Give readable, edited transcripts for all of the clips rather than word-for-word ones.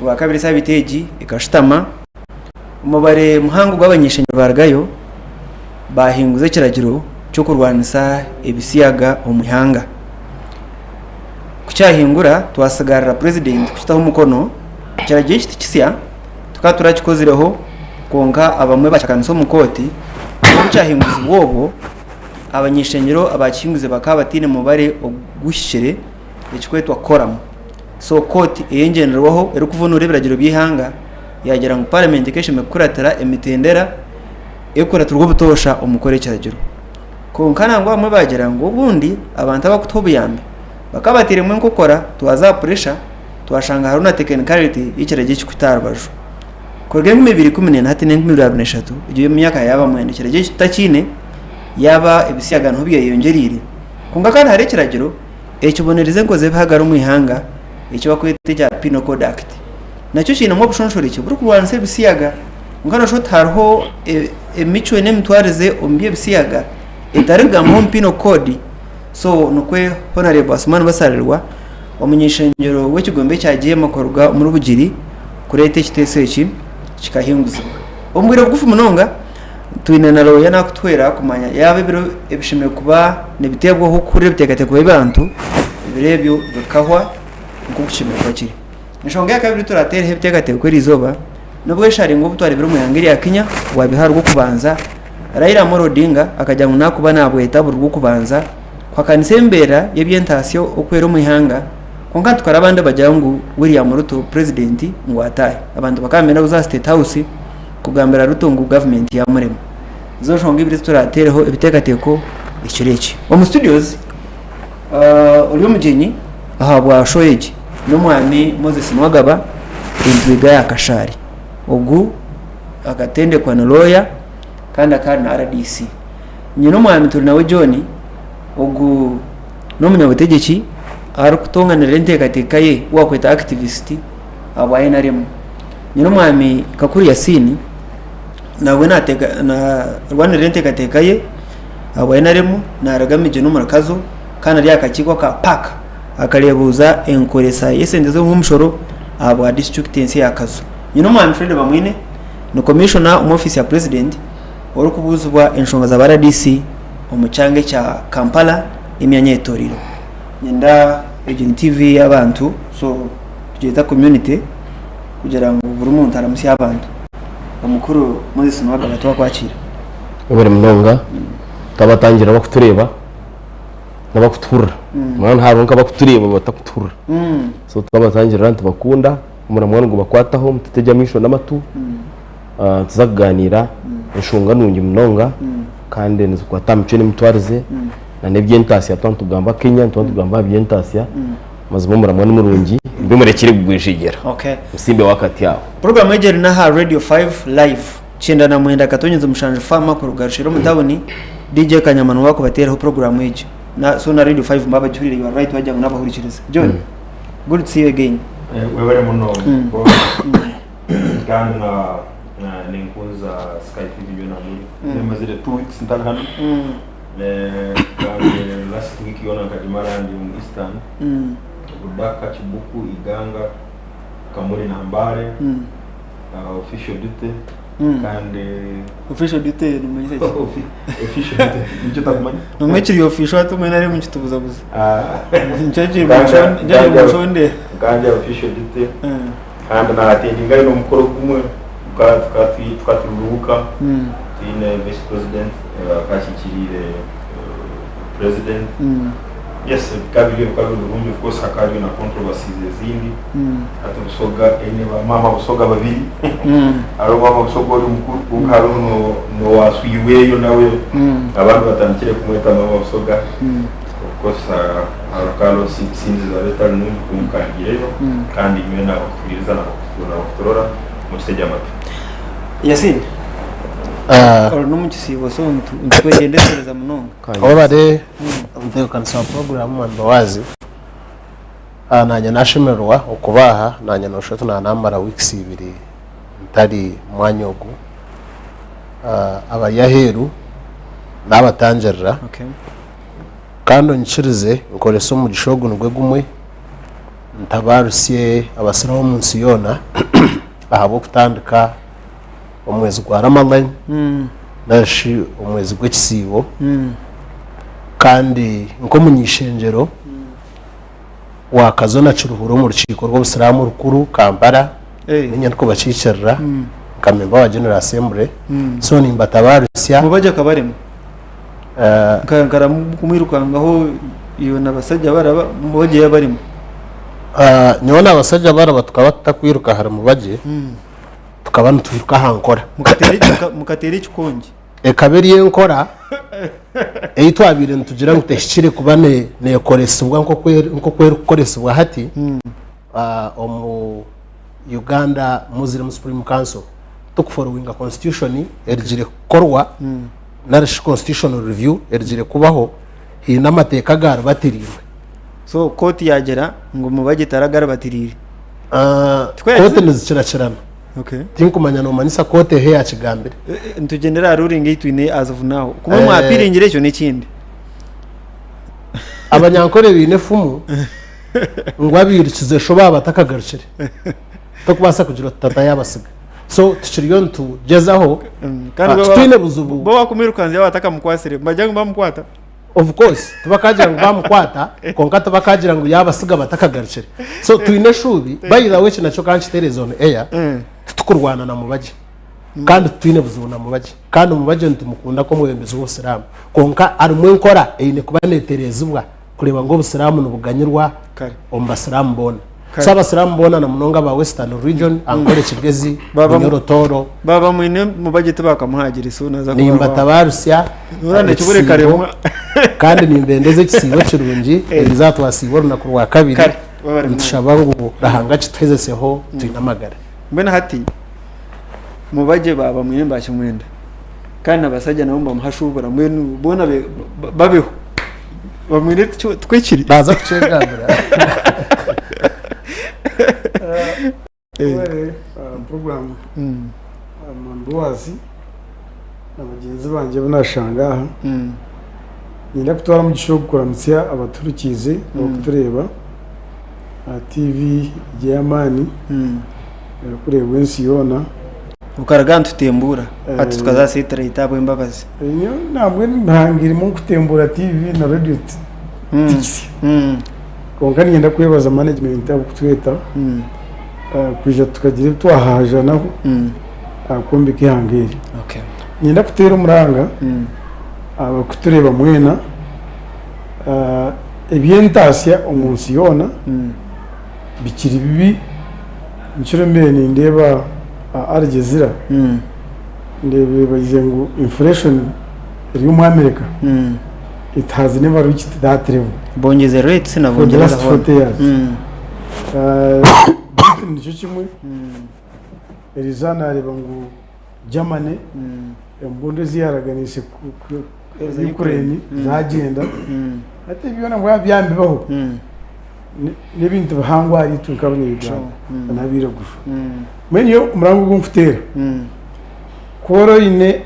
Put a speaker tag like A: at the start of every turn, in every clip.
A: rwa kabiri sabiteji ikashitama umubare muhango gw'abanyeshenyo bargayo bahinguze Ekiragiro cyo kurwanisa ebisiyaga omuyanga kucyahingura twasagarira president kushitaho umukono Ekiragiro kitisya tukatura kikozireho konka abamwe bachakanso mukoti kucyahinguza ubwobo abanyeshenyero abakinguze bakabatine mubare ogushyire ekikwetwa koramu so koti eyengenderwaho eri kuvunura ebiragiro by'ihanga yagera mu parliament keshime kuratara emitendera ekuraturwa butosha omukore Ekiragiro konkana ngo bamwe bagera ngo ubundi abantu abakutobuyambe bakabatire mwe nkokora twaza pressure twashanga haruna technicality y'Ekiragiro kikutarabaju korge mu 2014 hati 2023 igiye myaka yaba mwene Ekiragiro kitakine yaba ebisiyaga ntubiye yongerire kunga kandi hari Ekiragiro ekibonereze ngoze bahagara mu ihanga icyo bakwete cya Penal Code Act nacyo kintu mu bushonshore cyo buri kurwanisa ebisiyaga ngano sho tarho emicho nemtwarize ombiye ebisiyaga etariga mu Penal Code so nukwe honorable Asman basarirwa omunyeshenjero w'ekigombe cyagiye makorwa muri bugiri kurete kitese eki kikahinguza ombwire bugufu munonga twine na roya nakutwera kumanya yabe biro ebishime kuba nebitebwo ho kuri bitekate kuba abantu birebyo bikahwa nkukushimira kwakiri nishonga yakabiri turatere hebitekate kuri izoba nubwo shari ngo butware biro muyangiri ya Kenya wabiharwa kubanza Raila Morodinga akajya munakuba nabwo etaburwa kubanza kwa kanisembera yebyentasiyo okwero muyanga konka tukarabande bajya ngo William Ruto president ngo ataye abantu bakamena uza state house kugambira Ruto ngo government ya muremo zo shonga ibiri turatereho ibitekateko ikireki mu studios uri mugenyi ahabwa shoyeje n'umwami Moses Mwagaba indwiga ya Kashari ogu agatende kwa Noloya kandi akana RDC nyino mwami turi nawe John ogu no munyabutegeki arukutonganira entekateka ye wakweta activist abaye narimo nyino mwami Kakuru Yasini nawe natega na rwanira entekateka ye abaye narimo naragamije n'umurakazo kana ryakakiko ka paka akarebuza enkoresa yesendezo nk'umushoro aba district tense yakazo nyino mwami Fred bamwine no commissioner mu office ya president ori kubuzwa enshonga za RDC omucyange cya Kampala imyanyetoriro nyenda Agent TV y'abantu so tugeta community kugira ngo buri muntu aramusi y'abantu umukuru Moses Mwagaba twakwakira
B: ubere munonga tabatangira bakutureba nabakutura mwana haronka bakutureba batakutura so tabatangira rantu bakunda umuramwana ngo bakwataho mutejya misho n'amatu tuzaganira enshonga nungi munonga kandi nizukwatamche n'imtwarize na nebyentasi atantugamba Kenya atantugamba byentasi mazimo muramwana murungi bimurekire kugwishigera
A: okay
B: musimbe wakati yawo
A: program ejeri na ha Radio 5 live cyenda na mwenda katonyeze mushanje fama ku rugarishiro mutaboni DJ Kanyamano wako bateraho program eje na so na Radio 5 mbaba jurire you are right wajya nabahurikiriza John good to see you again
C: wewe muno kandi na ninkunza Skype video na muri nemazire 2 weeks ndalhana last week yona kadimara ndi mu Eastern Budaka Chibuku Iganga Kamuri na Mbare official duty kandi
A: official duty ni mwenye
C: official duty nje takumanya
A: no mechiri official atumwe nari mu kitubuza buza njeje mushonde
C: kandi official duty kandi na attending no mukoro kumwe tukaturuka tine vice president akashikirire president yes kabili rumwe of course hakari na controversies zindi atusoga ene ba mama usoga babiri aro mama usoga uri mukuru ukaro no waswiweyo nawe abantu batandikire kumweta mama usoga of course arakalo sinzi za leta n'undi kumukangirero kandi imena kufiriza na kutorora mu stage amatu
A: Yasin no mukisibo so ntwegendereza munonga
D: obade mvuye kanisa program mwandowazi nanya nashimerwa okubaha nanya no shoto na nambara weeks 2 ntari mwanyogo abayaheru nabatangerera
A: okay
D: kando nchirize nkoreso mu gishogo nugwe gumwe ntabarusye abasiramu munsi yona ahabo kutandika omwezi gwa Ramadan nashi omwezi gw'ekisiibo kandi nko munyishenjero wakazona kiruhuro mu rukiko rw'obusiramu rukuru Kampala n'inyandiko bacicirira kamemba wa General Assembly so nimba tabarusya
A: mubaje kabaremo kankara kumwirukangaho iyo nabasajja baraba mubaje yabarimo
D: nyona abasajja baraba tukaba tutakwiruka hari mubaje tukaba ntwiruka hankora
A: mukatera ikikonje
D: ekaberi yenkora eitwabire ntugira ngo teshikire kubane nekoresubwa nko kwerukoresubwa hati omu Uganda Muslim Supreme Council tukufollowinga constitution erigire korwa narish constitutional review erigire kubaho hina amateka garabatiriwe
A: so court yagera ngo mubaje taragara batirire
D: court nizikiracirana
A: okay
D: tinkumanya no manisa court he ya kigambire
A: ntugendera ruling itwine as of now kuma mwapiringire cyo n'ikindi
D: abanyankore bine fumu ngo abirikize shoba batakagarukire tokubasa kugira tata yabasiga so tukiriyo ntugezaho
A: kandi
D: twine buzubu
A: bo wakumirukanze yabataka mukwasire mbajya bamukwata
D: of course tubakagira ngo bamukwata konka tubakagira ngo yabasiga batakagarukire so twine shubi bayira we kinacho kanchi terezone air tukurwana na mubaje kandi twine buzubu na mubaje kandi mubaje ntumukunda ko mubembeze ubusiramu konka ari mwe nkora ine kubaneterezubwa kureba ngo ubusiramu nubuganyirwa ombasiramu bona saba siramu bona na munonga ba Western region ankore kigezi Nyorotoro
A: baba mwine mubaje tubaka muhagire so naza
D: ko nimba tabarusya
A: urane kibure karemwa
D: kandi nimbendeze kisibo kirungi bizatwasibora na kurwa kabiri nshabangu rahanga kitwezeseho twinamagara
A: mbena hati mubaje baba mwine mbashe mwenda kandi abasajja nabo bamuhashubura mwene bona babeho bamwine twekiri
D: baza kucegambira
E: program manduwazi abagenzi banje banashangaha nyina kutwara mu gisho kuramutsa abaturukize bakutureba TV y'amani kureba wensi yona
A: ukaragantu tembura ati tukazasitira itabo imbabazi
E: iyo namwe ntangira mu kutembura TV na radio konka nyenda kwebaza management yabo kutweta kuja tukagira twahaja naho akombe kihangeri
A: okay
E: nyenda kutera umuranga abakutureba mwena ebyentashya umunsi yona bikiri bibi inshuro mbene ndeba Aljazeera ndebe bagize ngo inflation iri mu America it has never reached that level
A: bongeze rates na bongeza
E: nicyo kimwe erizana areba ngo Germany mbonde ziyaraganishe ku Ukraine zagenda ate bibona ngo byambibaho n'ibintu bahangwa ari tukabanye Uganda nabira gusho menyo umurango gumfutera koro ine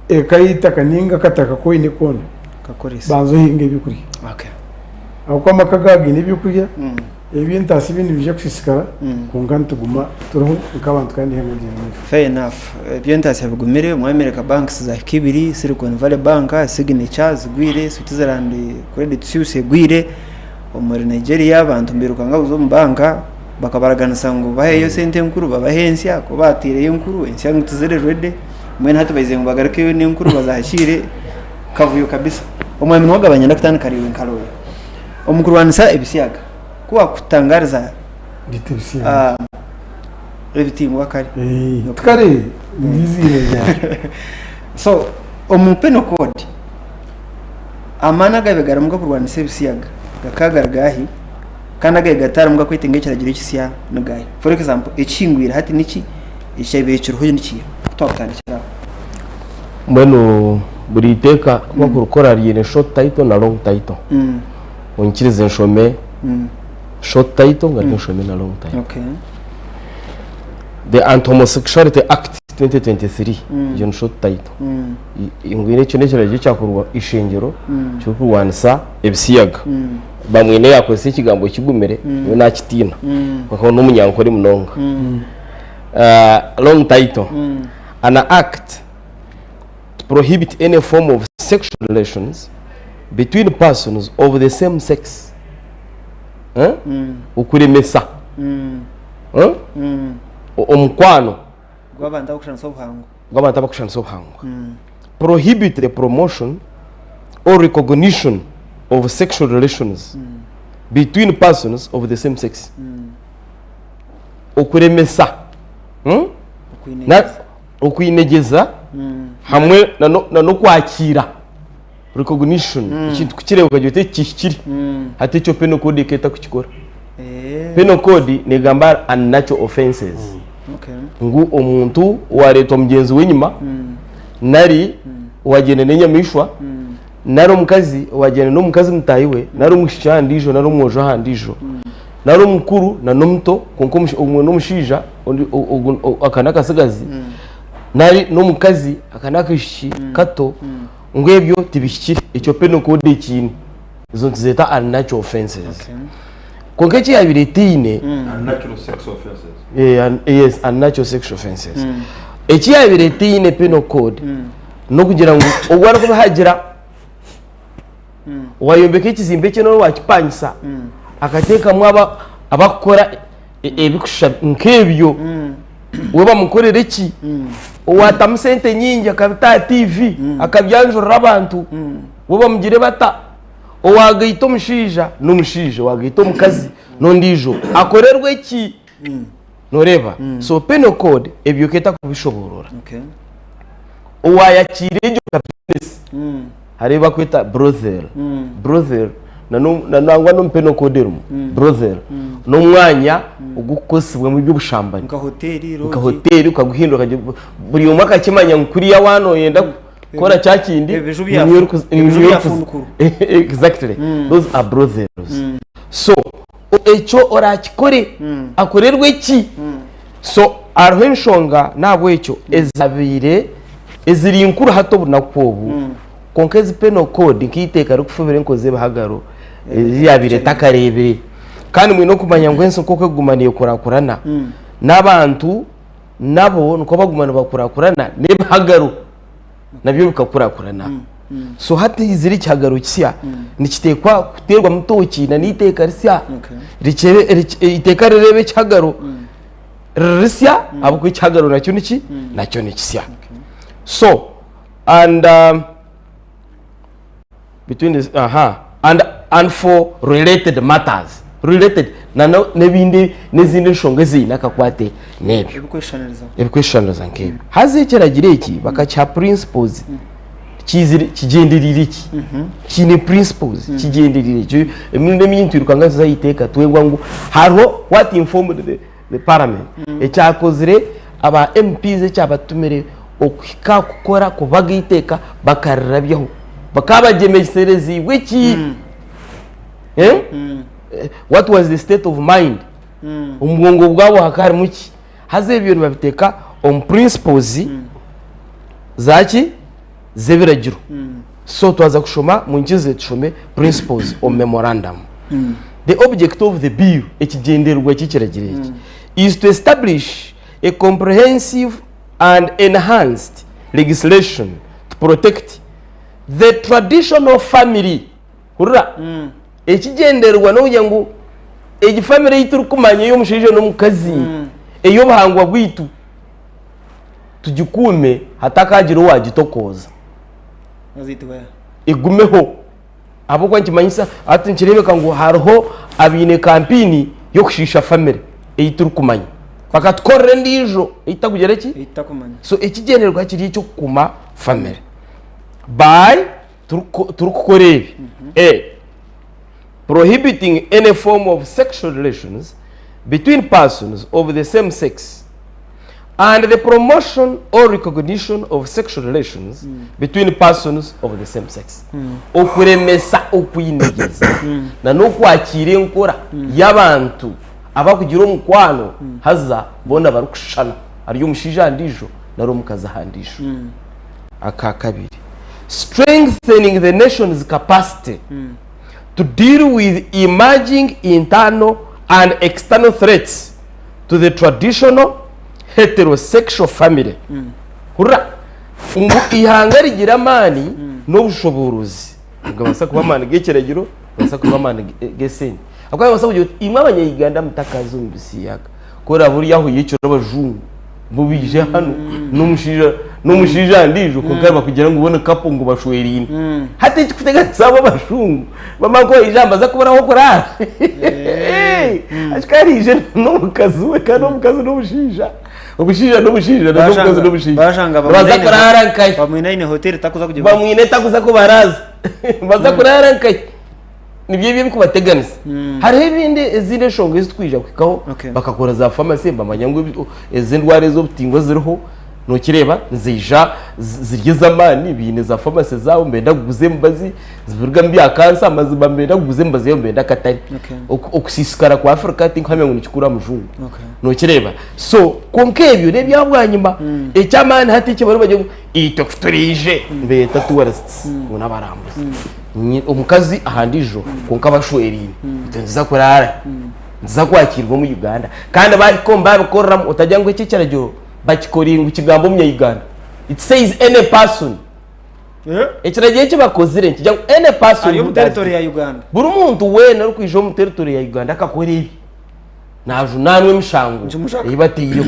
E: ekayita kaninga kataka ko ine kono
A: kakoresa
E: banzo hinge bikuri
A: okay
E: akwa makagaga ine bikuri ebintu asibindi bije kufisikara kungana tuguma turiho ukabantu kandi hemugire
A: fair enough ebintu asabigumire mu America banks za kibiri Silicon Valley Bank Signatures gwire Switzerland Credit Suisse gwire omuri Nigeria abantu mbirukanga uzo mbanka bakabaraganisa ngo baheyo sente nkuru babahensya ko batireye nkuru ensya ngutuzerejwede mwene hatu bayize ngo bagarake ne nkuru bazahashire kavuyo kabisa omwe mino wagabanya ndakutana kariwe nkalowe omukurwanisa ebisiyaga kuwa kutangariza
E: ditebisiyaga
A: everything wakari
E: tukare ndizire
A: so omupeno code amana gabegara muga kurwanisa ebisiyaga gakagaragahi kandi agagatara muga kwitenga Ekiragiro kisya nagaye for example ekingwira hati niki ishabe kiruhuye niki twakandikira
B: mbeno buri teka bakora riyene short title na long title onkirize nshome short title ngati nshome na long title
A: okay
B: the Anti-Homosexuality Act 2023 iyo short title ingwire cyo Ekiragiro cyakorwa Eishengyero cyo kurwanisa ebisiyaga bamwene yakoze ikigambo kigumere we nakitina kuko n'umunyankore munonga long title an act to prohibit any form of sexual relations between persons of the same sex ukuremesa omukwano
A: gw'abantu abakushana sobuhango
B: gw'abantu abakushana sobuhango prohibit the promotion or recognition of sexual relations between persons of the same sex ukuremesa ukwinegeza hamwe no kwakira recognition ikintu kukireba ukagira uti kikiri hati cyo penal code iketa kukikora penal code ni gamba unnatural offenses ngu omuntu wareta mugenzi w'inyuma nari wagene n'enyamishwa nari omukazi wagene n'omukazi mutayiwe nari omushiki handijo nari omwojo handijo nari omukuru na n'omuto konko omwe n'omushija akana kasigazi nari n'omukazi akana kishiki kato ngwebyo tibishikire icyo penal code ikini izo ntizeta unnatural offenses konke kiyabiretine
C: unnatural sex offenses
B: yes unnatural sexual offenses ekiyabiretine penal code no kugira ngo ogwana kuba hagira wayombeka ikizimbe cye no wakipanyisa akateka mwaba abakora ebikusha nkebyo we bamukorere ki watamusente nyingi akabita TV akabyanjura abantu we bamugire bata owagayita omushija n'omushija wagayita omukazi n'ondijo akorerwe ki noreba so penal code ebyo keta kubishoborora owayakire ejo business hareba kwita brother nanangwa no penal code rumu brother no mwanya ugukosibwe mu by'ubushambani
A: nka
B: hoteli ukaguhindura buri umwaka kimanya nkuri ya wano yenda kora cyakindi exactly those are brothers so echo orakikore akorerwe ki so arhenshonga nabo echo ezabire eziri inkuru hato bunakobu konkezi penal code nkiteka rukufubire nkoze bahagaro yabire takarebere kandi mwe no kumanya ngwenso koko gumaniye kurakurana n'abantu nabo nuko bagumana bakurakurana nebahagaro nabyo bikakurakurana so hati iziri cyagaro kisya nikitekwa kuterwa mutoki na niteka risya rikebe iteka rerebe cyagaro risya abuko cyagaro nacyo nikisya so and between this and for related matters related nebindi nezindi shonga zina kakwate nebyo ebikwishaniriza nkebyo haze kiragire iki bakacha principles kigenderire iki kine principles kigenderire iki eminde myinturukanga zayiteka twengwa ngo haro what informed the parliament ecyakozire aba MPs cyabatumire okika gukora kubaga iteka bakarabyaho bakabagemeserezi wiki what was the state of mind umugongo bwabo hakari muki haze ibintu babiteka on principles zaki zebiragiro so twaza kushoma munkize tushome principles on memorandum the object of the bill ekigenderwa kikiragire iki is to establish a comprehensive and enhanced legislation to protect the traditional family hurra ekigenderwa no yangu egi family yiturukumanye yo mushije no mukazi eyo bahangwa bwitu tugikume hatakagiro wagitokoza
A: azitwa
B: igumeho abo kwa nkimanyisa ati nkirebeka ngo hariho abine kampini yo kushisha family eyiturukumanye bakatkorre ndijo itakugera ki
A: itakumanye
B: so ekigenderwa kiri cyo kuma family by turukukorebi prohibiting any form of sexual relations between persons of the same sex and the promotion or recognition of sexual relations between persons of the same sex okuremesa okwinegeza na no kwakire nkora y'abantu abakugira omukwano haza bona barukushana ari umushija ndijo naro mukaza handisho akakabiri strengthening the nation's capacity to deal with emerging internal and external threats to the traditional heterosexual family. Hurra ngo ihanga rigira amani n'ubushobozi ngo basa kuba amani g'Ekiragiro basa kuba amani g'Esenyi akwaye basa kugira imwe abanyayiganda mutakazo mbisiyaga kora buri yaho yicyo abajungu bubije hano n'umushija ndijo kugarba kugira ngo ubone kapo ngo bashwerine hati kutega sabo bashungu bamako ijamba za kubaraho korara ashkarije n'umukazi kandi umukazi n'umushija ubishija n'umushija
A: bashanga
B: baza kurarankaye
A: bamwine hotel takuza kugira
B: bamwine takuza ko baraza baza kurarankaye nibyo byo kubateganiza hari ibindi zine shongo zitwija kwikaho bakakora za pharmacy bamanya ngo ezindware zo butingo ziriho nokireba nzija zirye zamani bine za pharmacy zawo mbenda guze mbazi ziburga mbya kansa amazi bambenda guze mbazi yo mbenda katari okusisikara kwa Africa think hamwe ngo nikikura mujungu nokireba so konkebyo nebyabwanyuma ecyamani hati kibaro bajye itokuturije mbeta tuwarasi ngo nabarambuza umukazi ahandijo konka bashwerine nziza kurara nziza kwakirwa mu Uganda kandi bakomba bakoramo utajya ngo Ekiragiro bakikoringa ikigambo mu Uganda it says any person Ekiragiro cyo bakozire kijya any person
A: mu territory ya Uganda
B: buri muntu wena uri kwijo mu territory ya Uganda akakora ibi naju namwe mishango ibatiyo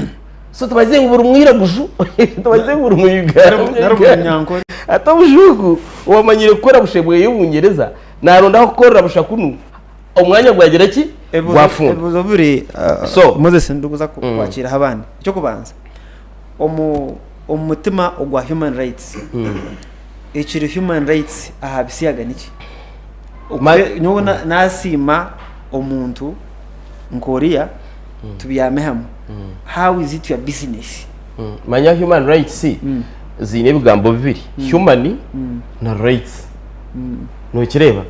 B: so tubaze ngo buri mwiraguju tubaze ngo buri mu Uganda
A: narubunyankore
B: atabujugu wamanyire gukora bushebwe y'Ubungereza naronda gukora bushakunu umwanya gwagira ki gwafunga
A: ebuzo buri
B: so
A: Moses nduguza kwakira abandi cyo kubanza umutima ogwa human rights ekiri human rights ahabisiyaga niki nyona nasima omuntu nkoriya tubiyame hamwe how is it your business
B: manya human rights zine bigambo bibiri human na rights no kireba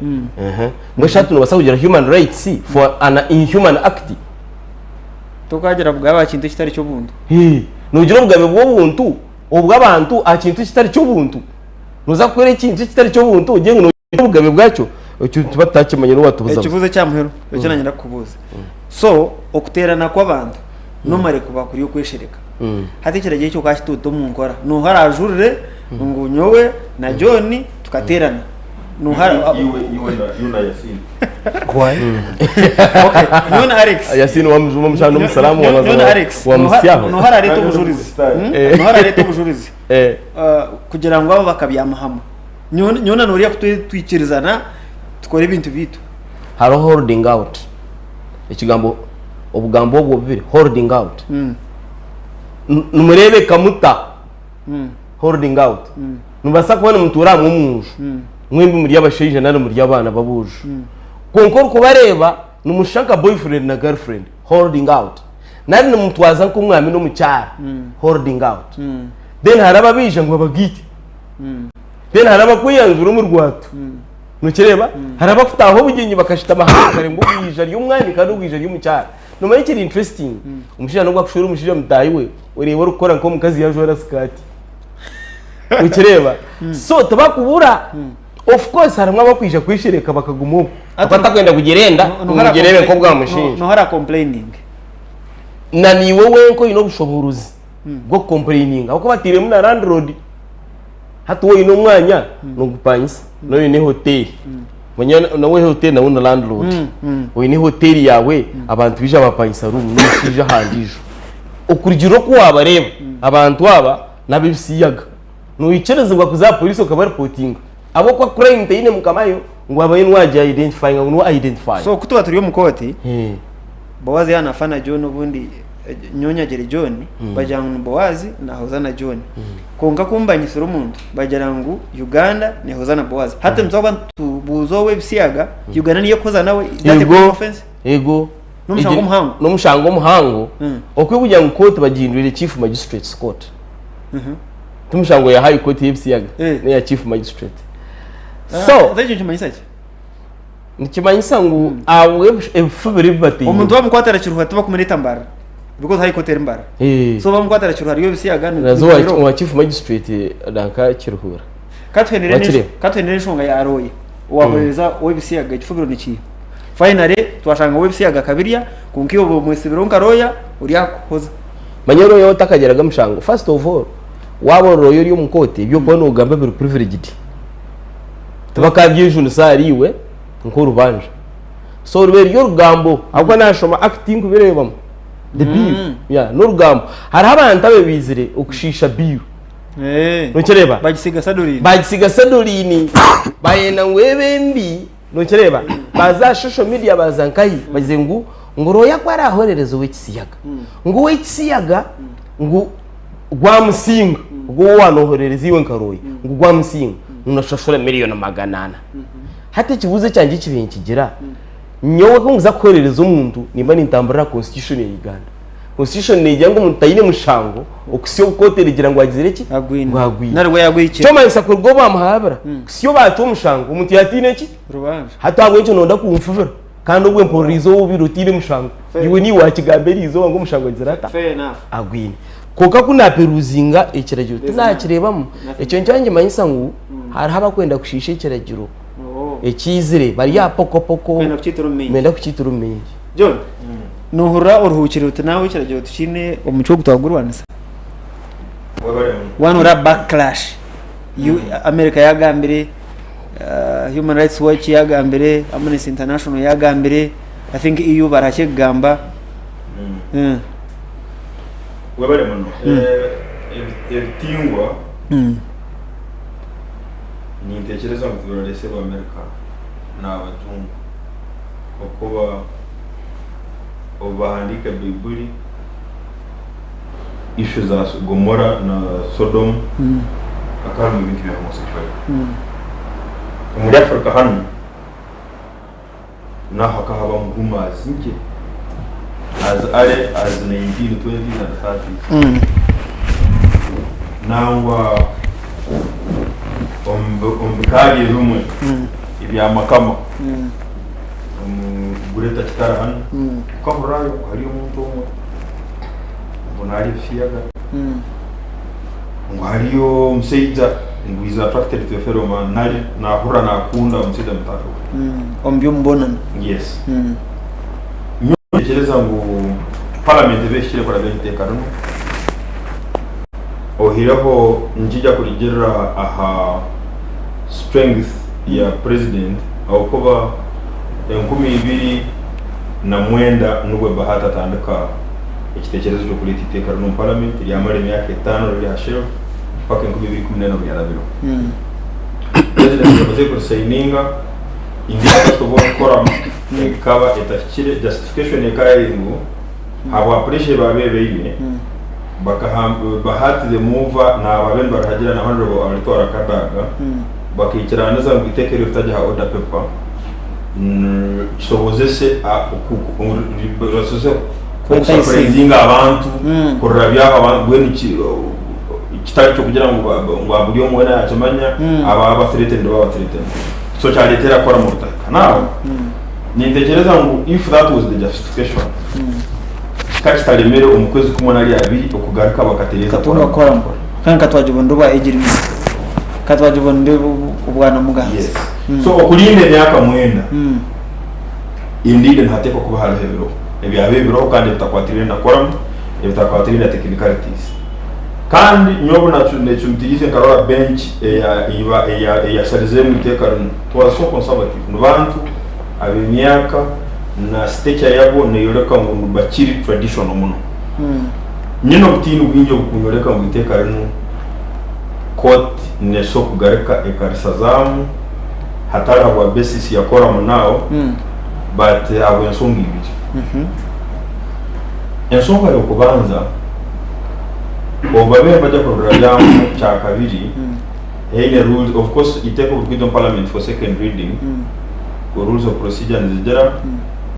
B: mweshatu no basakugira human rights for an inhuman act
A: tukagira bwaba kintu kitari cyo buntu
B: nugira ubwabe bw'ubuntu ubw'abantu akintu kitari cyo buntu nuza kwere kintu kitari cyo buntu ugiye ngo ubwabe bwacyo tubatakimanye no batubuza
A: ikivuze cyamuhero cyo kubuza so okuterana kw'abantu numare kuba kuri yo kweshereka hati Ekiragiro cyo kashituto mu nkora no harajurire ngo nyowe na John tukaterana no har
C: yuna Yasin
B: why
A: okay nona Alex
B: Yasin wamjuma mshano musalamu wa
A: nona Alex
B: wa musyaho
A: no harareto bujurizi no harareto bujurizi kugira ngo abo bakabyamahama nyona noriya kutwikirizana tukore ibintu bitu
B: haro holding out ikigambo obugambo bwo bibiri holding out numurebe kamuta holding out nubasa kubona mutura mu mwembi muri yabashije nari muri yabana babuje konkor kubareba numushaka boyfriend na girlfriend holding out nari numutwaza ko mwami no mucyara holding out then haraba bije ngo bagite then haraba kuyanzura mu rwato nukireba haraba kutaho buginyi bakashita mahanga kare ngo bwije ari umwami kandi bwije ari umucyara numa ikiri interesting umushira no gwakushura umushira mutayiwe ureba rukora nko mukazi ya Jora Skati ukireba so tabakubura of course haramwa bakwije kwishireka bakagumo abatakwenda kugerenda umugerebe ko bwamushinja
A: no hara complaining
B: na ni wowe ko ino bushoboruzi bwo complaining ako batire mu na landlord hatuwo ino mwanya no gupanyisa no ni hotel Mwenye nawe hotel na una landlord we ni hotel yawe abantu bija bapanyisa room n'ishije handijo okurigiro ko wabareba abantu aba nabibisiyaga no icerezwa kuza police ukaba reporting abo kwa crime tayine mukamayo ngo abaye nwaje identifying ngo identify
A: so kutuba turiyo mukoti Bowazi yana fana John ubundi nyonya gere John bajyana Bowazi na hozana John konga kumbanyisira umuntu bajyana ngo Uganda ni hozana Bowazi hata mzoba tubuzo webisiyaga Uganda niyo koza nawe
B: ego
A: offense
B: ego
A: n'umushango
B: muhango okwibujya ngo court bagindurire chief magistrate court tumushango ya high court yebisiyaga ne ya chief magistrate so
A: ndaje cyumanyisa
B: nikimanyisa ngo awe efubiri bati
A: umuntu bamukwatara kiruha tuba kumeneta mbara because high court mbara so bamukwatara kiruha riyo bisiyaga
B: nazo wa chief magistrate danka kiruhura
A: katwenere nshonga ya aroye wakoreza webisiyaga ikifugiro niki finally twashanga webisiyaga kabiriya kunkiyo mwesibiro nkaroya uri yakoza
B: manyero yo takageraga mushango first of all waboro yo mukote byo kubona ugamba biri privileged tabakabyije unisariwe nko rubanje so ruberi yo rugambo ahubwo nashoma acting birebamo the bill ya no rugambo hari abantu abebizire ukushisha bill nukireba bagisiga sadorini bayena ngwebembi nukireba baza social media bazankayi bagize ngo roya kwara ahorerezo w'ikisiyaga ngo w'ikisiyaga ngo gwamusinga ngo wanohorereza iwe nkaroye ngo gwamusinga unashashura miliyoni 800 hata kibuze cyanjye kibintu kigira nyowe ko nguza korereza umuntu nimba nintambara constitution ya Uganda constitution ni ijyango mutayine mushango okusiyo ukote rigira ngo agizire ki gwagwina
A: narwe yagwiki
B: cyo manisa ko rwo bamuhabara siyo bacu mushango umuntu yatine ki
A: rubanje
B: hata agwe cyo nonda kumfuvira kandi ubwe mporizo ubirutire mushango iwe ni wakigamberizo ngo mushango agizirata
A: fair enough
B: agwina koka kuna peruzinga ikiragiro tunakirebamo icyo njyange manyisa ngo hari haba kwenda kushisha ikiragiro ekizire bari ya poko menda kukiturumenya
A: John nuhura uruhukire uti nawe ikiragiro tukine umuco gutagurwanisa wanura backlash America yagambire Human Rights Watch yagambire Amnesty International yagambire I think EU barashegamba
C: webare muno ebitingwa nintekereza ngo turarese ba America n'abazungu okuba obahandika Bibuli issues za Gomora na Sodom akari mu bintu bya homosexuality muri Afrika hano naho akahaba mu rumazi nke as 19 20 na 30 nangwa ombukari rumwe ibya makama gureta kitara hano kaburayo hari umuntu umwe mbonari fiyaga ngo hariyo mseidza ngo is attracted to a fellow man nari nahura nakunda mseidza mtatu
A: ombyo mbonana
C: yes nyekereza ngo parliament beshire kwa bentekano ohiraho njija kurigera aha strength ya president au kuba 2029 nubwo bahata tandika ikitekerezo cyo kuri itekano no parliament yamare myaka 5 riri hashero paka 2014 byarabiro president yabaze ko signinga indica to gukora ikaba etakire justification yakayengo abo pressure babebeye bahati the mover na ababemba baragira na honorable Alitora Kadaga bakikirana neza mu itekero utajya ha order paper sobozese kuringa abantu kurabya abantu bw'iki kitari cyo kugira ngo aburiyo mwana yacamanya aba threatened baba threatened so chaletera kora mu rutaka now nintekereza ngo if that was the justification kakitaremere umukwezi kumona ari abiri okugaruka bakatereza
A: katuna kora mbora kandi katwajibondo ba ejirimi katwajibondo ubwana muganza
C: yes so okulinde myaka mwenda indeed ntateko kuba halhebero ebyabebero kandi bitakwatirira na koram bitakwatirira technicalities kandi nyobo nachumtirize karora bench ya sarize mutekano twaso conservative n'abantu abimyaka na stage yabo neyoreka ngo bakiri traditional muno nyino butini bwinjo bukunyoreka ngo itekano court neso kugareka ekarisazamu hatara wa basis ya koram nao but abo ensonga ibiri ensonga yo kubanza obabe bajya kurura yamu cha kabiri the rules of course iteko bwidon parliament for second reading rules of procedure nzigera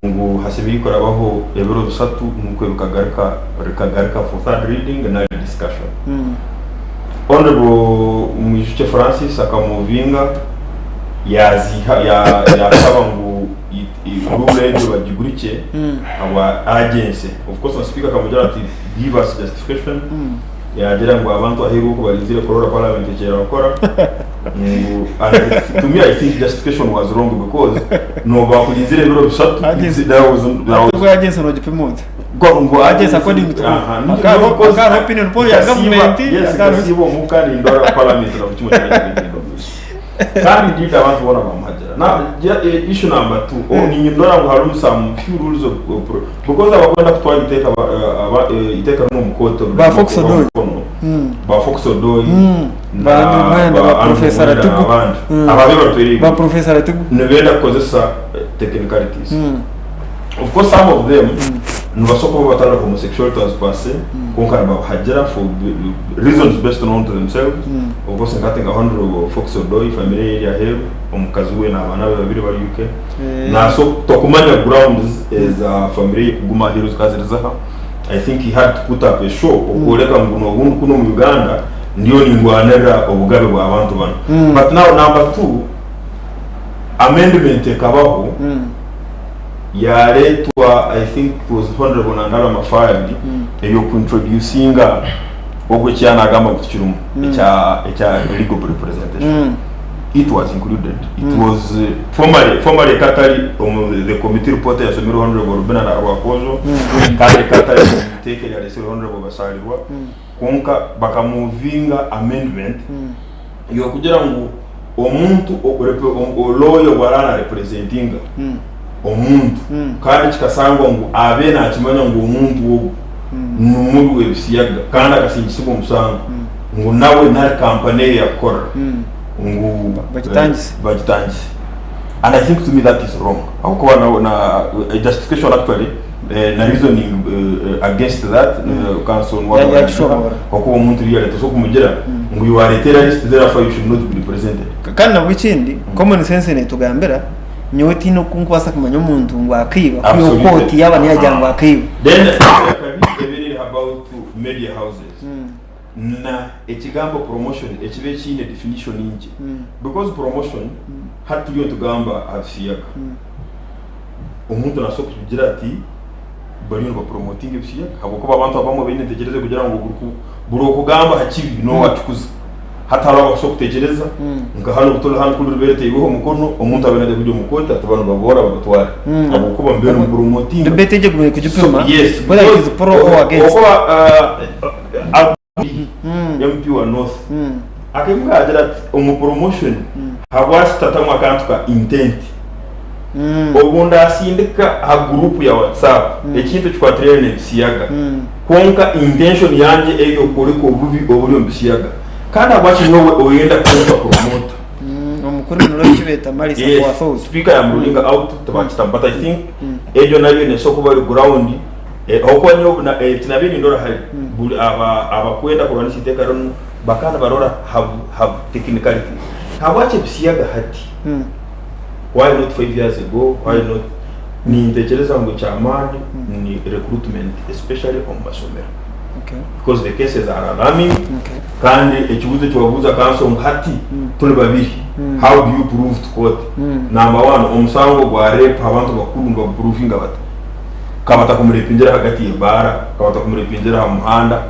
C: ngo hasibiri korabaho ebero 3 nuko bikagaruka for third reading na discussion honorable Mwishuke Francis akamuvinga yaziha ya saba ngo rule ryo bagigurice aba agency of course the speaker kamujara ati give us justification yagira ngo abantu ahigo ko barizire korora parliament cyera bakora and to me I think justification was wrong because no bakugizire biro bisatu
A: ubwo yagenze no gipimunze
C: ngo
A: ageze according to aka opinion poll ya government
C: akasibo mukani ndora parliament na kuchimo kandi dita abantu bona bamhajira na issue number 2 ni ndora ngo hari some few rules of because abakwenda kutwara iteka no mukoto
A: ba fox odoi
C: ba fox odoi
A: ba professor atugu
C: ababero turi
A: ba professor atugu
C: nebenda kozesa technicalities of course some of them nubasoko batala homosexuality as passé konkara bahajira for reasons best known to themselves of course ngatenga 100 fox odoi family area here omukazi we na abana babiri bari UK na so tokumanya grounds as a family kuguma heroes kazirizaha I think he had to put up a show okoleka nguno kuno mu Uganda ndio ningwanera obugabe bwa abantu bano but now number 2 amendment ekabaho yaletwa I think it was honorable Nandala Mafayadi eyo kuintroducinga ogwe cyana agamba kukirumu echa legal representation it was included it was formerly Katari the committee report ya Somero honorable Rubena na Rwakozo kandi Katari take ya Lesero honorable Basalirwa konka bakamuvinga amendment yo kugira ngo omuntu oloyo barana representinga omuntu kandi kikasangwa ngo abe na kimanya ngo omuntu wo n'umuri w'ebisiyaga kandi akasingisibwa omusango ngo nawe na company yakora ngo bagitangise and I think to me that is wrong how kuba na justification actually na reasoning against that council what ko omuntu yari to kumugira ngo you are a terrorist therefore you should not be represented
A: kandi nabwo ikindi common sense ne tugambera nyoti no kunkwasa kumanya umuntu ngo akiba kuyo koti yabani yajya ngo akiba
C: then very about media houses na ekigambo promotion ekibe chine definition inje because promotion had to to gamba afsiyaga umuntu nasoko kugira ati bari no promoting afsiyaga habo kuba abantu abamwe bine tegereze kugira ngo buro kugamba hakibi no watukuza hatara basoko tegereza nga hano butola hano kuri rubete ibo mukono umuntu abenade kujya mukota abantu babora bagatwara abo kuba mbere mu promoting
A: beteje kujipima
C: yes
A: whether it is pro or against
C: MP wa North akivuga agira umu promotion habwasi tatamwa kantu ka intent obunda asindika ha group ya WhatsApp ekintu kikwatirene ebisiyaga konka intention yanje eyo kuri ko bubi obuli mbisiyaga kandi abwachi nowe oyenda kuba promoter
A: omukuru no kibeta marisa kwa thought
C: speaker ya ruling out tabachita but I think ejo nayo ne soko bari ground okwanyo na tinabini ndora hari abakwenda kuranisi teka ron bakana barora have technicality habwache bisiyaga hati why not 5 years ago why not ni intekeleza ngo chamani ni recruitment especially on basomera because the cases are alarming kandi ekibuzo cyobabuza kanso hati tuli babiri how do you prove to court number 1 omusango gwa rape abantu bakuru ngo provinga bata kabata kumurepinjira hagati y'ibara kabata kumurepinjira ha muhanda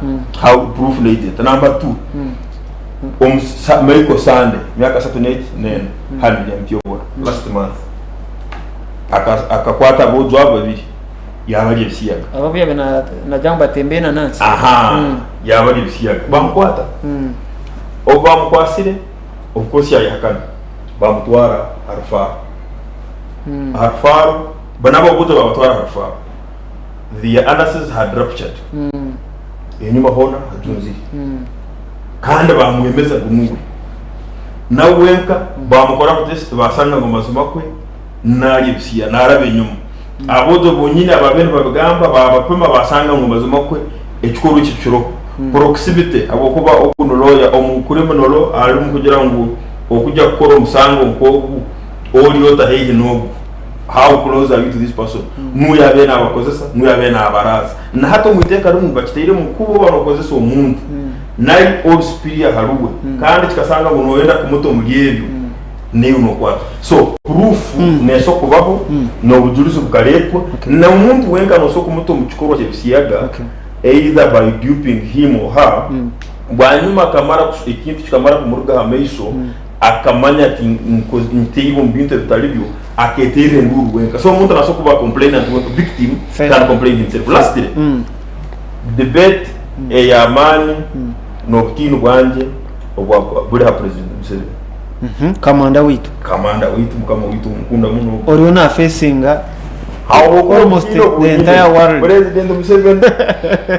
C: how proof needed number 2 Michael Sande myaka 38 nene hali ya mtiyobora last month akakwata bojwa babiri yabali bisiyaga
A: ababya na jamba tembena nansi
C: yabali bisiyaga bamkwata obamkwasire of course yayakana bamutwara harfa banabo buto bamutwara harfa the analysis had ruptured enyuma hona hatunzi kandi bamwemeza gumugwe nawenka bamukora test basanga ngo mazumakwe nari bisiya narabe nyuma abodo bonyine ababene babigamba babapema basanga ngo mazumakwe ekikoro kiciro proximity abo kuba okunoloya omukure monolo ali mu kugira ngo okujya gukora umusango ngo oliota hehe no how close are you to this person muyabe na bakozesa muyabe na abaraza na hato mwiteka rumu bakitire mukubo banokozesa omuntu nayi old spirit haruwe kandi kikasanga ngo noyenda kumuto muliyebyo ne uno kwa so proof neso kubaho no bujulizo bukaletwa na umuntu wenga no soko muto mu kikorwa cy'ebisiyaga either by duping him or her bwanyuma akamara ikintu kikamara kumuruga hameiso akamanya ati ntibo mbintu bitari byo aketere nguru wenka so umuntu naso kuba complainant wenka victim can complain himself lastly debate ya mani no kutinu bwanje obwa buri ha president Museveni
A: kamanda witu
C: mukama witu mukunda muno
A: oriona facinga almost the entire world
C: president Museveni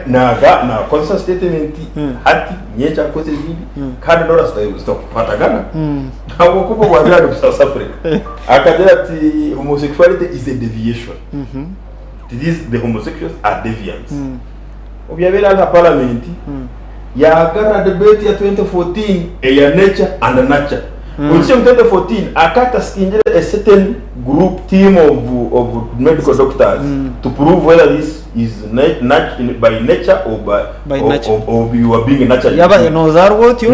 C: naga na konsa statement ati nyecha koze zibi kandi dora stop patagana abo kuko bwabira mu South Africa akagera ati homosexuality is a deviation the homosexuals are deviants obyabera na parliament yagara debate ya 2014 ya nature and nurture which in 2014 akata skinjere a certain group team of medical doctors to prove whether this is by nature or by nature or you are being natural
A: yaba nozarwotyo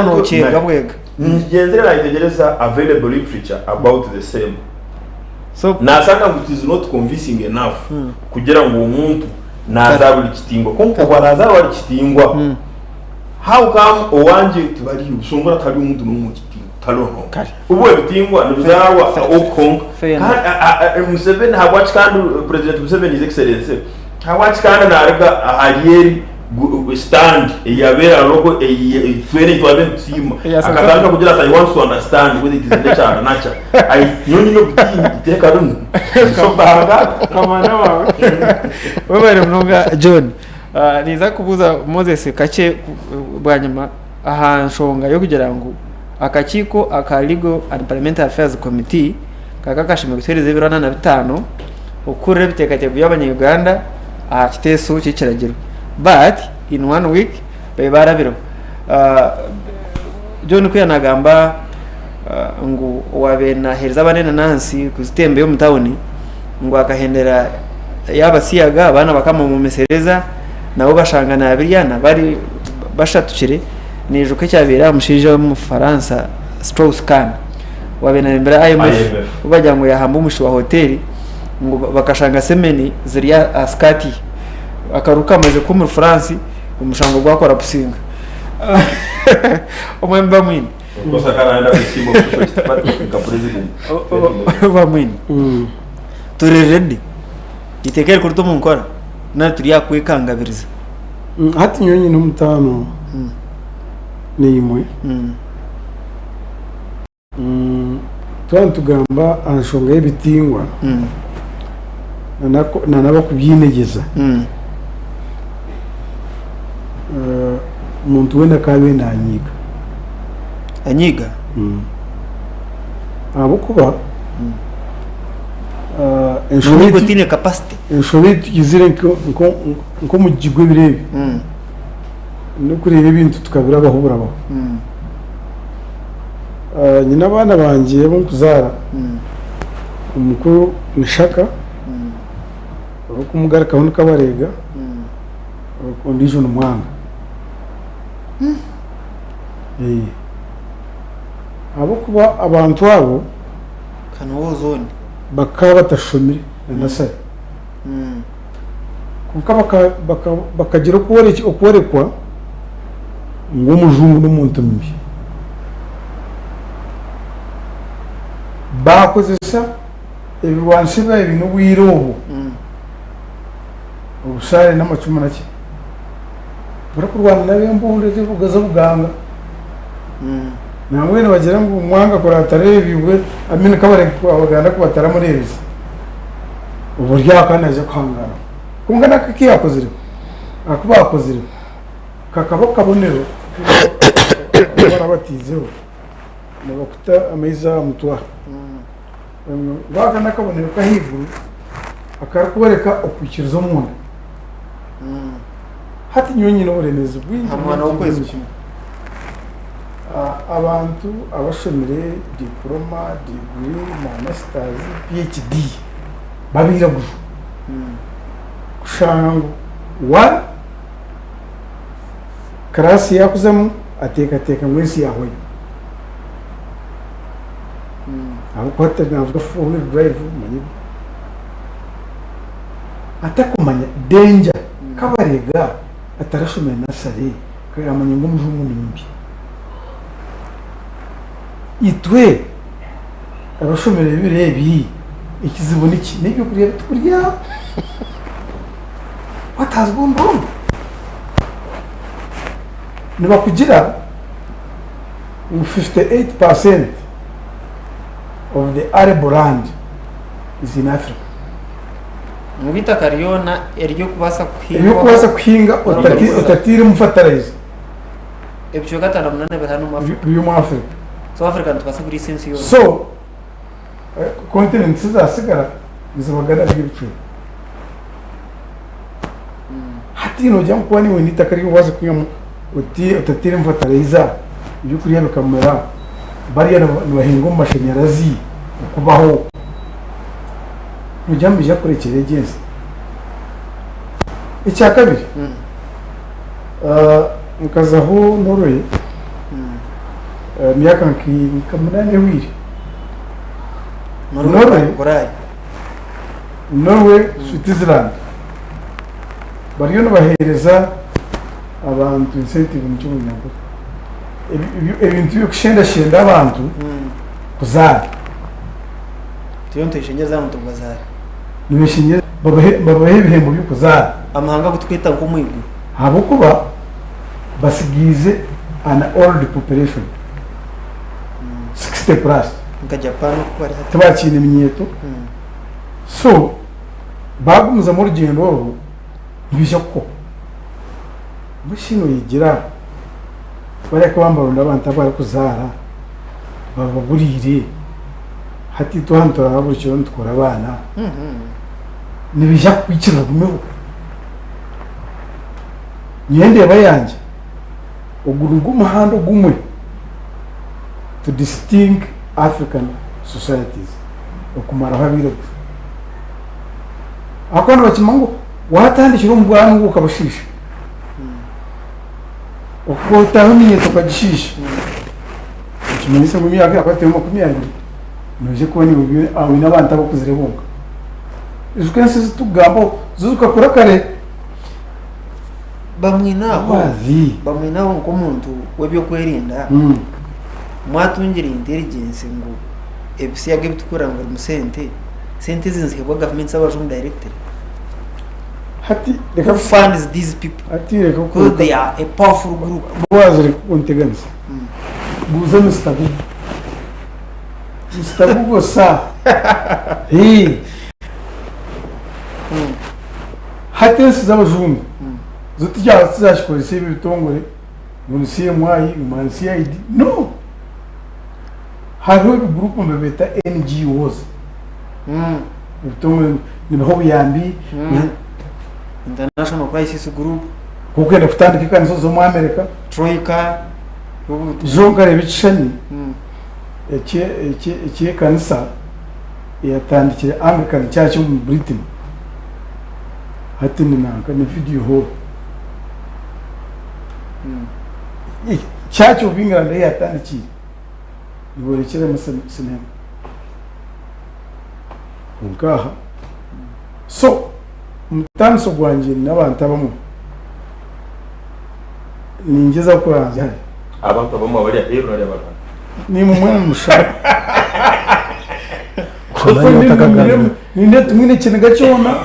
A: no chenga bwega
C: njenzere na itegereza available literature about the same
A: so
C: nasanga which is not convincing enough kugira ngo umuntu nazabuli kitingwa konko banazabuli kitingwa how come owanje tubari usungura tali umuntu n'umukitingwa talono ubu ebitingwa nibyawa okonka Museveni hawatch kandi president Museveni his excellency hawatch kandi naraga aharieri stand yabera logo twene twabe tima akatanga kugira ati I want to understand whether it is nature or nature I nyoni no bitingi iteka runo so banga
A: kamana wawe wewe mnonga John niza kubuza Moses kace bwanyuma aha nshonga yo kugira ngo akakiko aka Legal and Parliamentary Affairs Committee kakakashimwe gutereza ibirana na 5 ukure bitekate y'abanyarwanda aha kiteso cy'Ekiragiro but in 1 week bebarabiro John kuyanagamba ngo wabena hereza banene nansi kuzitembe yo mutawuni ngo akahendera y'abasiyaga abana bakama mu mesereza nabo bashangana abiriyana bari bashatukire nijuke cyabera mushije mu Faransa Strauss-Kahn wabena imbere IMF ubajya ngo yahamba umushi wa hoteli ngo bakashanga semeni ziriya askati akaruka amaze ku mu France umushango gwakora pusinga omwemba mwini
C: kosa kana enda bishimo ka president
A: bamwini turi ready itekere kurto mu nkora na turi yakwikangabiriza
E: hati nyonyi n'umutano ni imwe tugamba anshonga y'ebitingwa na naba kubyinegeza umuntu wenda kabenda anyiga abo kuba
A: enshobiti capacity
E: enshobiti yizire nko mu gigwe birebe no kureba ibintu tukabira bahubura baho nyina abana bangiye bo kuzara umukuru nishaka kumugara kabone kabarega condition mwanga abo kuba abantu abo
A: kanozone
E: bakaba batashomire ndasaba kuko bakagira ukwerekwa ngo umujungu n'umuntu mbi bakozesa ebiwansiba ibintu bwirobo ubusare n'amacumu nake barakurwana nabe mbunde zivugaza buganga namwe bagira ngo umwanga kuratarebiwe amene kabare abaganda ko bataramurebeza ubu ryakanaje kwangana kungana kiyakozire akubakozire kakabo kabonero barabatizeho nabakuta ameza mutwa bagana kabonero kahivuru akakubereka okwikirizo munda hati nyonyi no buremezo bwinshi
A: hamwana ukwezi kumwe
E: abantu abashomire diploma degree masters PhD babira guju kushango wa karasi yakuzamo ateka mwesi yahoye abo kwata navuga full drive manyi atakumanya danger kabarega atarashomera nasare kagamanye ngo mujungu nimbi itwe abashomera birebi ikizibu niki nibyo kuriya tukurya watazgomba niba kugira 58% of the arable land is in Africa.
A: Mubita kariyona eryo kubasa
E: kuhinga utatiri mufatarize
A: ebyo gatana munane batanu
E: mu Africa.
A: So Africa ntubasa kuri sense yo.
E: So continent zizasigara bizabagara by'ibiciro. Hati no jya kwani we nitaka ryo waza kunyamo utatiri mufatarize ibyo kuriya bikamera bariya n'abahinga mu mashanyarazi kubaho nujyambije kurekere genze icya kabiri mukazaho noroye myaka nkamunane wiri Norway Switzerland bariyo nabahereza abantu incentive mu cy'umunyago ibintu byo kushendashenda abantu kuzara
A: tuyonte ishinge za muntu bazara
E: nibishinge babahe ibihembo byo kuzara
A: amahanga gutwita ko mwigu
E: habo kuba basigize an old population 60 plus
A: nka Japan ko bari
E: tabakina imyeto so bagumuza mu rugendo ntibije ko mushino yigira bari kwambara ndabanta bari kuzara bababurire hati tuhantora abucyo ntwara abana nibija kwikira gumeho nyende bayanje uguru ngumuhando gumwe to distinct African societies okumara habira akona bakimango watandikira mu bwana ngo kabashisha ukota hamenye tukagishisha kimenisa mu myaka yakwate mu 10 nuje kubona ibyo aho n'abanta bakuzirebonga izukense zitugambo zuzuka kura kare bamwinaho
A: ngo umuntu webyo kwerinda mwatungira intelligence ngo ebisiyaga bitukura ngo musente sente zinzihebwa government abajum director
E: hati
A: reka funds these people
E: hati reka
A: ko they are a powerful group
E: boazire kunteganza buza mustabu sa hati z'abajum zutijya zashikoze ibitongore mu CMY mu CID no hariho group mbebeta NGOs ibitongore niho biyambi
A: International Crisis Group
E: kuko ndafutandika kanzo zo mu America
A: Troika
E: zonga rebicani eke kanisa yatandikira Anglican Church mu Britain hati ninanga ni video ho Church of England yatandikira niborekere mu sinema unkaha so mutanso gwanje n'abantu abamwe ningeza kuranze hari
C: abantu abamwe bari ero ari abantu
E: ni mu mwana mushaka ninde tumwine kintu gacona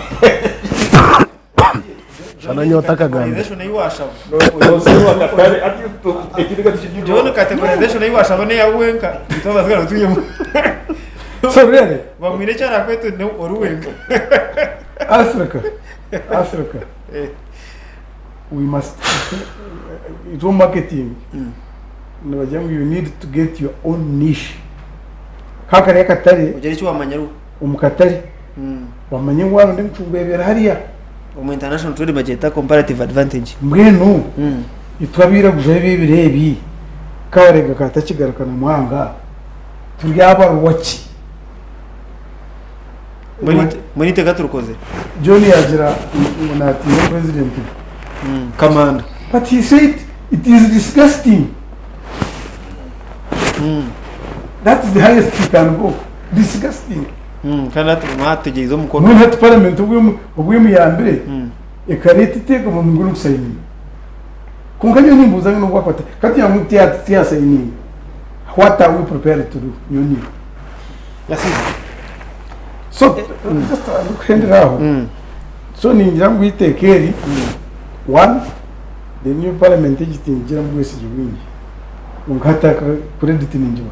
D: shana nyota kaganda
A: organization yiwasha
C: John
A: categorization yiwasha bane yawenka bitoba zgara tuyemo
E: so really
A: bamwire cyara kwetu ne oruwenka
E: Africa we must it's all marketing you need to get your own niche kaka reka tari
A: ugere cyo wamanyaru
E: umukatari wamanye ngwaro ndi mcungwebera hariya
A: mu international trade bageta comparative advantage
E: mbwenu itwabira guje bibirebi kabarega katakigarukana muhanga turyaba ruwaki
A: muri teka turukoze
E: John yagira munati president
A: command
E: but he said it is disgusting that is the highest you can go disgusting
A: kana tumategeza mukono
E: muri hat parliament ubwimu ya mbere ekarita iteka mu ngunu kusayininga kunkanyo nimbuza no kwakwata kati ya muti ya sayininga what are we prepared to do nyoni so just look at it so ningira ngo itekeri one the new parliament igitingira mu wese giwingi unkataka credit ninjiba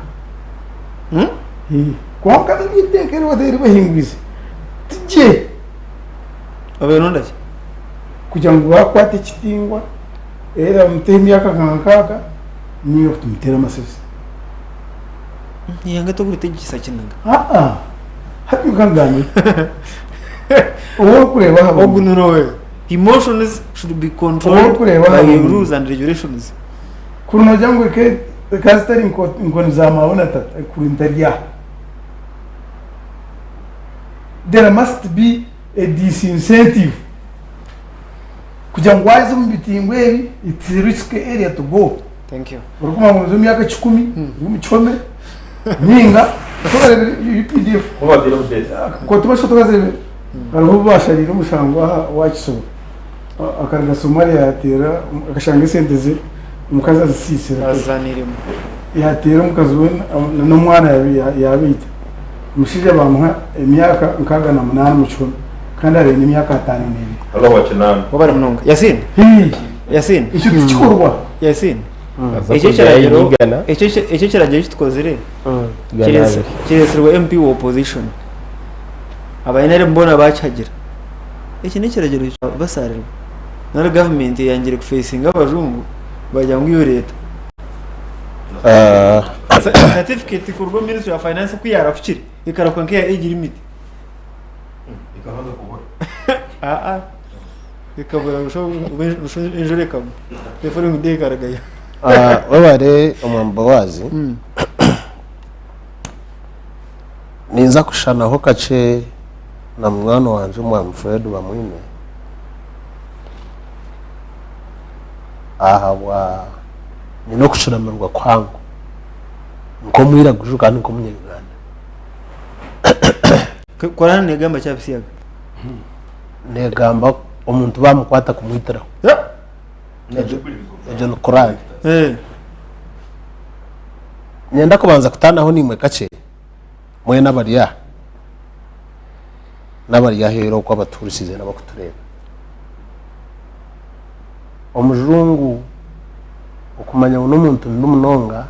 E: kwa kana itekeri waderi bahingwize tije
A: abenonda
E: kugira ngo wakwate ikitingwa era mutemi yakakankaka niyo tumutera amasesi
A: yanga to gutegisa kinanga
E: happy kangani uwo kureba haba
A: ogunuro emotions should be controlled by rules and regulations
E: kuno jangu ke kastari nkoni za maona tata kurintaria there must be a disincentive kugira ngo waze mu bitingwe it's a risk area to go.
A: Thank you.
E: Urukuma mu zumi yaka 10 mu chome ninga tokare UPDF
C: Mubadira mudeze.
E: ko tubasho tokazebe araho basharira umushango wa Kisobo akarga Somalia yatera akashanga senteze umukaza zisisira
A: azanirimo
E: yatera umukazi we no mwana yabita mushije bamuha emyaka nkaga na 8 mu chome kandi ari n'imyaka 5 n'ibiri
C: Allah wakinana
A: wabara munonga Yasin
E: icyo gikorwa
A: Yasin icyo kiragiro kitkozere kiresirwa MP wa opposition abayinere mbona bacagira iki ni kiragiro basarirwa na government yangire ku facing abajungu bajya ngo iyo leta certificate kurwo ministry of finance kwiyara kuciri ikarakwa nkiya igira imiti
C: ikabanza kubona
A: ikabura gusho injure kamo telefone ngide karagaya
D: wabare umwambawazi ninza kushanaho kace na mwana wanje Fred bamwine wa ni no kushiramirwa kwangu nko mwiraguje kandi nko munyarwanda
A: korana negamba cyabisiyaga
D: negamba umuntu bamukwata kumwitiraho ejo no korani nyenda kubanza kutanaho nimwe kace mwe n'abariya hero kwa baturisize n'abakutureba omujungu ukumanya n'umuntu n'umunonga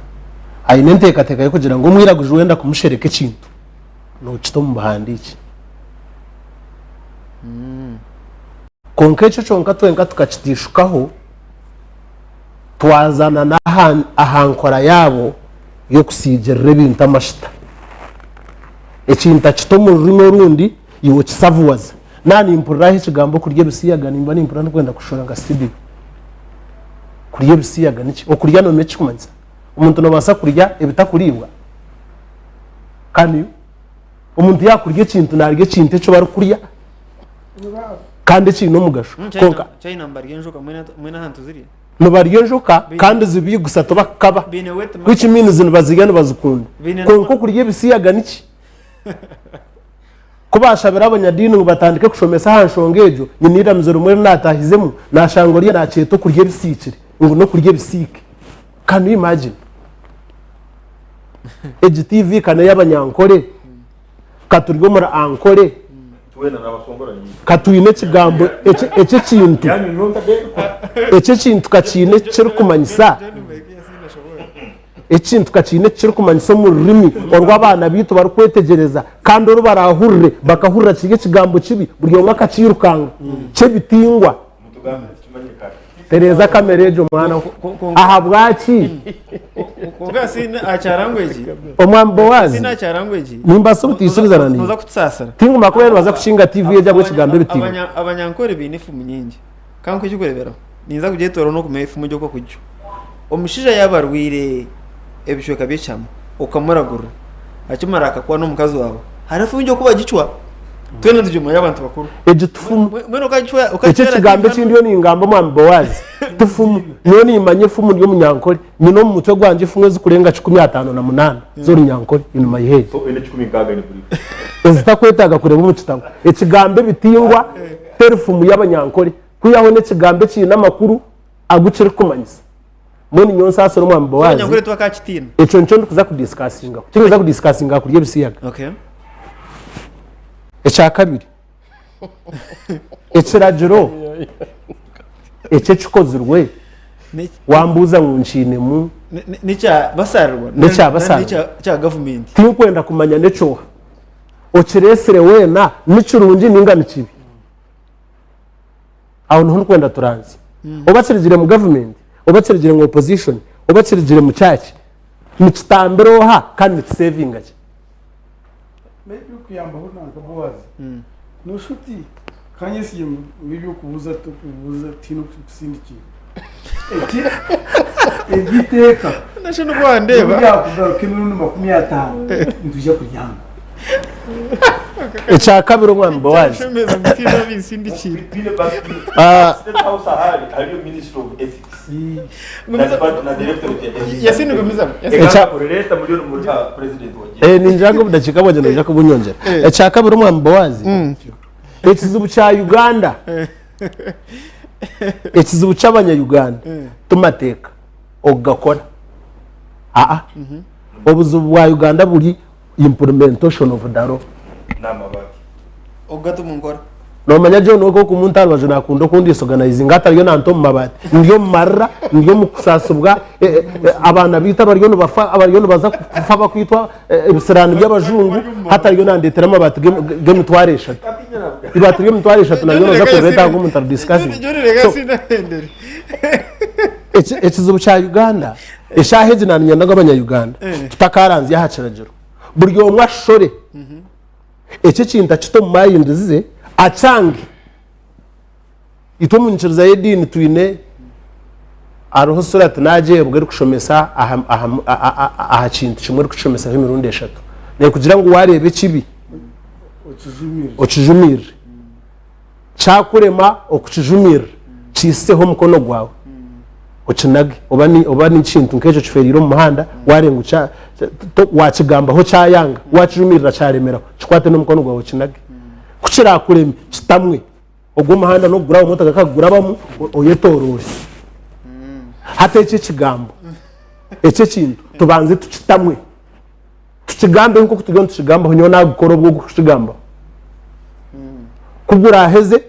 D: ayine ntekateka yo kugira ngo mwiraguje wenda kumushereke kintu no kito mu bahandiki konkecho chonka twenka tukakitishukaho twazana ahankora yabo yo kusigerera ibintu amashita ekintu kito mu rurimi rundi iwo kisavuwaza nani impuriraho ikigambo kurya bisiyaga nimba nimpura no kwenda kushora ngasibi kurya bisiyaga niki okurya no mechi kumanza umuntu no basa kurya ebitakuribwa kandi umuntu yakurya ikintu naryo kintu cyo bari kurya kandi kino mugasho
A: konka China mbari yenjoka mwena hantu ziri
D: no bari yenjoka kandi zibiye gusa tobakaba which means no bazigana bazukunda konko kurya bisiyaga niki kubashabira abanyadini ngo batandike kushomesa hanshongejo nyinira mzero mwe natahizemo nashango rya naceto kurya bisikire ngo no kurya bisike can you imagine EGTV kana y'abanyankore katuryo muri ankore
C: tuwena n'abasongoranye
D: katuyine kigambo ece kintu kacine cyo kumanyisa ekintu kacine cyo kumanyisa mu rurimi orwa abana bitu bari kwetegereza kandi oro barahurire bakahurira kige kigambo kibi buri umwe akacirukanga cye bitingwa Tereza kamerejo mwana aha bwaki
A: konga sina acarangweji
D: omwambowazi
A: sina acarangweji
D: nimba subutisubiza nani
A: noza kutsasara
D: tingu makubera baza kushinga TV yajya go kigambo bitingo
A: abanyankore binifu munyingi kanko ikikurebera ninza kugetoro no kumefu mujyo ko kujyo omushija yabarwire ebishoka by'cyamo ukamuragura akimara akakwa no mukazi wawe harafu njyo kuba gicwa twene tujuma y'abantu bakuru
D: eje tufumu
A: mwene ukacwa
D: ece kigambo kindi yo ningambo mwambowazi tufumu niyo nimanye fumu ryo munyankore nyino mu mutwe gwanje fumwe zikurenga 58 zo runyankore inuma yihe
C: so ene 10 ni kuri
D: ezitakwetaga kureba umutitamo ekigambo bitingwa perfume y'abanyankore kuyaho n'ekigambo kiyina amakuru agucire kumanyisa mboni nyonsa asoro mwambo wazi
A: nyangure twakakitina
D: eco nco ndikuza kudiscussinga kinza kudiscussinga kuri ebisiyaga
A: okay
D: ecya kabiri ekiragiro ece kikozirwe wambuza ngo nshine mu
A: nica basarwa nica government
D: tinkwenda kumanya neco okiresere wena n'ikirungi ninga nikibi aho niho nkwenda turanzi obakirigire mu government obakirigire mu opposition obakirigire mu cyaki nikitambiroha kandi nikisavinga ki
E: maybe ukuyambaho nanka bowazi nushuti kanye siye bibyo kubuza to kubuza tino kusindikira egiteka
A: nasho no kwandeba
E: yakugaruka n'umuntu 50 nduje kuryama
D: ecya kabiri mwambo wazi
A: shemeza mutima bisindikira
C: State House hari Ministry of Ethics na director of ethics
A: yasini gumiza
C: leta muri president waje
D: ninjango budakika bwaje ndaje kubunyongera ecya kabiri mwambo wazi ekizibu cya Uganda ekizibu cy'abanya-Uganda tumateka ogakora obuzibu bwa Uganda buri implementation of daro
C: n'amabati
A: ogato mungora
D: nomanya jo nuko ku muntu alwaje nakunda kundi organizing atariyo nanto mu mabati ndiyo marra ndiyo mukusasubwa abana bita bariyo bafa abariyo baza kufa bakwitwa ibisirani by'abajungu hatariyo nandetera amabati gemitware eshatu ibati gemitware eshatu nayo naza kureta ngo umuntu discussing ekizibu cya Uganda eshaheje nanyanda ng'abanya-Uganda tutakaranze yahakiragiro buryo umwashore ece kinta kito mind zize achange itomunchiriza yedini tuine aroho surat naje bugari kushomesa aha kintu kimwe kushomesa nk'imirundi eshatu ne kugira ngo warebe kibi okijumire cyakurema okujumire ciseho mukono gwawe okinage obani kintu nkejo kiferiro mu muhanda warenguca wakigambaho cyayanga wakijumirira cyaremera kikwate no mukono gwawe kinage kuchira kuremi kitamwe ogwo muhanda no gura umutaka kagurabamo oyetorose hata iki kigambo ece kintu tubanze tukitamwe tukigambe nko kutugira tukigambaho nyo nagukora bwo kukigamba kugura heze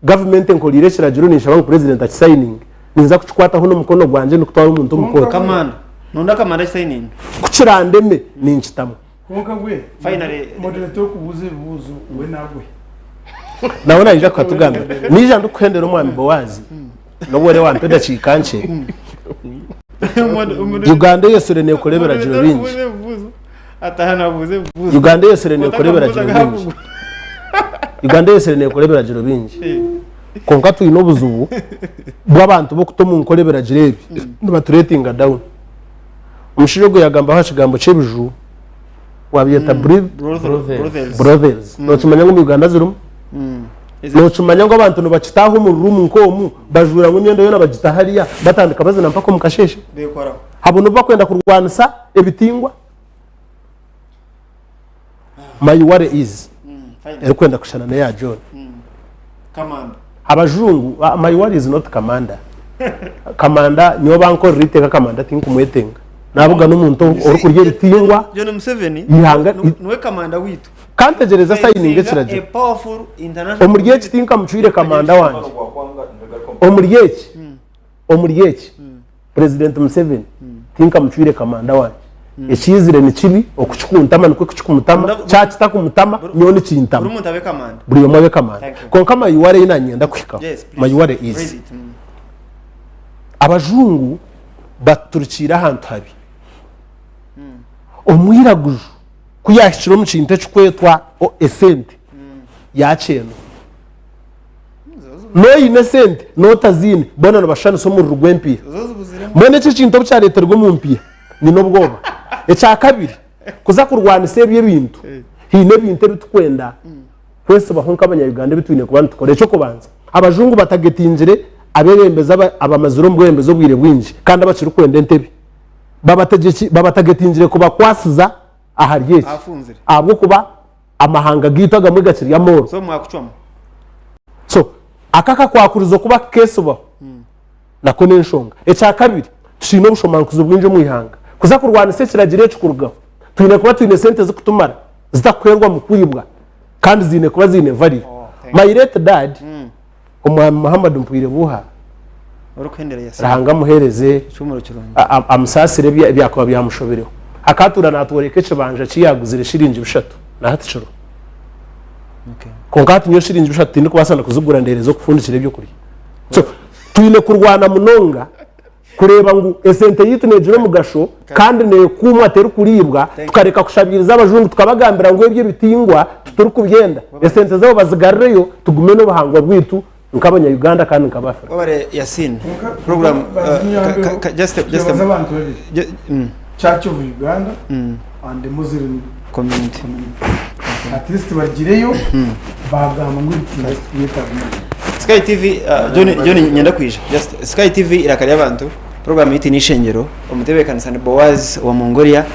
D: government enkolire kiragiro nisha president akisigning ninza kuchikwataho no mukono gwanje nokutwara umuntu mukora
A: kamana nonda kamana signing
D: kuchirandeme ninchitamwe
E: konka gwe
A: finally
E: moderator kubuze buzu we nagwe
D: naona ija kwatugamba nija ndukwendera umwami bowazi nobore wampeda chikanche Uganda yesere ne kurebera jiro bingi
A: atahana buze buzu
D: Uganda yesere ne kurebera jiro bingi Uganda yesere ne kurebera jiro bingi konka tuyino buzubu bw'abantu bo kutomu nkorebera jirebi nibaturetinga down umushirogo yagamba hashigambo chebiju wabiyeta brothers no tumanya ngo Uganda zirumu no tumanya ngo abantu no bakitaho mu room nkomu bajura ngo myendo yona bagita hariya batandika bazina mpako mukasheshe
A: bekora
D: habuno bakwenda kurwanisa ebitingwa mayiware is kwenda kushana na ya John
A: kamanda
D: abajungu mayiware is not commander kamanda niyo banko riteka kamanda tinkumwetenga nabuga n'umuntu uri kurya bitingwa
A: John Museveni
D: ihanga
A: niwe kamanda witu
D: kantegereza signing kiragiro omurye kitinka mucwire kamanda wanje omurye president Museveni tinka mucwire kamanda wanje ekizire ni kibi okuchikuntama nikwe kuchikumutama cyakita kumutama nyone kintama
A: buri muntu abe kamanda
D: buri yomwe abe kamanda konka mayiware inanyenda kwika mayiware is abajungu baturukira ahantu habi omwiraguju kuyashiro mu kintu cy'ukwetwa esente yaceno no inesente no tazine bona no bashana so mu rugwempira mbone cyo kintu cyareterwe mu mpira ni no bwoba echa kabiri kuza kurwanisa ebye bintu hine bintu bitukwenda kwese bahonka abanya-Uganda bitwine kubantu tukore cyo kubanza abajungu batagetinjire abebembeza abamazuro mbwembezo bwire bwinji kandi abakiri kwenda entebe babatagetinjire kuba kwasiza aharyeki abwo kuba amahanga gitaga muri gakiri ya moro
A: so mwakucoma
D: so akaka kwakurizo kuba kesuba nako n'enshonga ecya kabiri tushine obushomankuzo bwinje mu ihanga kuza kurwana Ekiragiro ekikurugao twine kuba twine sente zikutumara zitakwerwa mu kwibwa kandi zine kuba zine value my late dad Omwami Muhammad Mpwire Buha
A: urukendera yasa
D: rahanga muhereze
A: cyumuro kirongo
D: amusasire byakaba byamushobereho akatura natworeke kibanje kiyaguzire shiringi bishatu na hatishoro konkati nyo shiringi bishatu tindi kubasana kuzugura nderezo kufundikira ibyo kuri so twine kurwana munonga kureba ngo esente yitu nejure mu gasho kandi ne kumwa atera kuribwa tukareka kushabiriza abajungu tukabagambira ngo ibyo bitingwa tuturi kubyenda esente zabo bazigarreyo tugume no bahangwa bwitu nk'abanya Uganda kandi nk'abafra
A: wabare Yasin program just
E: Church of Uganda and the Muslim
A: community
E: at least bagireyo bagamba ngo itinda
A: Sky TV John nyenda kwisha just Sky TV irakari abantu program yiti Eishengyero omutebekanisana Boaz wa Mongolia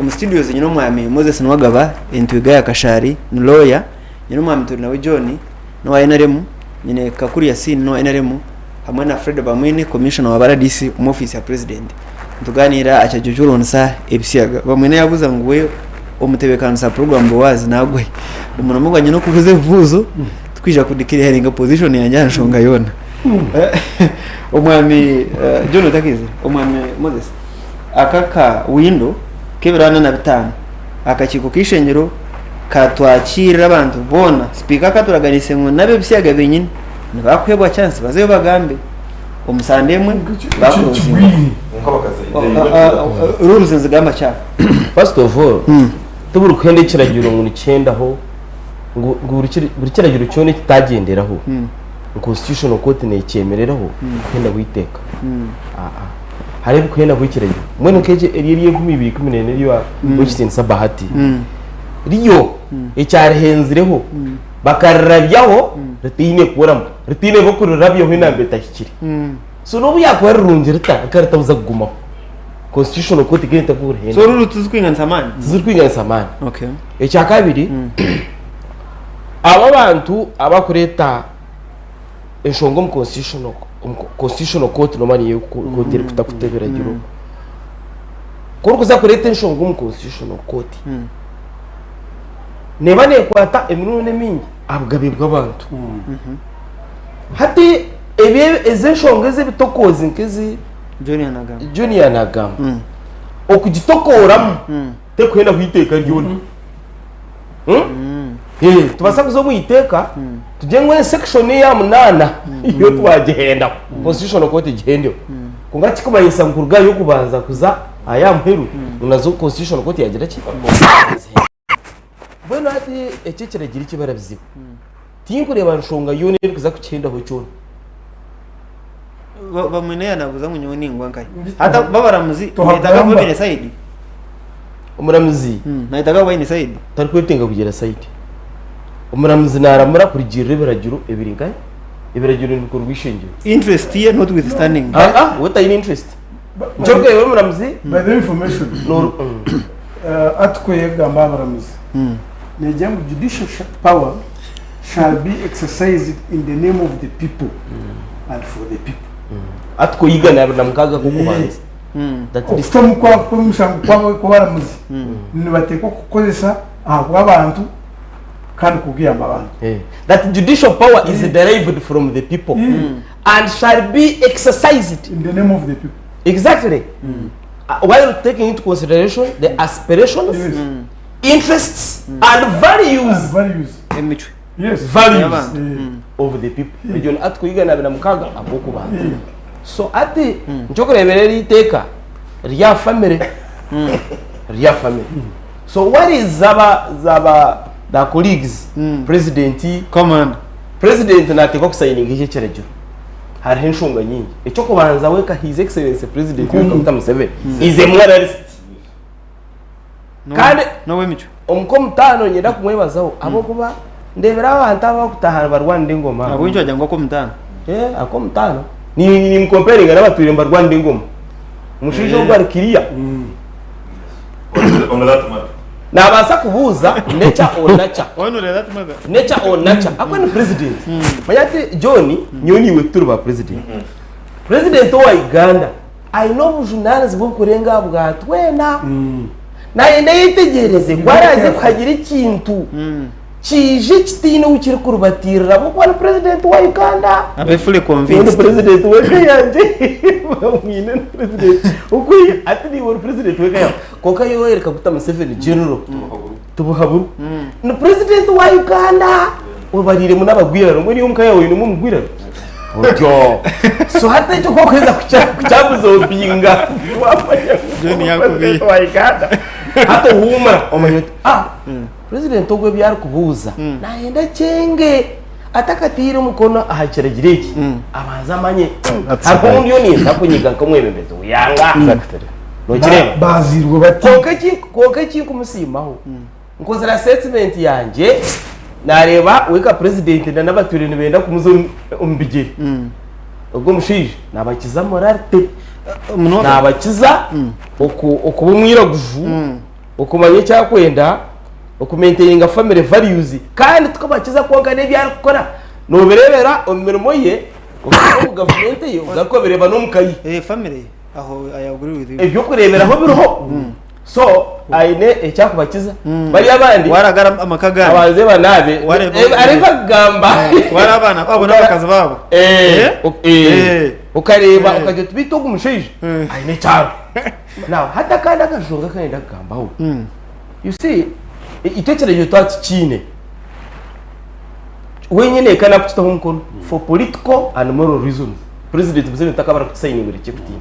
A: mu studios nyino mwami Moses Nwagaba entwiga ya Kashari ni lawyer nyino mwami turi nawe John no NRM nyine kakuri Yasin no NRM hamwe na Fred Bamwine commissioner wa Baradisi mu office ya president tuganira acyajujurunsa ebisiyaga bamwene yavuza ngo we omutebekanisana program Boaz nagwe umuntu muganye no kuvuze vuzo twija kudikira heringa position ya nyanshonga yona omwami John takize omwami Moses akaka window kebirana na bitano akakiko k'Eishengyero katwakira abantu bona speaker katuraganise ngo nabe bisiyaga benyine nabakwebwa chance bazeyo bagambe omusandemwe bakuzi rules nzigamba cha
B: first of all tuburu kwende Ekiragiro ngo nicendaho ngo buri Kiragiro cyone kitagenderaho constitutional court ne cyemereraho kwenda witeka hari kwenda kwikiragiro mwene keje eriye 2014 riyo bukisinsa bahati riyo ecyarihenzireho bakarabyaho ritine kuramo ritine bokururabyo hinambe takikiri so no buyakwara runjirita akarita buza kugumaho constitutional court igenda kuruhenda
A: so ruru tuzikwinga samani
B: zikwinga samani
A: okay
B: ecyakabiri aba bantu abakureta enshongo mu constitutional court no mani yokutere kutakuteberagiro kuri kuza kureta enshongo mu constitutional court nebane kwata eminone mingi abugabibwa abantu hati ezeshongo ezibitokozi nkezi junior nagamba okugitokoramu tekwenda kwiteka ryoni tubasa kuzo mwiteka tujengwe section ya 8 iyo twagenda constitutional court igende kunga kikubayisa nkurga yo kubanza kuza aya mperu unazo constitutional court yagira ki bwana ati Ekiragiro kibarabyiwe tinkureba nshonga yone kuza kucyenda ho cyone
A: bamwene yanabuza ngo nyoni ngwankaye hata babaramuzi nitaga babine side
B: umuramuzi
A: nitaga babine side
B: tari kwetenga kugera side umuramuzi naramura kurigirira Ekiragiro ebiringaye Ekiragiro ni kurwa Eishengyero
A: interest here notwithstanding
B: what are interest njokwe we umuramuzi
E: by the information
B: no
E: atkoye gamba abaramuzi nejyango judicial power shall be exercised in the name of the people and for the people
B: atko yigana na mukaga kukubanza
E: that is from kwa mshango kwa baramuzi nibateko kukozesa abo abantu kandi kugiyamba abantu
B: that judicial power is derived from the people and shall be exercised
E: in the name of the people
B: exactly while taking into consideration the aspirations interests and values
E: yes
B: values of the people region atko yigana na mukaga abokubanza so ati njokureberera iteka rya family so what is zaba the colleagues president
A: command
B: president nateko kusayininga iki Ekiragiro hari enshonga nyingi ecyo kubanza weka his excellency president Dr. Museveni is a moralist kandi
A: no wemicho
B: omukomutano nyenda kumwebazaho abo kuba ndebera abantu abakutahana barwanda ingoma
A: abo injo ajangwa ko mutano
B: akomutano ni comparing n'abaturi barwanda ingoma mushijo gwari kiriya
C: on that matter
B: nabasa kubuza nature or nature
A: Wano le that mother.
B: nature or nature akweni president mayate John nyoni weturu ba president president wa Uganda I know bujunazi bwo kurenga bwa twena na yitegereze kwaraze kuhagira ikintu kije kitine ukiri kurubatirira bo kwa president wa Uganda
A: Abe fully convinced.
B: president we kayanje mwine president ukuri ati ni wori president we kayanje koka yo yereka gutama 7 general tubuhaburu no president wa Uganda ubarire mu nabagwiraro ngo niyo mukaya we mu mugwiraro Ojo. So hata icyo kokweza kucyabuzo binga
A: John yakubiye.
B: Hata humura omayota president ogwe byari kubuza nahenda cyenge atakatira umukono ahakiragire iki abaza amanye hakundi yo ni ndakunyiga nkomwebembezo yanga exactly no kireba
E: bazirwe bati
B: kokaki kumusimaho nkozera statement yanje nareba weka president na nabaturene benda kumuzo umbigire ubwo mushije nabakiza moralité nabakiza okubumwiraguvu okumanye cyakwenda okumaintaininga family values kandi tukabakiza konka nebyari gukora no berebera omirimo ye okuba government ye ugako bereba no mukayi
A: Family aho I agree with you.
B: ebyo kurebera aho biroho so aine ecyakubakiza bari abandi
A: Waragara amakagana.
B: abaze banabe ari bagamba
A: Warabana abo nabakazi babo.
B: ukareba ukajya tubita umushije aine cyaro now hata kandi akajunga kandi ndagambaho you see itekereje twati kine wenyine kana kutaho umukono for political and moral reasons president Museveni takabara kusayininga rekekuti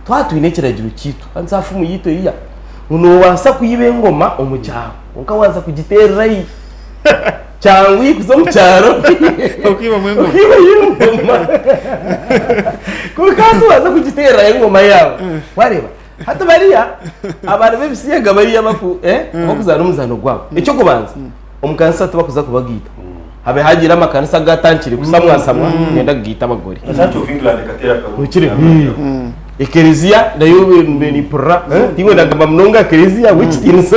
B: twatu inekeragiro kitu anzafu muyito iya uno wasa kuyibengoma omucyaro onka waza kugiterera yi cyangwa ikuzo mucyaro
A: Ukiba mwengoma.
B: Kukantu waza kugiterera ingoma yawe wareba hata bariya abantu b'ebisiyaga bariya baku bakuzana umuzano gwabo icyo kubanza omukanisa tubakuza kubagita habe hagira amakanisa gatankire kusamwasamwa ngenda gita abagore
C: Church of England katera kabu.
B: ukire Ekiragiro nayo ni pura tingo ndagamba mnonga Ekiragiro which things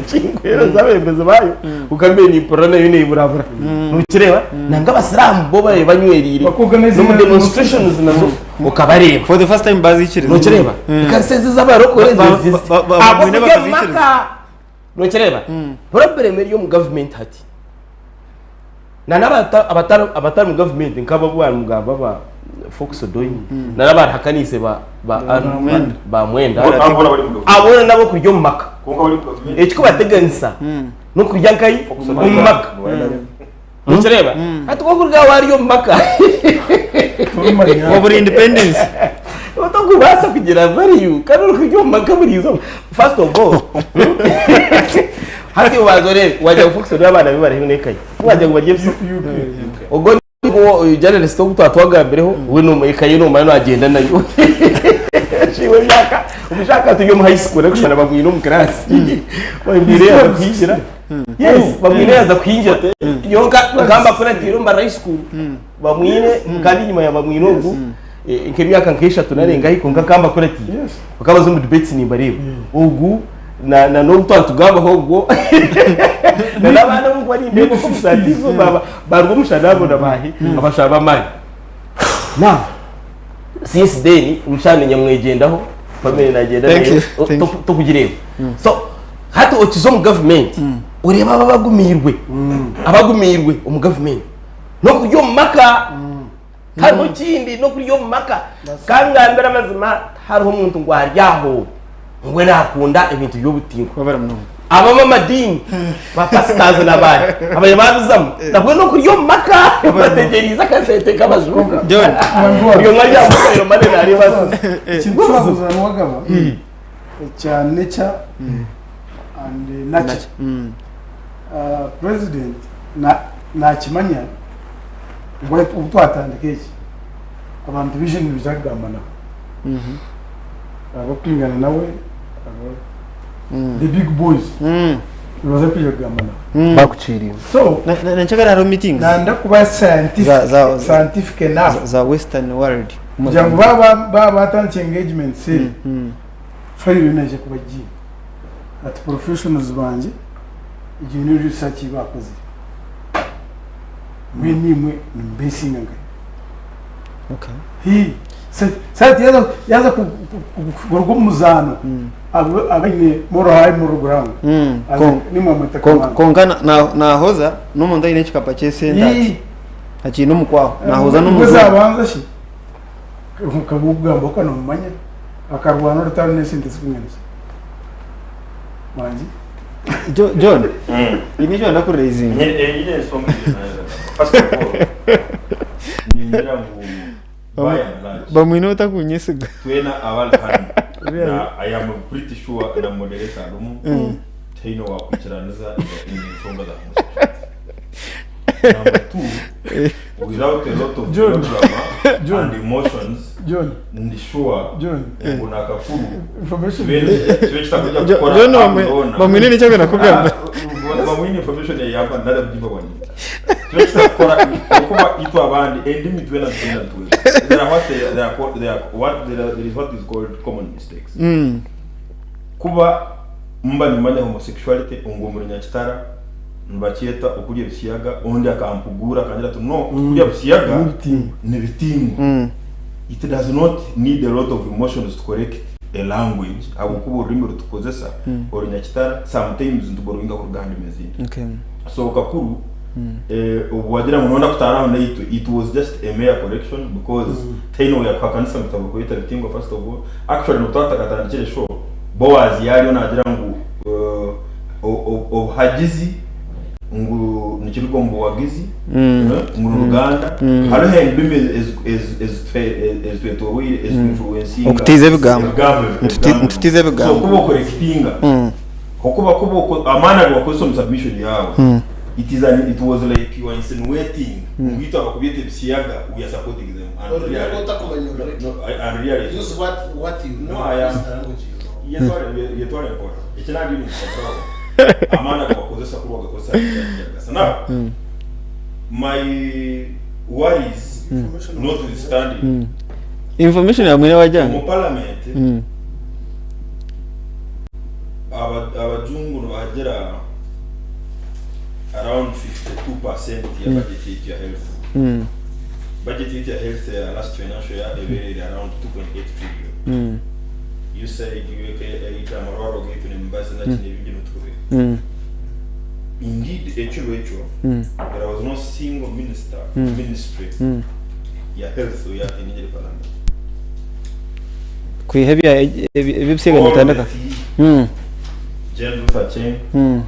B: chingwera zabembeze bayo ukambe ni pura nayo ni buravura nukireba nanga abasilamu bo baye banywerire no demonstrations nazo ukabareba
A: For the first time bazikiriza.
B: nukireba ikanseze z'abarokore abo maka nukireba problem yo mu government hati na abatari mu government nkaba bwana mugamba ba Fox Doyi na nabari hakanise ba mwenda abona nabo kuryo mu maka ekiko bateganisa no kurya nkayi mu maka nukireba hati ko kurga wari yo mu maka
A: Over independence.
B: utokubasa kugira value kandi kuryo mu maka burizo first of all hati wazore wajya Fox Doyi abana bibare hinekaye wajya ngo bagiye ubwo journalist wo twatwagambireho we no ikaye no mano agenda nayo shiwe myaka umishaka tuyo mu high school kushana bagwira no mu class babwire abakwinjira yes babwire aza kwinjira yonka gamba kora tiro mba high school bamwine kandi nyuma ya bamwine ubu nk'imyaka nk'eshatu narenga hiko ngakamba kora ti bakabazo mu debates ni bareba ugu na no twatugamba ahubwo nabana ngo ari ndeko ko musatizo baba barwo mushadabo nabahi abashaba mali na since then umushane nyamwegendaho family nagenda to kugireba so hata okizo mu government ureba abagumirwe mu government no kuryo maka kandi kindi no kuryo maka kangambera mazima hariho umuntu ngo aryaho ngwe nakunda ibintu by'ubutingo abama madini bapasitaza nabari abayabazamu nabwo no kuryo maka bategeriza kasete kabazungu
A: John
B: iyo mwajya mu mane nari basi
E: kimfuza n'wagaba cyane cha and nature president na kimanya ngo ubutwatandike iki abantu vision bizagambana abakwingana nawe the big boys baza kwigamana
B: bakuciriye
E: so
A: nanchagara haro meetings
E: nanda kuba scientific enough
A: za western world
E: jangu baba tanche engagement se fari neje kubaji at professionals banje igihe ni research bakoze mwe nimwe nimbesinga ngai hi sati yaza kugurwa muzano abine moro hayi moro ground ni momenta
A: konga nahoza n'umuntu ayine kikapa cy'esenta ati n'umukwaho nahoza n'umuntu
E: zabanza shi ukabugamba ko nomanya akarwana rutano n'esenta sikunyenza manji
A: John inijyo ndakurezing
C: ile somo first of all ningira ngo
A: bamwinota kunyisiga
C: twena abal hano I am pretty sure na moderator rumu taino wa kuchiraniza insonga za homosexuality. Number 2, without a lot of drama and emotions, ndi sure kuna kakuru
E: information
A: bamwine nicyo binakugamba
C: bamwine information ya yapa ndada kujiba kwani twesta kora kuba itu abandi endimi twena twena there is what is called common mistakes kuba mba nimanya homosexuality ungomuri nyakitara nbakieta okuriya bisiyaga ondi akampugura kangira to no okuriya bisiyaga ni bitimu it does not need a lot of emotions to correct a language abukuba ururimi rutukozesa orunyakitara sometimes ntuboringa kuruganda mezini so kakuru wagira munonda kutara na it was just a mere correction because taino ya kwakanisa mutabakoyita bitingo first of all actually notata katandikire show bowazi yari onagira ngo hagizi ngo nikirugo mbo wagizi mu Ruganda halo hendime as twetorwe as influencing
A: okutize bigambo ntutize bigambo
C: so kubo correctinga kubo amana gwakoso submission yawe it was like you are insinuating ngito abakubiyete bisiyaga we are supporting them and really
D: use what you know
C: yetwale mpora ikina dini control amana gwakozesa kubo gakosa sana my worries notwithstanding
A: information ya mwene wajanga
C: mu parliament abajungu no bagera around 52% ya budget ya health budget ya health ya last financial year they around 2.8 trillion you said you ita maroro gitu ni mbaza na chini bigino tukwe indeed actually there was no single ministry ya health ya tinije parliament
A: kuihebya ibisiga bitandaka
C: General Sachin,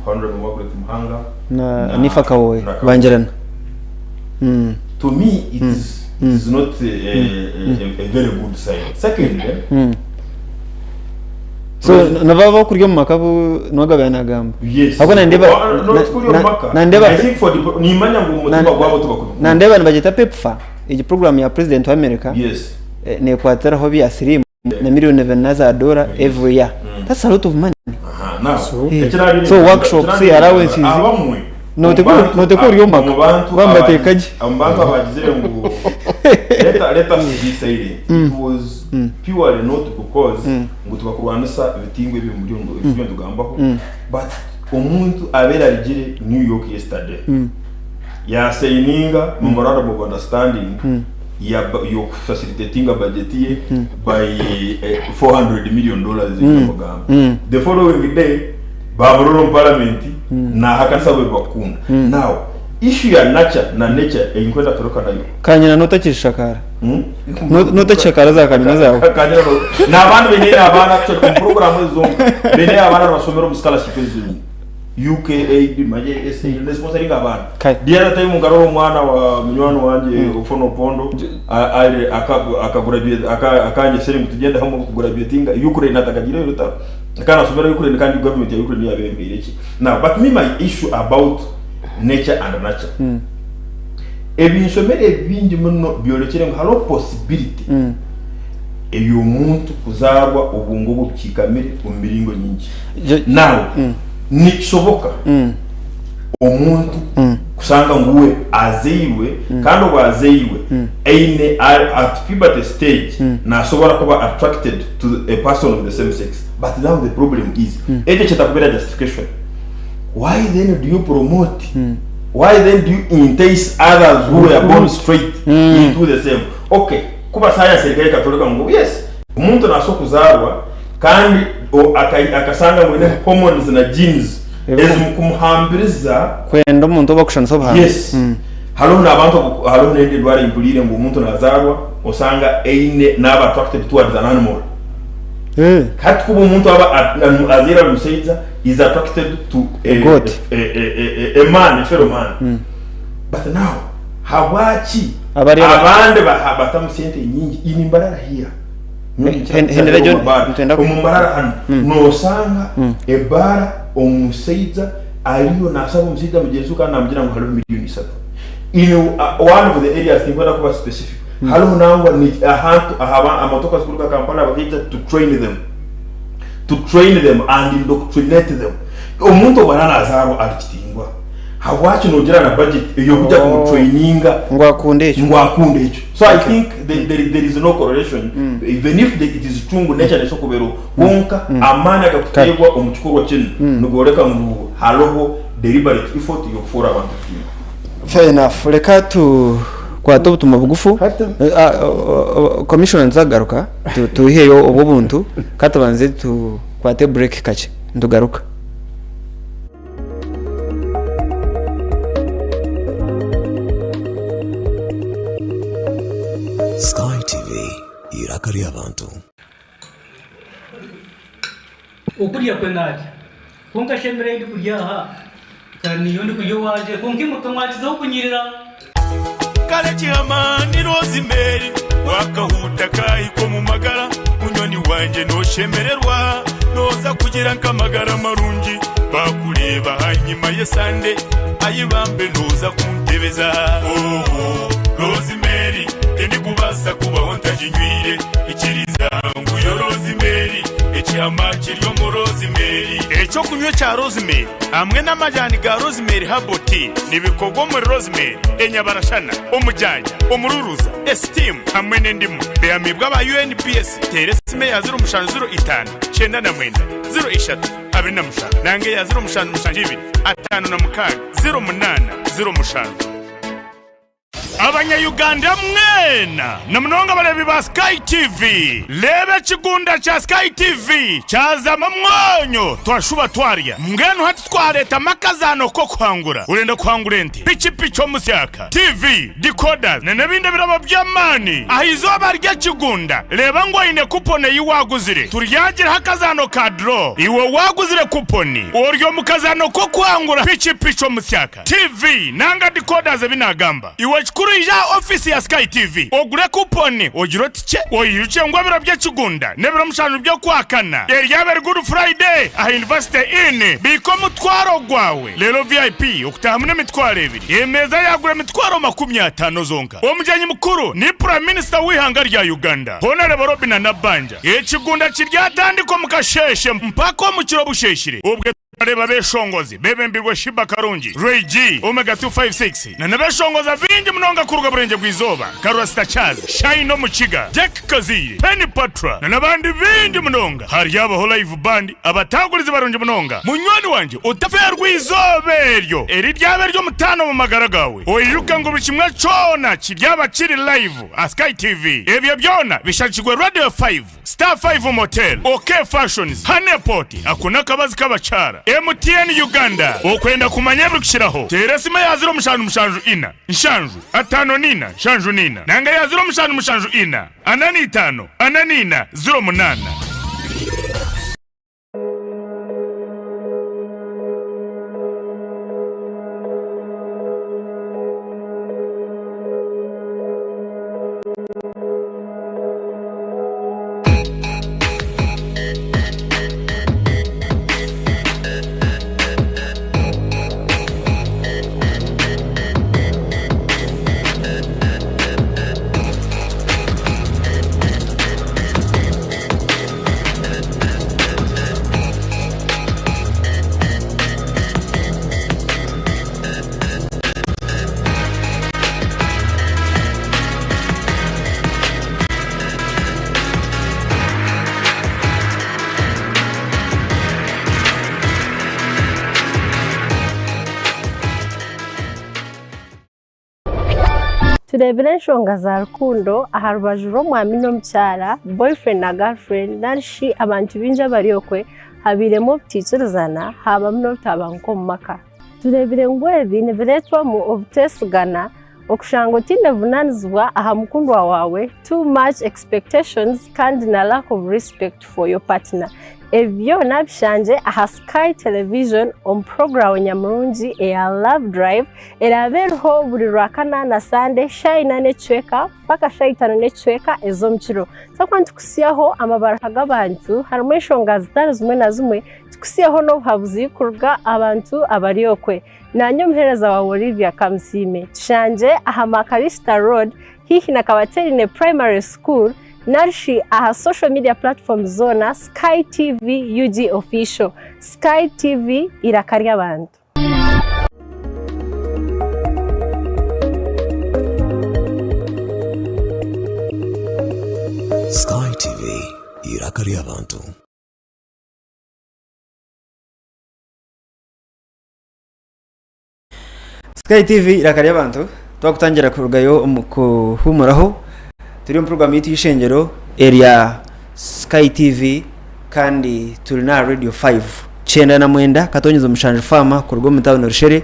C: Honorable Margaret Muhanga,
A: na Nifa Kawoy banjirana
C: to me it is not a very good sign. Secondly,
A: so nabava kuryo makabu nwagabana gamba
C: yes
A: ahubwo nandeba
C: I think for the nimanya ngo umutima gwabo tubakuru
A: nandeba nibagita pepfa iyi program ya president wa America
C: yes
A: ne kwatera ho bya slim na million $7 every year that's a lot of money
C: now
A: so workshops allowances no te kuryo maka bambatekaje
C: ambantu abagizire ngo let us be saying it was purely not because ngo tubakurwanisa ibitingwe biri mu byo tugambaho but umuntu abera rigire New York yesterday ya sayinga memorandum of understanding you facilitating a budget by $400 million in program the following day babururu parliament na hakasabe bakunda now issue ya nature inkwenda toroka nayo
A: kanyina nota kishakara nota kishakara za kanyina zawo
C: kanyina na abantu bene abana actually program zo bene abana basomero mu scholarship z'uni UKAID maje SA sponsoring abana diara tayi mu garoro mwana wa munywano wanje ufono pondo ale akagraduate akanje seri mutugenda hamwe kugraduatinga Ukraine natakagira yota kana somero Ukraine kandi government ya Ukraine yabembere iki now but me my issue about nature and nurture ebinsomere bingi muno byolekere ngo halo possibility eyo muntu kuzarwa ubungo bukikamire umiringo nyingi now nikisoboka omuntu kusanga nguwe azeiwe kandi obazeiwe aine at puberty stage na sobora kuba attracted to a person of the same sex but now the problem is eje chetakubera justification why then do you promote? Why then do you entice others who are born straight into the same? Okay, kuba science serikali katolika ngo yes, umuntu naso kuzarwa kandi akasanga mwene hormones na genes ezimukumuhambiriza
A: kwenda umuntu bakushana so bahanga.
C: Yes. Halo n'abantu halo n'indi dwara impulire ngo umuntu nazarwa osanga eine naba attracted towards an animal. Kati kuba umuntu aba azira musaiza is attracted to a man, a fellow man. But now hawachi abande batamusente nyingi inimbarara here.
A: Hendera John ntenda
C: kumumbarara hano nosanga ebara omusaiza aliyo nasaba omusaiza mugenzi kandi namugira ngo halo miliyoni 3 in one of the areas ngwenda kuba specific. Halo nangwa ni ahantu ahaba amatoka zikuruka Kampala bakita to train them and indoctrinate them. Omuntu barana azaro akitingwa hawachi nogira na budget yo kujya ku traininga
A: ngwakunde
C: echo. So I think there is no correlation even if it is true nature neso kubero konka amana gakutegwa omuchukuru chin nugoreka ngo haloho deliberate effort yo kufora abantu.
A: Fair enough. Reka tu kwa to butuma bugufu commission nzagaruka tuhiyo obubuntu katabanze tu kwate break kache ndugaruka.
F: Sky TV irakari abantu
G: ukuriya kwenaki kunka shemere ndi kuryaha kandi yondi kuyo waje kunki mukamwakizaho kunyirira
H: kale kihamani Rosemary wakahuta kahiko mu magara munyoni wanje no shemererwa noza kugira nkamagara marungi bakureba hanyuma yesande ayibambe noza kuntebeza Rosemary ndi kubasa kubaho ntajinywire ikiriza nguyo Rosemary ekihama kiryo mu Rosemary ekyo kunywa cya Rosemary hamwe n'amajani ga Rosemary haboti nibikogo muri Rosemary enyabarashana omujanja omururuza esteem hamwe n'endimu beamibwa ba UNPS teresime ya 0.05 cyenda na mwenda 03 abina mushana nange ya 0.5 atano na mukaga 0805 Abanya-Uganda mwena namunonga balebi ba Sky TV lebe kigunda cha Sky TV chaza mamwonyo twashuba twarya mbwenu hati twareta makazano ko kwangura urenda kwangura enti pichi omusyaka TV decoders nebinde birabo byamani ahizo barya kigunda leba ngo ine kupone yiwaguzire turyagira hakazano ka draw iwe waguzire kuponi oryo mukazano ko kwangura pichi omusyaka TV nanga decoders binagamba iwe kurija office ya Sky TV ogure kuponi ogiro tiche oyiruche ngwabira bya kigunda nebira mushanu byo kwakana eryabe good Friday a university in biko mutwaro gwawe lelo VIP okutahamune mitwaro ebiri emeza yagura mitwaro 50 zonka omujyanyi mukuru ni prime minister wihanga rya Uganda Honorable Robin Nabanja ekigunda kiryatandiko mukasheshe mpako mu kiro busheshire obwe Areba beshongozi bebe mbirwe Shiba Karungi Ray G Omega 256 na nabeshongoza vingi mnonga kuruga burenge bwizoba Karwa Stachazi Shine Muchiga Jack Kaziri Penny Patra na nabandi vingi mnonga hari yabo live band abatagulize barungi mnonga munywani wanje utafer rwizoberyo eri ryaberyo mutano mu magaragawe oyiruka ngo bikimwe cona kiryaba kiri live a Sky TV ebyo byona bishakigwe Radio 5 Star 5 Motel OK Fashions Haneport akuna kabazi kabachara MTN Uganda okwenda kumanya bukishiraho teresima ya 0.5 nshanju atano nina nshanju nina nanga ya 0.5 anani tano ananina 08
I: turebere enshonga za rukundo aha rubaju rw'omwami n'omukyara boyfriend na girlfriend narishi abantu bingi abaryokwe habiremu obutikirizana habamu n'obutabanguka omu maka turebere ngu ebi nibireetwamu obuteesigana okushanga otiinevunanizibwa aha mukundwa wawe too much expectations kandi na lack of respect for your partner ebyo nabishanje aha Sky Television omu programu nyamurungi eya Love Drive erabereho buri Rwakana na Sunday shaina n'ecweka paka shaitano n'ecweka ez'omukiro sakwa ntukusiyaho amabaraka g'abantu harimu enshonga zitari zimwe na zimwe tukusiyaho n'obuhabuzi kuruga abantu abaryokwe nanyo omuheereza wa Olivia Kamusime tushanje aha Makarista Road hihi na Kabaterine Primary School narishi aha social media platforms zona Sky TV UG official Sky TV irakarya abantu
F: Sky TV irakarya abantu.
A: Sky TV irakarya abantu twakutangira kurugayo kuhumuraho turi mu program y'Eishengyero area Sky TV kandi turi na Radio 5 chenda na mwenda katonyeza mushanje fama ku rugo mutawo Rushere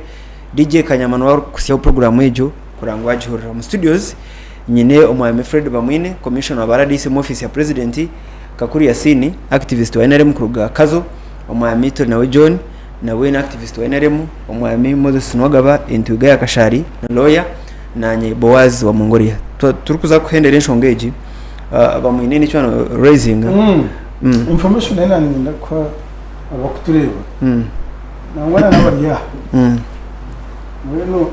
A: DJ Kanyamano wa kusiya program ejo kurangwa wajihurira mu studios nyine omwami Fred Bamwine commissioner wa RDC mu office ya president Kakuri Yasini activist wa NRM kuruga kazo omwami turi nawe John nawe na activist wa NRM omwami Moses Nwagaba Entwiga ya Kashari na lawyer nanye Boaz wa Mongolia turukuza kuhendera enshongeji bamwine ni cyano raising
E: information ena ni kwa abakutureba nangwana n'abariya mweno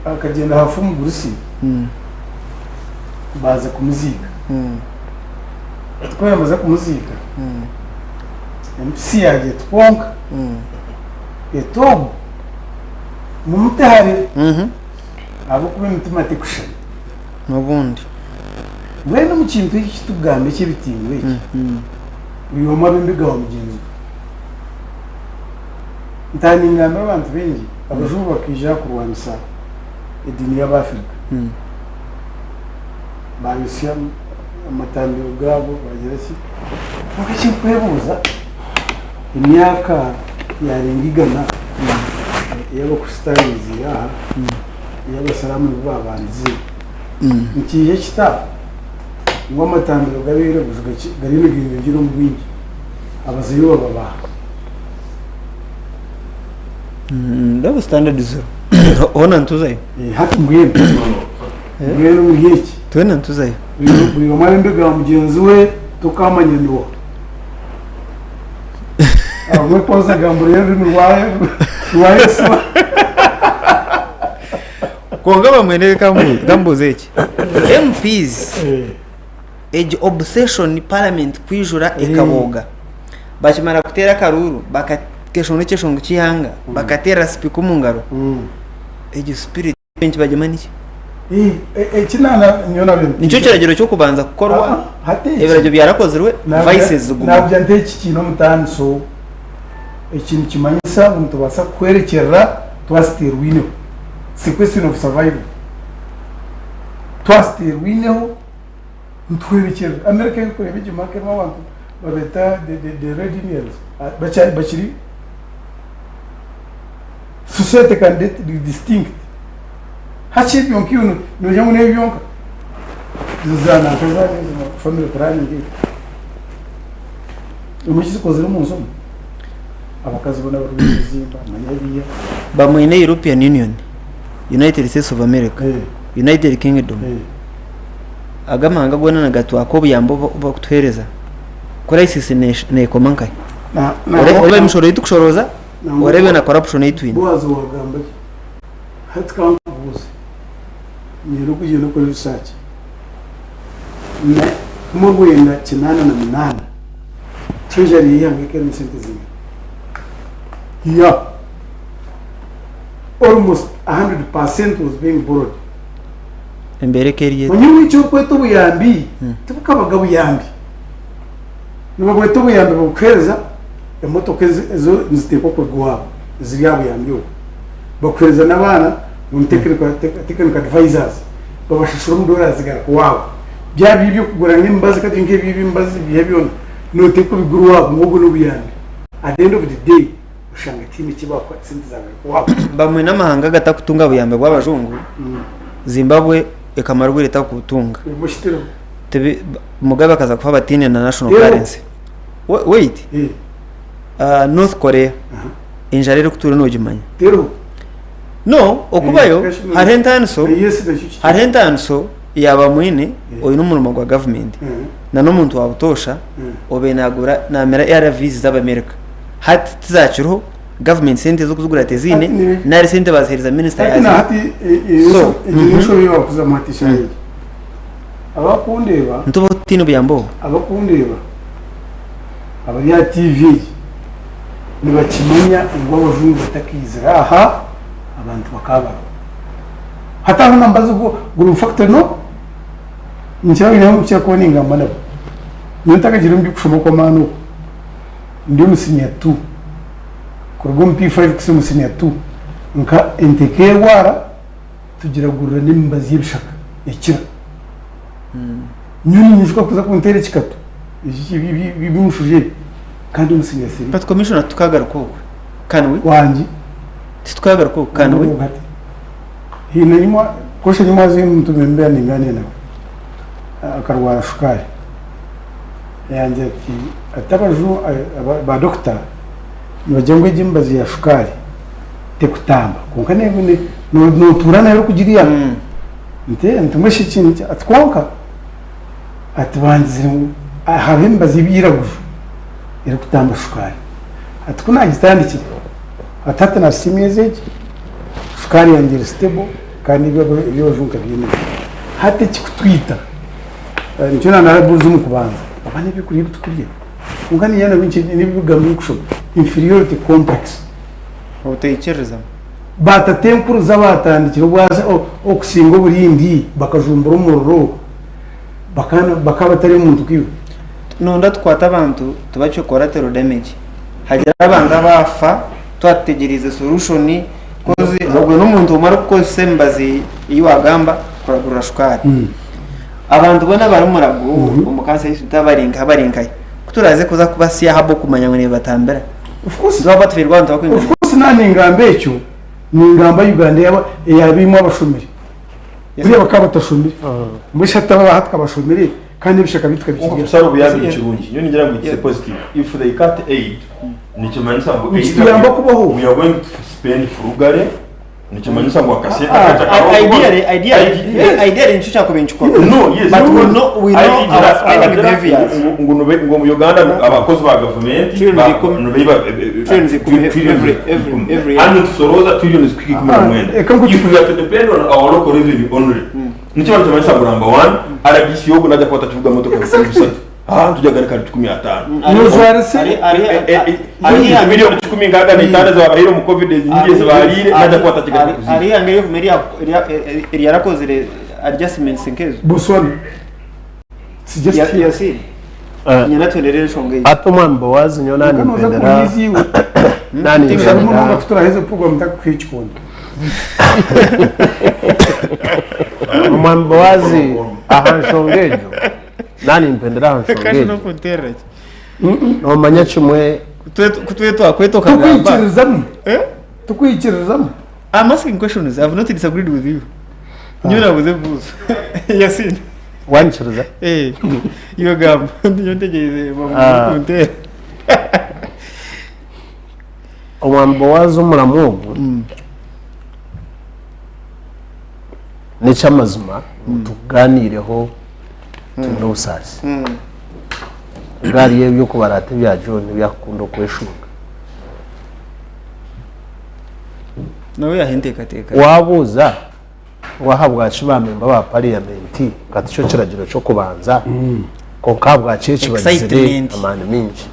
E: akagenda hafu mu gurusi baza kumuziga twamaze kumuziga emisiyaga twonka etobo mumutahari abo kuba imitima tekusha
A: n'ubundi
E: mwene mu kintu iki tugambe cy'ibitindo iki uyu mabembe gaho mugenzi ntani ngamba abantu bengi abajuru bakija kurwanisa idini y'Abafrika babisya amatambiro gabo bagerasi bakachi kwebuza imyaka yarengigana yabo kusitarizi ya y'abasalamu babanzi nkiye kita ngo amatambiro gabire buzugaci garino giro mbwingi abaziyo baba
A: ndabo standard zero ona ntuzayo
E: hati mwembe mwero mwiki
A: twena ntuzayo
E: uyu mwembe ga mugenzi we tukamanya ndo amwe poza gambure rwaye swa
A: konga bamwene kambuze iki MPs age obsession parliament kwijura ekaboga bashimara kutera karuru bakakeshone cyeshongo cyihanga bakatera speak umungaro age spirit benshi bajemani
E: kinana nyona byo
A: nicyo kiragiro cyo kubanza gukorwa ebiragyo byarakozerwe vices
E: guma nabyo ndeki kino mutanso ikintu kimanyisa umuntu basa kwerekera twasterwine c'est question of survival twasterwineho ntwerekera America ikore bije market abantu babeta de readiness bachiri society can distinct hachi byonkiuno no jamu ne byonka zana kaza family planning umushyize kozera mu nsomo abakazi bona bari bizimba manyabiya
A: bamwine European Union United States of America United Kingdom agamanga gona na gatwa ko buyambo bakuthereza crisis ne komankai ore mshoro yitukushoroza orebe na corruption yitwine
E: boazo wagamba hatka buze nyero kujye no kuri research ne mu rwenda kinana na munana treasury yangike ni sente zimwe almost 100% was being borrowed
A: embere keriye
E: onye cyo kweto buyambi tubukabaga buyambi niba kweto buyambi bukweza emotoka ezo nzitepo ko gwa ziriya buyambi bakweza nabana mu technical advisors babashishura umudora zigara wabo bya bibyo kugura n'imbazi kati ngiye bimbazi bihebyona note ko biguru wabo mugo n'ubuyande at the end of the day ushanga timi kibakwa sinzi zagara wabo
A: bamwe n'amahanga gatakutunga buyambe bw'abajungu Zimbabwe ekamarwa leta kutunga
E: mushitero
A: tebe mugabe akaza kufa batine na national currency wait North Korea injarire kutura n'ugimanya
E: tero
A: no okubayo harentanso yaba mwine oyo n'umurimo gwa government na n'umuntu wabutosha obenagura namera RVs z'Amerika hati tizaciruho government sente zo kuzugura tezine nari sente bazihereza minister
E: yazi hati so inisho biba kuzamatisha yiki abakundeba
A: ntubo tino byambo
E: abakundeba abari ya TV nibakimenya ngo abajungu batakizira aha abantu bakaba hata nambazo guru factor no nchawe na mcha ko ninga mana nitaka jirumbi kushoma kwa mano ndio musinya tu kurugum P5 kusimusinya tu nka enteke wara tugira gurura nimbazi y'ibishaka ikira nyuni nishwa kuza kuntere kikatu iki bimushuje kandi musinya siri
A: but commissioner tukagaruko kanwe
E: wanji
A: tukagaruko kanwe
E: hino nyuma kosha nyuma z'umuntu mbembera ningane nawe akarwara shukari yanjye ati atabaju ba doctor nojengwe jimbazi ya shukari tekutamba konkane bune no turana yo kugiriya ntumweshi kintu atkonka atwanzire habimbazi biraguju iri kutamba shukari atkuna gitandikira atata na simeze shukari yanjye stable kandi ibyo junka byine hate kikutwita nicyo narabuze mu kubanza abane bikuri bitukuriye ungani yana winchi nibigamye kushoba inferiority complex
A: utekereza
E: batatemkuru zabatandikira bwaze okusingo burindi bakajumbura umururo bakaba batari umuntu kiwe
A: nonda twata abantu tubacyo collateral damage hagira abanga bafa twategereza solution kozi ubwo n'umuntu umara ko sembazi iwagamba kuragura shukari abantu bona barumurago umukansa y'itabaringa baringaye kuturaze kuza kubasiya habo kumanya ngo batambera
E: of course
A: zo batwirwa abantu bakwinga
E: of course nani ngambe cyo ni ngamba Uganda yabimwe abashomeri buriya bakaba batashomeri mushata bahatwa abashomeri kandi bishaka bitwa
C: bikigira usaro buyazi ikirungi nyo ngira ngo it's positive if they cut aid nicyo manisa ngo
E: yamba kubaho
C: we are going to spend frugally nicyo manisa ngo akaseta
A: idea nicyo cyakubenchuko
C: no yes
A: but we know our spending behaviors
C: ngo mu Uganda abakozi ba government no biba every and soroza trillions kwikumira mwenda if we have to depend on our local revenue only nicyo cyo manisa ngo number 1 arabisi yogo najya kwata tuvuga moto kwa bisatu tujagana kari 15
E: nuzwarese
C: ari miliyoni 10 ngaga ni tane za bahiro mu covid nyingi zabarire najya kwata tigana
A: ari angere kumeri yarakozire adjustments inkezo
E: busoni
A: suggestion yasi nyana tunerere shongeye
D: atomambo wazi nyona ni pendera nani
E: ndabona kuturaheze program takwikikondo
D: mambo wazi ahanshongejo nani mpendera ahanshongejo
A: no kuntera
D: no manya chimwe
A: kutweto akweto kagamba
E: tukwikirizamo
A: I'm asking questions. I have not disagreed with you. Nyona buze buzo Yasin
D: wanchiriza
A: iyo gamba nyontegeze mu kuntera
D: omwambo wazo muramugu n'icamazima tuganireho tunusasi gariye byo kubarate bya John byakunda kweshuka
A: nawe yahenteka teka
D: wabuza wahabwa kibamemba ba parliament kati cyo kiragiro cyo kubanza ko kabwa cece bagizire amana minji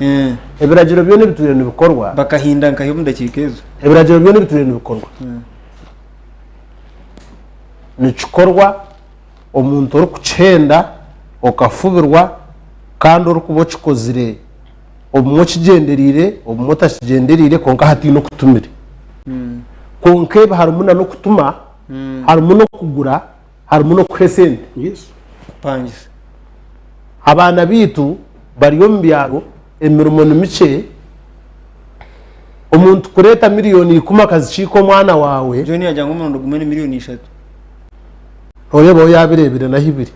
D: ebiragiro byo ne biturene bikorwa
A: bakahinda nkayo mudakikezo
D: ebiragiro byo ne biturene bikorwa nikikorwa omuntu uri kucenda okafubirwa kandi uri kubo kikozire obumwe kigenderire obumwe otakigenderire konka hati no kutumire konke harimo no kutuma harimo no kugura harimo no crescent
A: pangisa
D: abana bitu bariyo mu byaro emirimo n'imice umuntu kureta miliyoni ikuma kazi ciko mwana wawe
A: John yajya nk'umuntu gumene miliyoni 3
D: oreba yabirebere na hibiri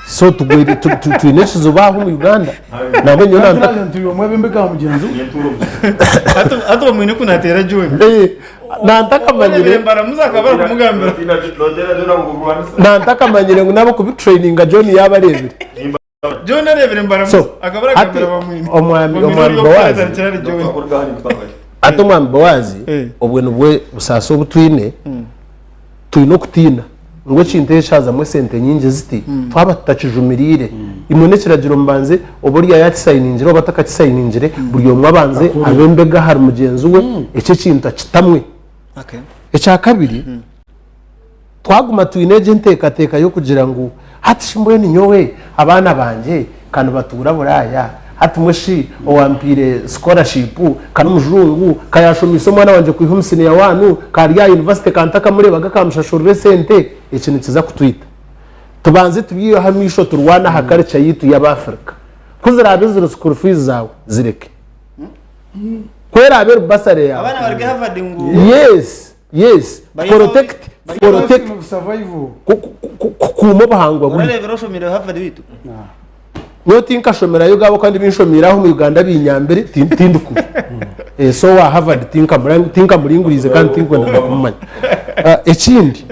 D: so tugwire tuineshizo baho mu Uganda nabo nyona
E: ntuyo mwe bembega mugenzi
A: ato mwine kunatera John
D: nantaka manyire
A: mbara muzakabara kumugambira
D: nantaka manyire ngo nabo kubi training John yabarebere
A: John arebere mbara akabara kambira bamwine
D: omwami bawazi ato mwami bawazi obwe nubwe busaso butwine tuyino kutina ngo cinte shaza mwe sente nyinje ziti twaba tutakijumirire imone kiragiro mbanze oburiya yatisayiningire obataka tisayiningire buri omwe abanze abembega hari mugenzi we ece kintu akitamwe ecya kabiri twaguma tuineje nteka yo kugira ngo hati shimboye ni nyowe abana banje kandi batura buraya hati mweshi owampire scholarship kandi umujungu kayashomisa umwana wanje ku ihumsine ya wanu kariya university kantaka murebaga kamushashurire sente ikintu kiza kutwita tubanze tubiyo hamisho turwana hakarica yitu y'Abafrika kuzirabe ziro school fees zawe zireke kwera aberu basare ya
A: abana barge Harvard ngo
D: yes protect
E: survival
D: kumo bahangwa buri
A: urarevera ushomira Harvard bitu
D: no tinka shomera yo gabo kandi binshomiraho mu Uganda binyambere tinduku so wa Harvard tinka muringurize kandi tinko ndakumanya ekindi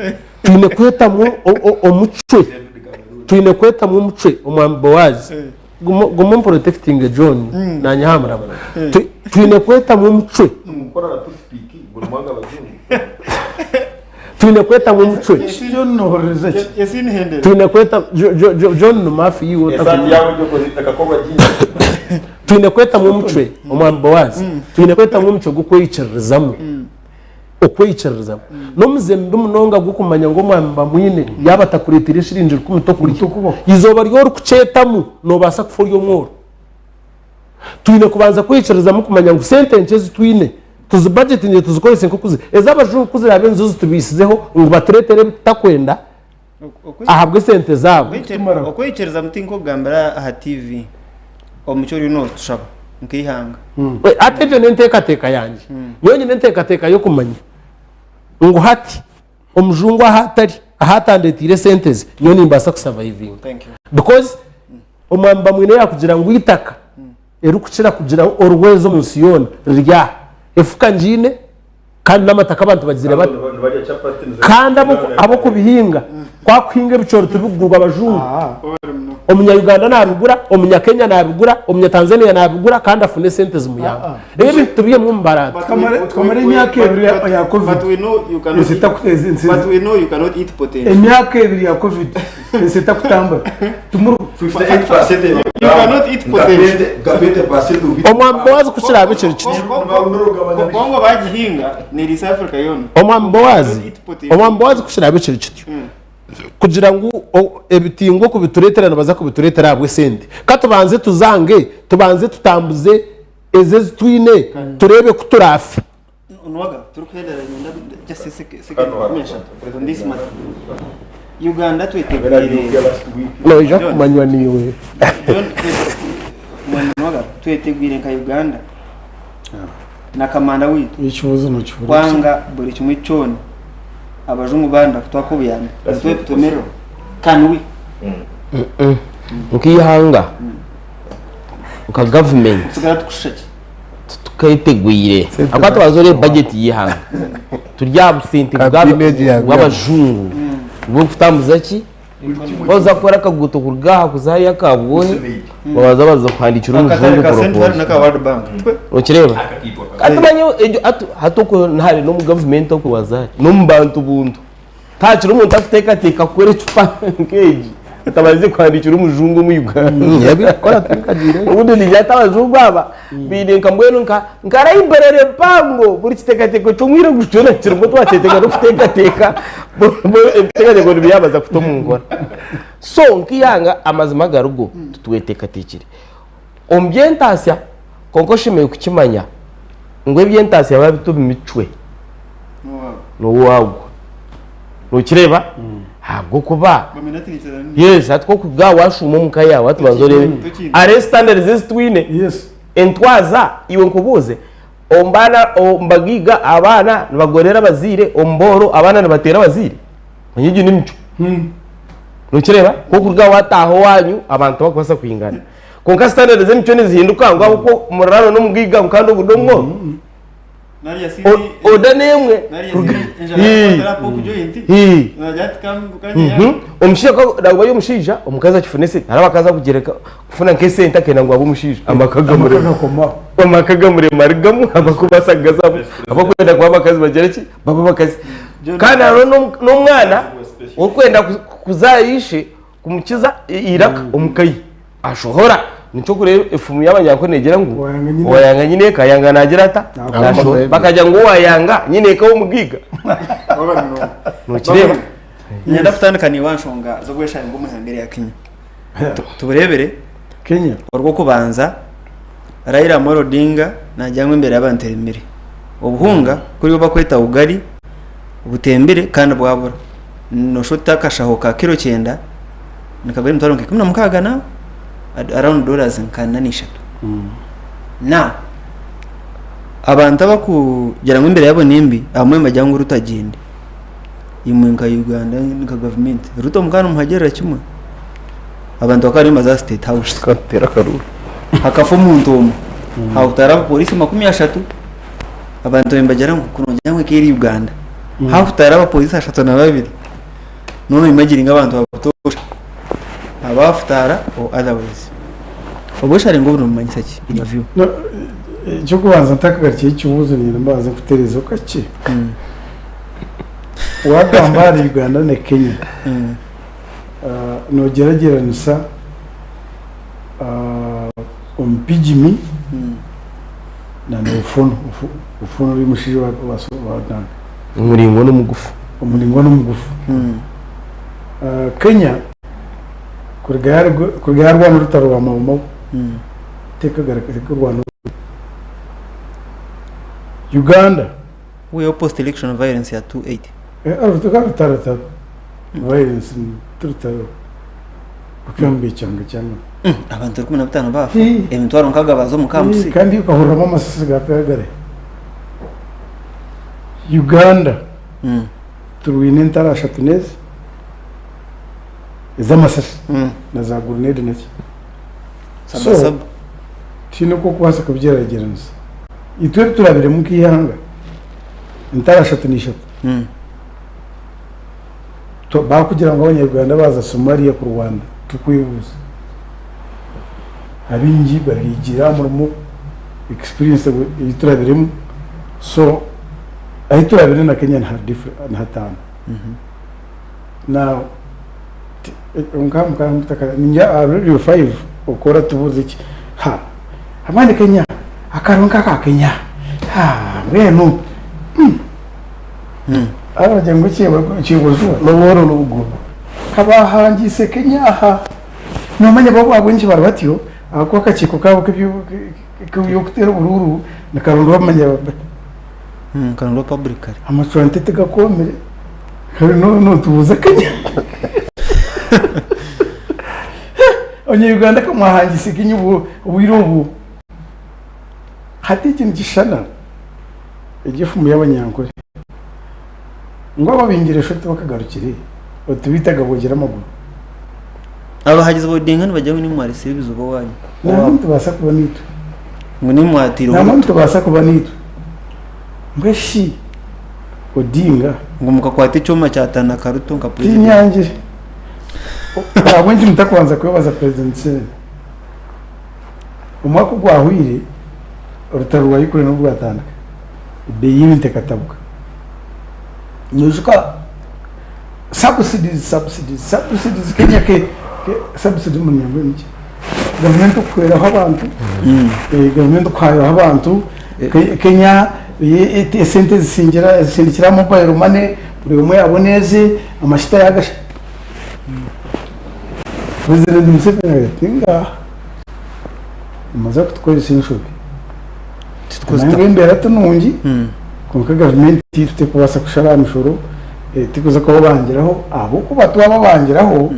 D: twine kwetamwo omucwe twine kwetamwo omucwe omwambo wazi gumo protecting John na nyahamra twine kwetamwo omucwe twine kwetamwo omucwe
E: John no horeza
A: yesini hende
D: twine kweta John no mafi yiwo twine kwetamwo omucwe omwambo wazi twine kwetamwo omucwe gukweyikirizamo okweyikirizamo nomuzembe munonga gukumanya ngo mwamba mwine yabatakuretira shirinjira kumutokuri izoba ryo rukucetamu no basa kufolyo mworo twine kubanza kweyikirizamo kumanya ngo sentence zitwine tuzi budget nje tuzikorese nkukuze ezabajuru kuzira benzo tubisizeho ngo baturetere takwenda ahabwe sente zabo
A: okweyikereza mutinko gambara aha TV omucyo no tushaba nkihanga
D: ateje nenteka yanje nyonye nenteka yo kumanya ngo hati omujungu ahatandetire sentence nyoni mbasa kusurviving because omwamba mwine yakugira ngo itaka erukukira kugira orwezo musiyona rya efuka njine kandi namataka abantu bagire bato kandi abo kubihinga kwa kwinga bicoro tubugurwa abajungu omunya Uganda nabigura omunya Kenya nabigura omunya Tanzania nabigura kandi afune sente zimuyanga ebi tubiye mu mbarata
E: kamare imyaka ebiri ya covid
A: but we know you cannot eat potato
E: imyaka ebiri ya covid sita kutamba tumuru
C: 58%
A: you cannot eat potato
C: gabete pasendo
D: omwambo wazi kushira biciro kiti
A: bongo bagihinga ni South Africa yone
D: omwambo wazi kushira biciro kiti kugira ngo ebitingo kubitureterana baza kubituretera abwe sente katubanze tubanze tutambuze ezezi twine turebe kuturafi
A: unwaga turukwedera nyenda just kumesha this month Uganda twetegwire
D: no ija kumanywa niwe
A: unwaga twetegwire nka Uganda na kamanda witu
E: ikibazo no cyuri
A: kwanga buri kimwe cyone abajungu banda twakubiyana twe tumero kanwi
B: ukihanga uka government
A: sigara tukushaki
B: tukayitegwire akwato bazore budget yihanga turya busente bw'abajungu bwo kutambuza ki boza kora kaguto kurgaha kuzari yakabone baza kwandikira umujungu
A: proposal na ka World Bank
B: ukireba atumanyo hatuko ntari no mu government ko bazari no mbantu buntu tacira umuntu afiteka kure tupankeji atabaze kwandikira umujungu mu Uganda
D: yabikora tukagire
B: ubundi ni yatabajungu aba bidenka mbwenu nkara imberere pango buri kitekateko tumwire gushona kirimo twateteka no kutekateka tekateko biyabaza kutomungora so nkiyanga amazima garugo tutwetekatekire ombyentasya konkoshime kukimanya ngo ebyentasya babitubimicwe no wago nukireba ntabwo kuba yes atwo kubwa washuma mukaya watu bazore are standards zitwine
E: yes
B: entwaza iwe nkubuze ombana ombagiga abana bagorera bazire omboro abana nabatera bazire anyigi n'imico nukireba ko kurga wataho wanyu abantu bakubasa kwingana konka standards z'imico nizihinduka ngo uko murarano no mugiga kandi ubudomwo
A: nari yasini
B: oda nemwe omushija ko dagwa yo mushija omukaza kifunese arabakaza kugereka kufuna nkese ntakena ngo abumushisha amakaga muremare gamu abakubasagaza abakwenda kwa bakazi bagereki baba bakazi kandi n'umwana ukwenda kuzayishe kumukiza iraka umukayi ashohora nico kure ifumu y'abanyanko negera ngo wayanga nyine kayanga nagira ata bakajya ngo wayanga nyine ka umugiga nukireba
A: nyenda kutandukanye wanshonga zo gwesha ngo muhangere ya Kenya tuburebere
E: Kenya
A: urwo kubanza Raila Amolo Odinga najyangwe imbere y'abantembere ubuhunga kuri bo bakweta ugari ubutembere kandi bwabura no shota kashaho ka kilo 9 nikabari mutwaro nke 16 na around dollars nkananisha na abantu bakugera ngo imbere yabo nimbi amwe majyango rutagende imwenga Uganda nika government ruto mukano muhagera kimwe abantu bakari maza state house
B: katera karuru
A: hakafu muntu hautara polisi 30 abantu bembagera ngo kunonjyangwe kiri Uganda hautara polisi 32 none imagiringa abantu batosha abafutara or otherwise oboshare ngo urumanyisa ki interview
E: cyo kubanza ntakagarikiye cyubuzo ni mbaza kuterezo kake wagamba Uganda ne Kenya no gerageranisa ompijimi na ufuno uri mushije wa danga
B: umuringo n'umugufu
E: Kenya kurgarwa n'urutaro wa mama tekagaraka kurwana Uganda
A: we post election violence ya 280
E: arutaka violence turutaro kukambe cyangwa
A: abantu 15 bafa emitwaro nkaga bazo mu campus
E: kandi ukahuramo amasisi gapegare Uganda turuine ntarashatu neza izamasasi na za grenade naki sabasaba tino ko kwasa kubyerageranza itwe turabire mu kihanga ntarashatu nishatu to bakugira ngo abanyarwanda baza Somalia ku Rwanda tukwibuza abingi barigira mu experience iturabiremo so aho turabire na Kenya na different na hatana now mutaka ninja radio 5 ukora tubuze iki ha amane Kenya akaronka ka Kenya ha wenu abaje ngo kibuzo n'uboro n'ubuguno kabahangise Kenya ha nomanya babo abunji barabatiyo akwa kachiko kabo kibyo kutera bururu nakarondo bamanya
A: karondo publicly
E: amacwante gakomere no tubuze Kenya onye Uganda ko mwahangise Kenya ubu hati ikintu gishana igifumu y'abanyankore ngo babingire shote bakagarukire otubitaga bogera amaguru
A: abahagize bodingana bajyawe n'imwari service ubo wanyu
E: n'abantu basa kuba nitu
A: ngo nimwatiro
E: n'abantu basa kuba nitu mbeshi Odinga
A: ngo mukakwata icyuma cyatana karuto nka
E: president inyange abonje mutakwanza kubaza president se umwaka gwahwire urutaruwa yikure no bwatandaka beyimite katabuka nyuzuka subsidies Kenya ke subsidy mu nyambo niki government kwera abantu government kwayo abantu Kenya sente zisindikira mobile money buri umwe aboneze amashita yagasha president Museveni tinga maze kutkoresha inshobi tutkozita imbere tunungi konka government ifite kubasa kushara amishoro tikuza ko bangiraho abo ko batuba bangiraho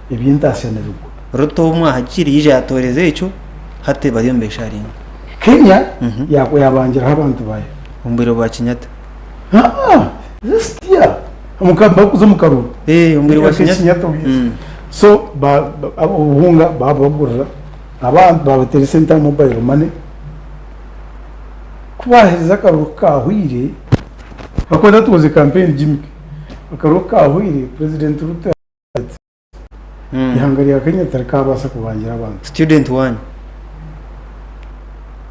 E: ibyintasenerwa
A: roto mwahakiri yije yatoreze icyo hate bari mbesha ringa
E: Kenya yabangiraho abantu baye
A: umbiro bwa Kenyatta
E: zestia umukamba kuzo mukaru
A: umbiro bwa Kenyatta
E: so ubuhunga babagurira abantu babatera center mobile money kubaheza akaruka ahwire bakoze tuzi campaign Jimmy akaruka ahwire president Ruto ihangariye Kenya tarikabasa kubangira abantu
A: student one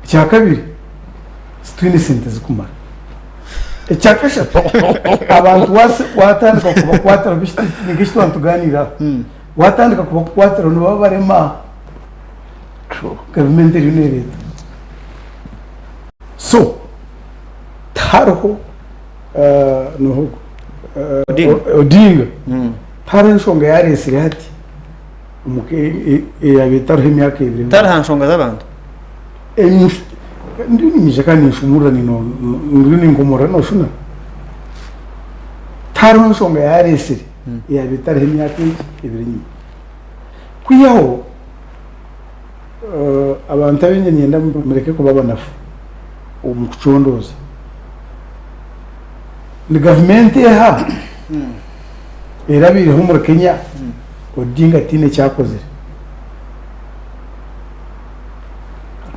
E: cyakabiri stwini senteze kumara cyakasha abantu watandika kuba kwatara bishiti nigishito antuganira watandika kuba kwatara no babarema government unit so tarho no odinga taranshonga yaresire hati umuke yabitarho imyaka ibiri
A: taranshonga z'abantu
E: ndini mishakani nshumura ndini ngomora no shuna taranshonga yaresire yabitarho imyaka ibiri nyuma kuyaho abantu abenyenda mureke kuba banafu umucurondoza ni government yaha erabiri ho muri Kenya odinga tine cyakoze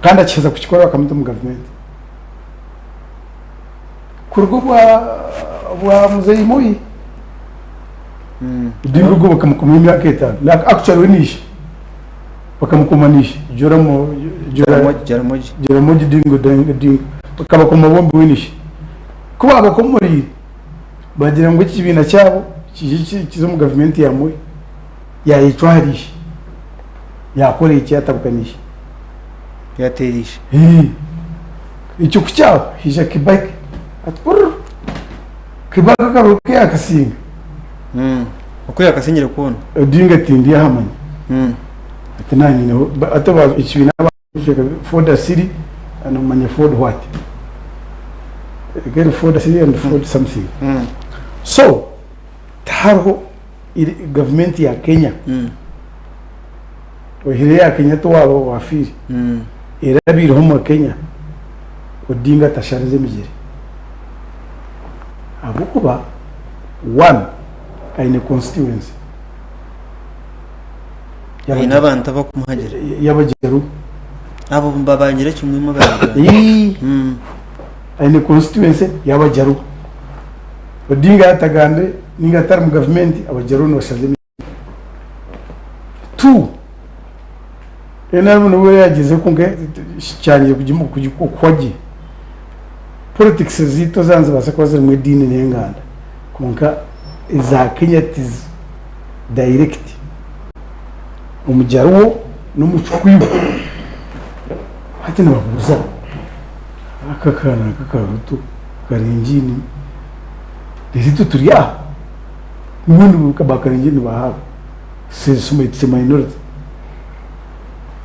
E: kandi akiza kukikora bakamuta mu government kurgo bwa muzeyi moyi dingo go bakamukumira keta na actually winish bakamukumanisha jaramoji dingo bakaba ku mabombi winish kuba abakomori bagira ngo ikibina cyabo kizo mu government yamwe yayitwarisha yakore iki yatabukanisha
A: yaterisha
E: icyo kucyabo hija kibaki atpur kibaka karuke akasinga
A: uko yakasinyira kubona
E: dinga tindi yahamanye atanani no ataba ikibina for the city and manya for what again for the city and for something so tarho government ya Kenya ohire ya Kenya to wabo wafiri irabiri ho mu Kenya odinga tasharize mijere abukuba one aine constituency
A: ina abantu bakumuhagera
E: yabageru
A: abo mbabangire kimwe mu baraga
E: aine constituency yabageru odinga yatagande ninga tar mu government abageru no shaze two ena no yagize kunge cyanye kujikwaje politics zito zanze basakoze mu dini n'enganda kunka za Kenya tiz direct umujyaruwo n'umucukwiwe hati nababuza akakana kakaruto karingini dizito turiya ubundi kabakaringini bahaba sesumetse minority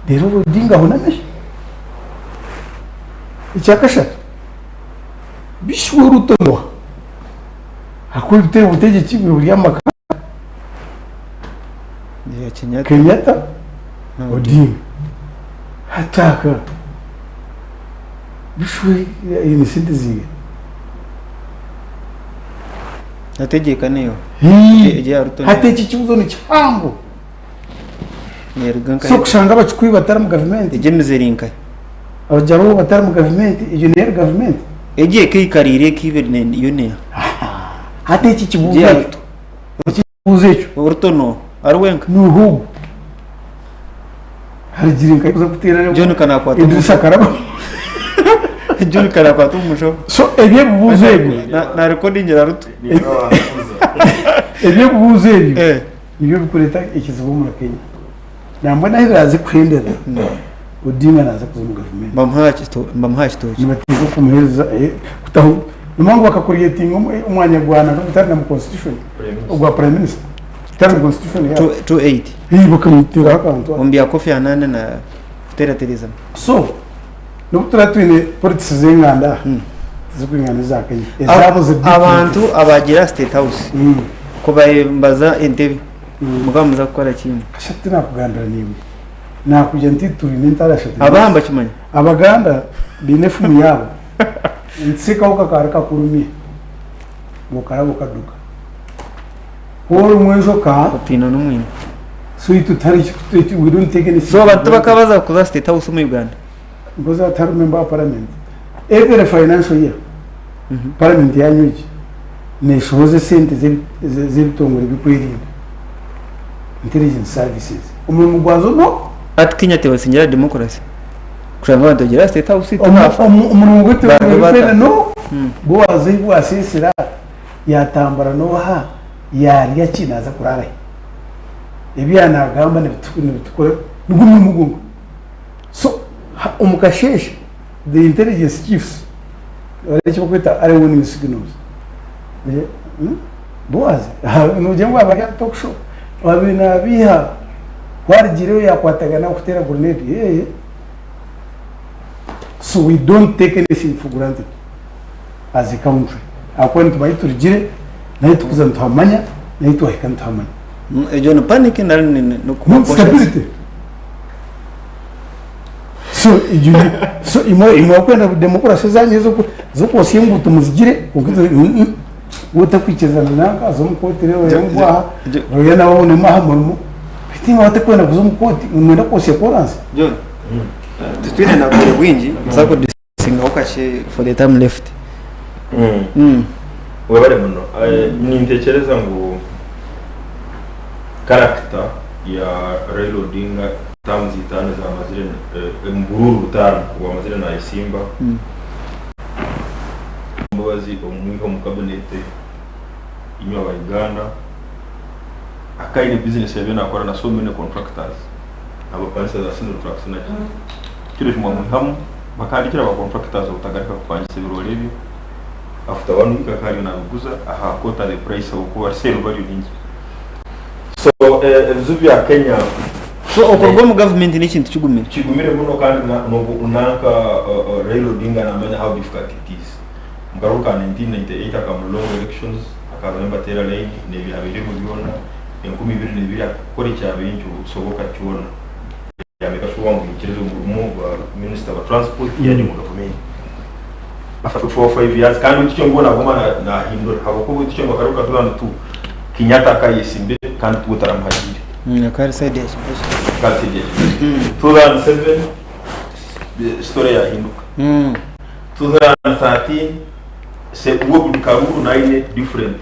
E: rero dinga hona mesh icyakasha bishuru tono akwite ubutegetsi buri amaka
A: ya
E: Kenyatta odinga hataka bishwe ini sintezinga
A: ategeka niyo
E: hateki kibuzo ni cyango
A: nerganka
E: so kushanga bacukwi batara mu government
A: ejemizerinka
E: abajaro batara mu government engineer government
A: egiye kikarire kiberne yone
E: hateki kibuzo cyo
A: urtono arwenka
E: nuhugu harigirinka kuza kutirana
A: John kana kwa
E: Idrissa Karaba
A: John kana kwa tumusho
E: so ebye buzego
A: na recording ya ruto
E: ebye buzego ibyo bikureta ikizibu mu Kenya namba naho biraze kwendera odinga naza kuza mu government
A: bamhachi to
E: nibatiko kumuheza kutaho nimango bakakuriyetinga umwanya gwana gutana mu constitution ogwa prime minister tara constitution ya
A: 28
E: bakamutira akantu
A: ombia Kofi Annan na Teresa
E: so no turatwine politics zenganda zikwingana za Kenya ezabuze
A: abantu abagira state house ko bayembaza entebe mugamuza gukora kimwe
E: kashati nakugandira nimwe nakujya ntituri n'intarashati
A: abahamba kimanya
E: abaganda binefu yabo nsika ukakaraka kurumie mukara bukaduka Paul mwenjoka
A: opino n'umwini
E: so itutari we don't take any
A: so abantu bakabaza kuza state house mu Uganda
E: because I tell member of parliament every financial year parliament yanyuki neshoze sente z'ibitongore bikwirinda intelligence services umuntu gwazo no
A: ati Kenya tebasingira democracy kushanga abantu bagira state house
E: umuntu gute bikwirinda no boaze bwasesera yatambara no ha yari yakinaza kurara ebyana agamba nebitukore ngumu mugungu so umukasheshe the intelligence chiefs wale kwita are winning signals boaze no jengwa abaya talk show wabina biha warigiro yakwatagana kutera grenade so we don't take anything for granted as a country according to my turjire na tukuza ntamanya na itu hikantamanya
A: ejo no panic no
E: stability so imo kwenda demokrasi zanye zo kosimbu tumuzigire utakwicezana naka zo mukoti rero yangwa roya na wabone mahamurumu bitima watakwenda kuzo mukoti mwenda kose koranse
A: John tutwine na kure bwinji sako disinga ukashe for the time left
C: webare muno nintekereza ngo character ya Raila Odinga tamzi tane za mazire mbururu utara wa mazire na Isimba mbabazi omwiho mu cabinet inyo wa Uganda akaine business yabe nakora na so many contractors abo pansa za sino trucks na kile kimwe muhamu bakandikira aba contractors utagarika kupangisa birolebi after one week akari na buguza aha quota the price of sale value ningi so zubi ya Kenya
A: so okorwa mu government ni kintu
C: kigumire muno kandi no unanka Raila Odinga na manya how difficult it is ngaruka 1998 akamulongo elections akabemba tera lane ne bihabire mu byona 2022 akora cyabinju soboka cyona yameka shuwa mu kirezo mu minister wa transport yani mu government after 4-5 years kandi icyo ngona goma na hindura haboko icyo bakaruka tu Kenyatta akayisimbe kandi tutaramhajire
A: akari side ya
C: kati je 2007 the story ya hinduka 2013 se uwo karuru na ile different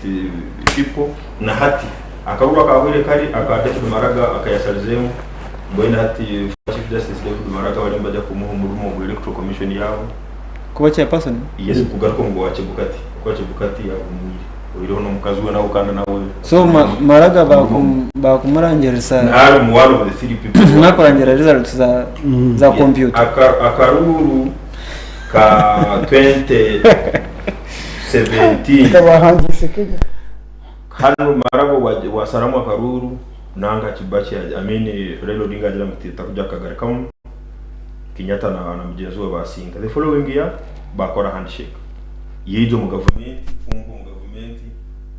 C: people na hati akaruru akahwere kari akadete maraga akayasalizemo mbona hati chief justice David Maraga wali mbaja kumuha murumo mu electoral commission yabo
A: kuba cha person
C: yes kugaruka ngo wache bukati ya umuri uriho no mukazuwe nawo kandi nawe
A: so Maraga bakumurangirisa
C: na mu one of the three people
A: nakorangira results za computer
C: akaruru ka 2017
E: abahangise Kenya
C: hano Maraga wasaramu akaruru nanga kibachi amini Raila Odinga ajira mutita kujya kagari kamwe Kenyatta na mugenzi we basinga the following year bakora handshake yijo mu government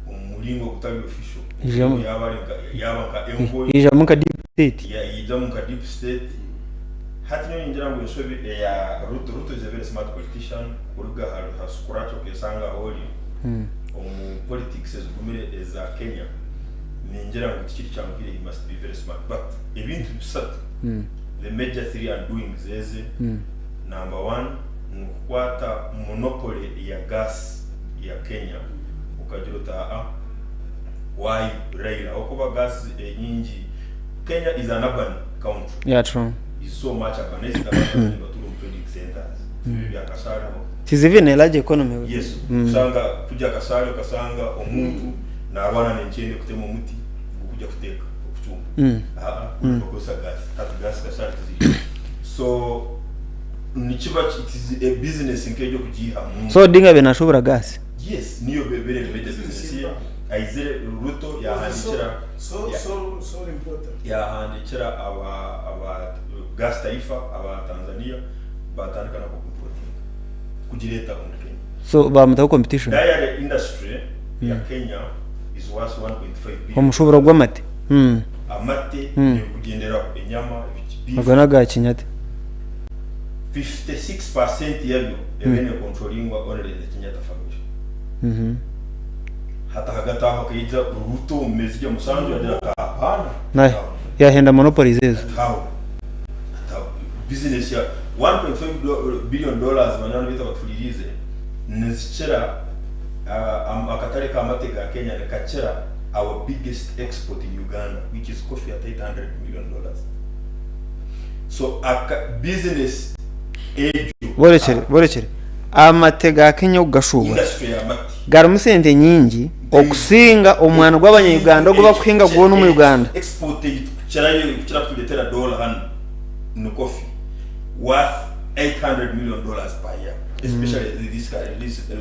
C: umulingo kutali official yaba envoy
A: ijamuka deep state
C: ijamuka deep state hati nyo injira ngo yosobe ya Ruto is a very smart politician uruga hasukuracho kesanga oli politics ezigumire eza Kenya ninjira ngo tikiri cyangire he must be very smart but ibintu bisatu the major three are doing zeze number 1 nukwata monopoly ya gas ya Kenya ukajirota why Raila okuba gas nyingi Kenya is an urban country
A: yeah true
C: is so much urbanized that trading centers ya kasara
A: tizivine large economy
C: yes usanga kujya kasara ukasanga omuntu na abana n'enchende kutema umuti ukujya kuteka okuchuma kukosa gas tatu gas kasara tizi so nikiba it is a business nkejo kujiha
A: so Odinga benashobora gas
C: yes niyo bebere business ya aizere Ruto ya handikira
E: so important
C: ya handikira aba gas taifa aba Tanzania batandika na kuprotein kujireta mu Kenya
A: so bamutaho competition
C: dairy industry ya Kenya is worth 1.5 billion
A: umushobora gw'amate
C: amate ni kugendera inyama
A: agana ga kinyate
C: 56% yabyo ebene controllingwa only the Kenyatta family hata hagati aho kayija uruto umezije musanzu yagira hapana
A: naye yahenda monopoly zezo
C: hata business ya 1.5 billion dollars manana bita batulirize nizicera akatare ka mate ga Kenya ne kacera our biggest export in Uganda, which is coffee at $800 million. So business age
A: borekere amate ga Kenya ugashuba
C: industry ya mate
A: garamusente nyingi okusinga omwana gw'abanyuganda ogo bakuhinga gwona mu Uganda
C: export kirayo kuletera dollar han no coffee worth $800 million per year, especially this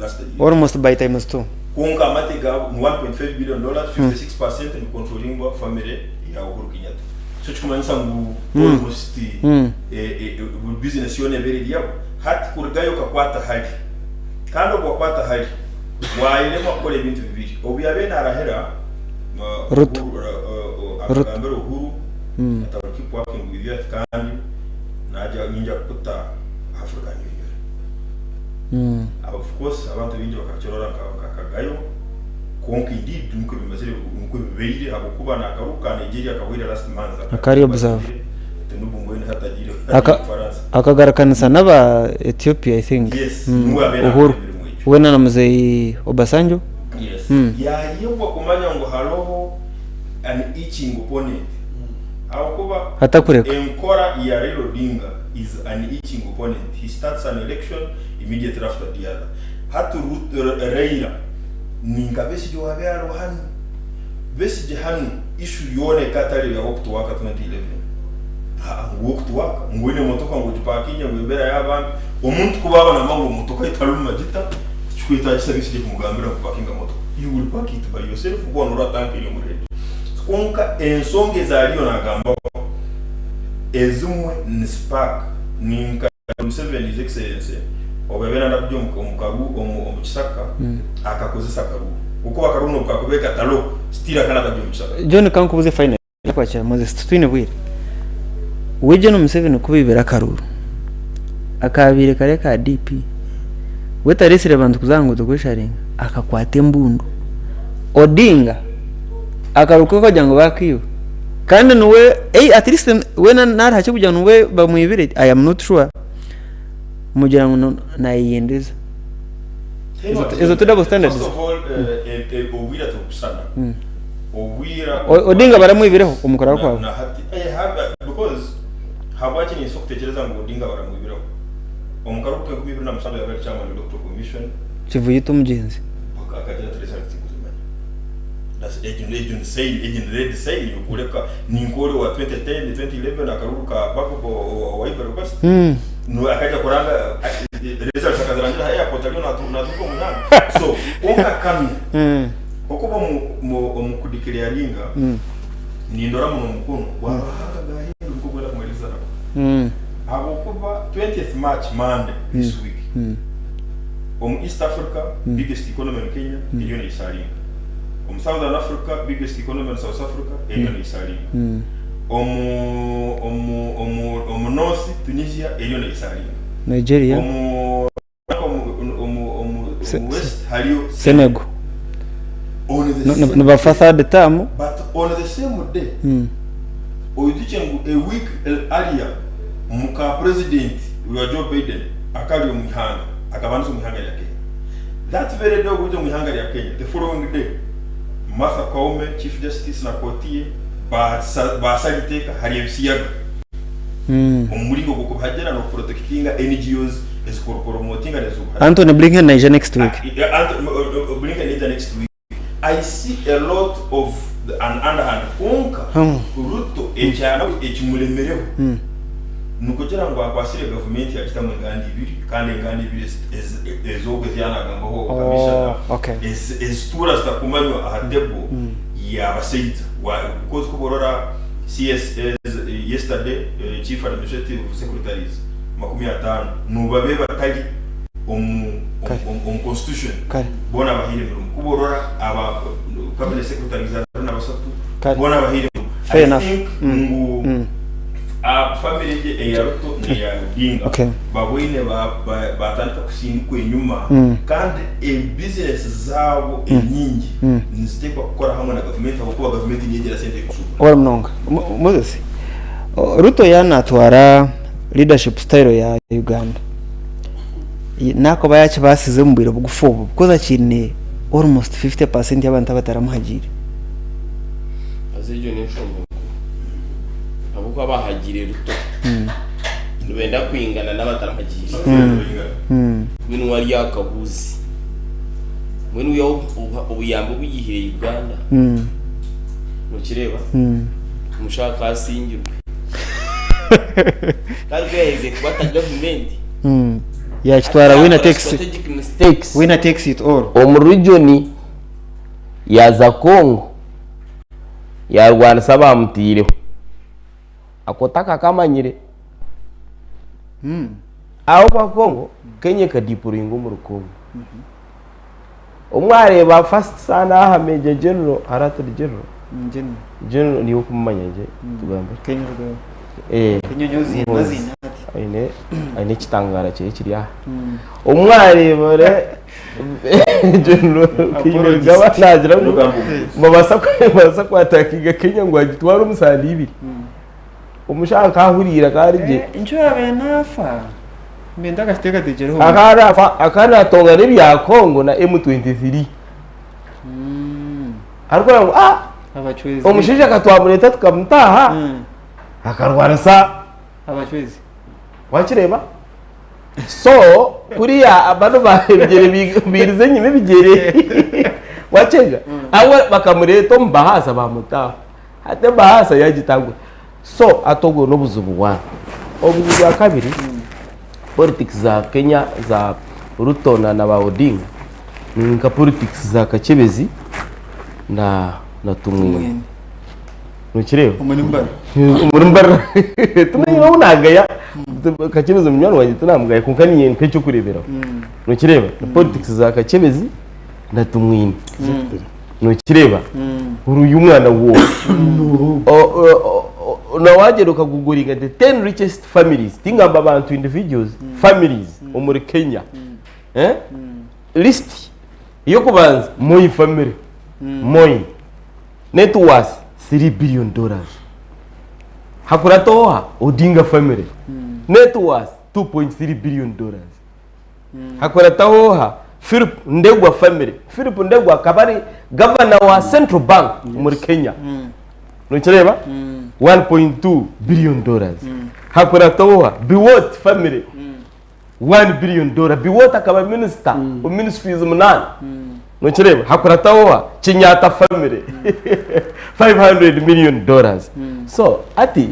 C: last year,
A: almost by times 2
C: kunga mate ga $1.5 billion, 56% ni controlling wa family ya Uhuru Kenyatta. So chukumanyisa ngu almost business yone beri yabo hati kurigayo kakwata hali kando kwakwata hali wailema kole bintu bibiri obuyabe narahera
A: Ruto
C: akagambira Uhuru atabaki working with you kandi naja ninja kuta African Union. Of course abantu bingi bakachorora kakagayo konki indeed nuko bimazire nuko bibeire abukuba nakaruka Nigeria kawira last month
A: akari observe
C: tenubungo ine hatajire
A: akagarakanisa n'aba Ethiopia I think
C: yes
A: Uhuru wena na mzee Obasanjo
C: yes yayibwa kumanya ngo haloho an itching opponent abukuba
A: hatakureka
C: enkora ya Raila Odinga is an itching opponent. He starts an election immediately after the other. Hatu Raila ninga besi jo habe arohan besi jehanu issue yone katali ya walk to work 2011 walk to work ngwene motoka ngo tupakinya ngwebera y'abantu omuntu kubaba na mango motoka italuma jita chikwita service de kumugambira kupakinga motoka you will park it by yourself go no ratanke ile murede konka ensonge zaliyo nagamba ezumwe nispark ninka Museveni his excellency obebera ndabyo omukaru omukisaka akakozesa karu uko bakaruno ukakubeka talo stira kana ndabyo omukisaka
A: John kankubuze final yakwacha Moses twine bwire weje no Museveni kubibera karuru akabire kare ka DP wetaresire abantu kuzango tukwesharinga akakwata embundu Odinga akaruko ko jango bakiyo kandi nuwe at least wena nari hache kujya nuwe bamwibire I am not sure mugira ngo nayiyendeza izo double standards
C: first of all obwira to kusana obwira
A: Odinga baramwibireho umukora kwabo
C: na hati because habachi ni sokutekereza ngo Odinga baramwibireho umukara kuke kubibira na musango ya chairman Dr. Commission
A: kivuyito mugenzi
C: akagira Teresa that's agent saying yukureka ninkore wa 2010 2011 akaruka bako wa Ivory Coast no akaja kuranga results akazarangira haya potalio na tuko munyanga so onka kami okuba mu kudikiria linga ni ndora mu mukono wa gahindu kugwera kumaliza abo kuba 20th March Monday this week East Africa biggest economy in Kenya bilioni isalinga Southern Africa biggest economy in South Africa bilioni isalinga North Tunisia bilioni isalinga
A: Nigeria
C: West haliyo
A: Senegal no third term
C: but on the same day oyutichengu a week earlier muka president wa Joe Biden akali omihanga akabanza omihanga ya Kenya that very day ojo omihanga ya Kenya the following day Martha Koome Chief Justice na Kotie basaliteka hari ebisiyaga omulingo gwo kubhajera no protectinga NGOs is promoting and
A: Anthony Blinken Niger next week
C: Blinken Niger next week I see a lot of an underhand konka Ruto echana echimulemereho nukugera ngo akwasire government ya kitamwe ngandi ibiri kandi ngandi ibiri ezogwe yana gambo
A: okay
C: is tura zitakumanywa ahadebo ya baseita because kuborora CS yesterday chief administrative secretaries 50 nubabe batali constitution
A: Kare.
C: bona bahire mu kuborora aba cabinet secretary n'abasatu
A: Kare.
C: bona bahire
A: Fair enough.
C: family ye ya ruto ni ya dinga
A: Okay.
C: baboine batandika kusindikwa inyuma kandi business zabo nyingi nzitekwa gukora hamwe na government abakuba government nyegera sente kusubira
A: ora mnonga Moses Ruto yanatwara leadership style ya Uganda nako bayache basize mu biro bugufobo kuza kine almost 50% y'abantu bataramuhagire
B: azejo n'ishombo abuko abahagire Ruto benda kwingana n'abataramagire winu wari yakabuzi winu yo ubuyambo bw'igihire Uganda mukireba mushaka asingirwe kandi yeze kwata government
A: yakitwara winner takes it all
B: mu region yaza Kongo ya Rwanda sabamutireho akotaka kamanyire aho kwa Kongo Kenya kadipuringo mu Kongo umware ba first sana ha Major General Arato General ni ukumanyanje tugambe
A: Kenya nyonyozi mazina
B: aine kitangara kiri aha umware bare General Kenya gaba nagira mabasa kwatakiga Kenya ngo agitwara umusandi ibiri umushaka ahurira karije
A: inshuro benafa mbenda gasteka tegero
B: akana tonga n'ibya Kongo na M23 ariko
A: abachwezi
B: umushije akatwamureta tukamutaha akarwara sa
A: abachwezi
B: wakireba so kuriya abantu bahebye birize nyime bigere wacenga awe bakamureta mbahasa bamutaha ate bahasa yagitangwe so atogo n'obuzubu wa obuzubu bwa kabiri politics za Kenya za Ruto na ba Odinga nka politics za Kachebezi na tumwe nukireba umurimbara tumenye unagaya Kachebezi munywana wanjye tunamugaya kunkaniye nk'icyo kurebera nukireba politics za Kachebezi na tumwini nukireba uruyu mwana wo na wajeruka kuguringa the 10 richest families tingamba abantu individuals families omuri Kenya list yo kubanza Moi family Moi net worth $3 billion hakuratoha Odinga family net worth $2.3 billion hakuratoha Philip Ndegwa family Philip Ndegwa kabari governor wa Central Bank muri Kenya nukireba $1.2 billion hakuratoha Biwott family $1 billion Biwott akaba minister of ministries munani nukireba hakuratoha Kenyatta family $500 million so ati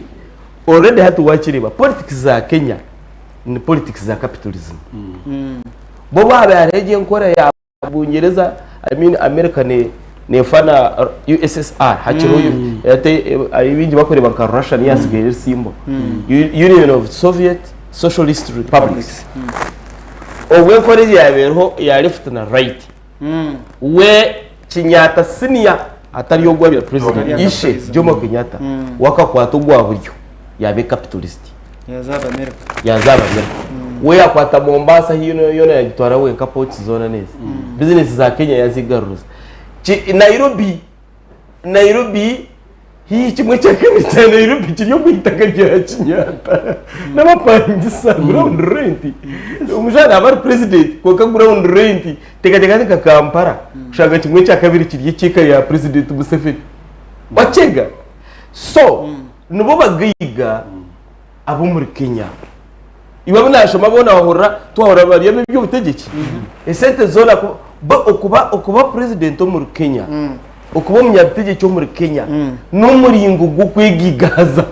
B: already hatu wachireba politics za Kenya ni politics za capitalism bo babe areje nkora ya Bungereza America ne fana USSR hachiroyo yate ibingi bakore banka Russia ni yasigaye simbo Union of Soviet Socialist Republics owe kore yabeho ya left na right we Kenyatta senior atari yo gwabira president ishe Jomo Kenyatta wakakwata gwa buryo yabe capitalist yazaba America we yakwata Mombasa hino yona yagitwara we kapoti zona neza business za Kenya yazigaruza Nairobi hii kimwe cya kabiri Nairobi kiriyo kwitaka rya Kenyatta n'abapangisa ground rent umujana abari president ko ground rent teka Kampala ushaka kimwe cya kabiri kiriye cyika ya president Museveni wacega so nubo bagiga abo muri Kenya iwe binashoma bona bahora twahora bariye by'ubutegeki esente zona okuba president muri Kenya okuba umunyabutegeki muri Kenya n'umuringo gukwigigaza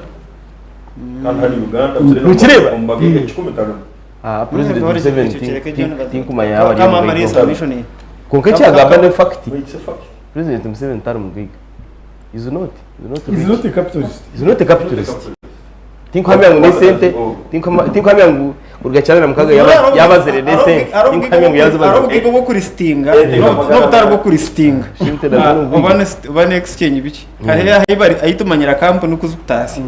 C: kandi hari Uganda
B: ukireba
C: umbagiye 10
B: president Museveni tinkuma yawe ari konke cyagamba ne fact president Museveni tarumbwiga is not a capitalist tinkwamya ngo nesente tinkwamya ngo kurya cyane mukaga yabaze ndetse inkamwe ngo yazo bazo
A: arubwo bwo kuri stinga no butarwo kuri stinga ubane exchange biki hari ayitumanyira company kuzutasi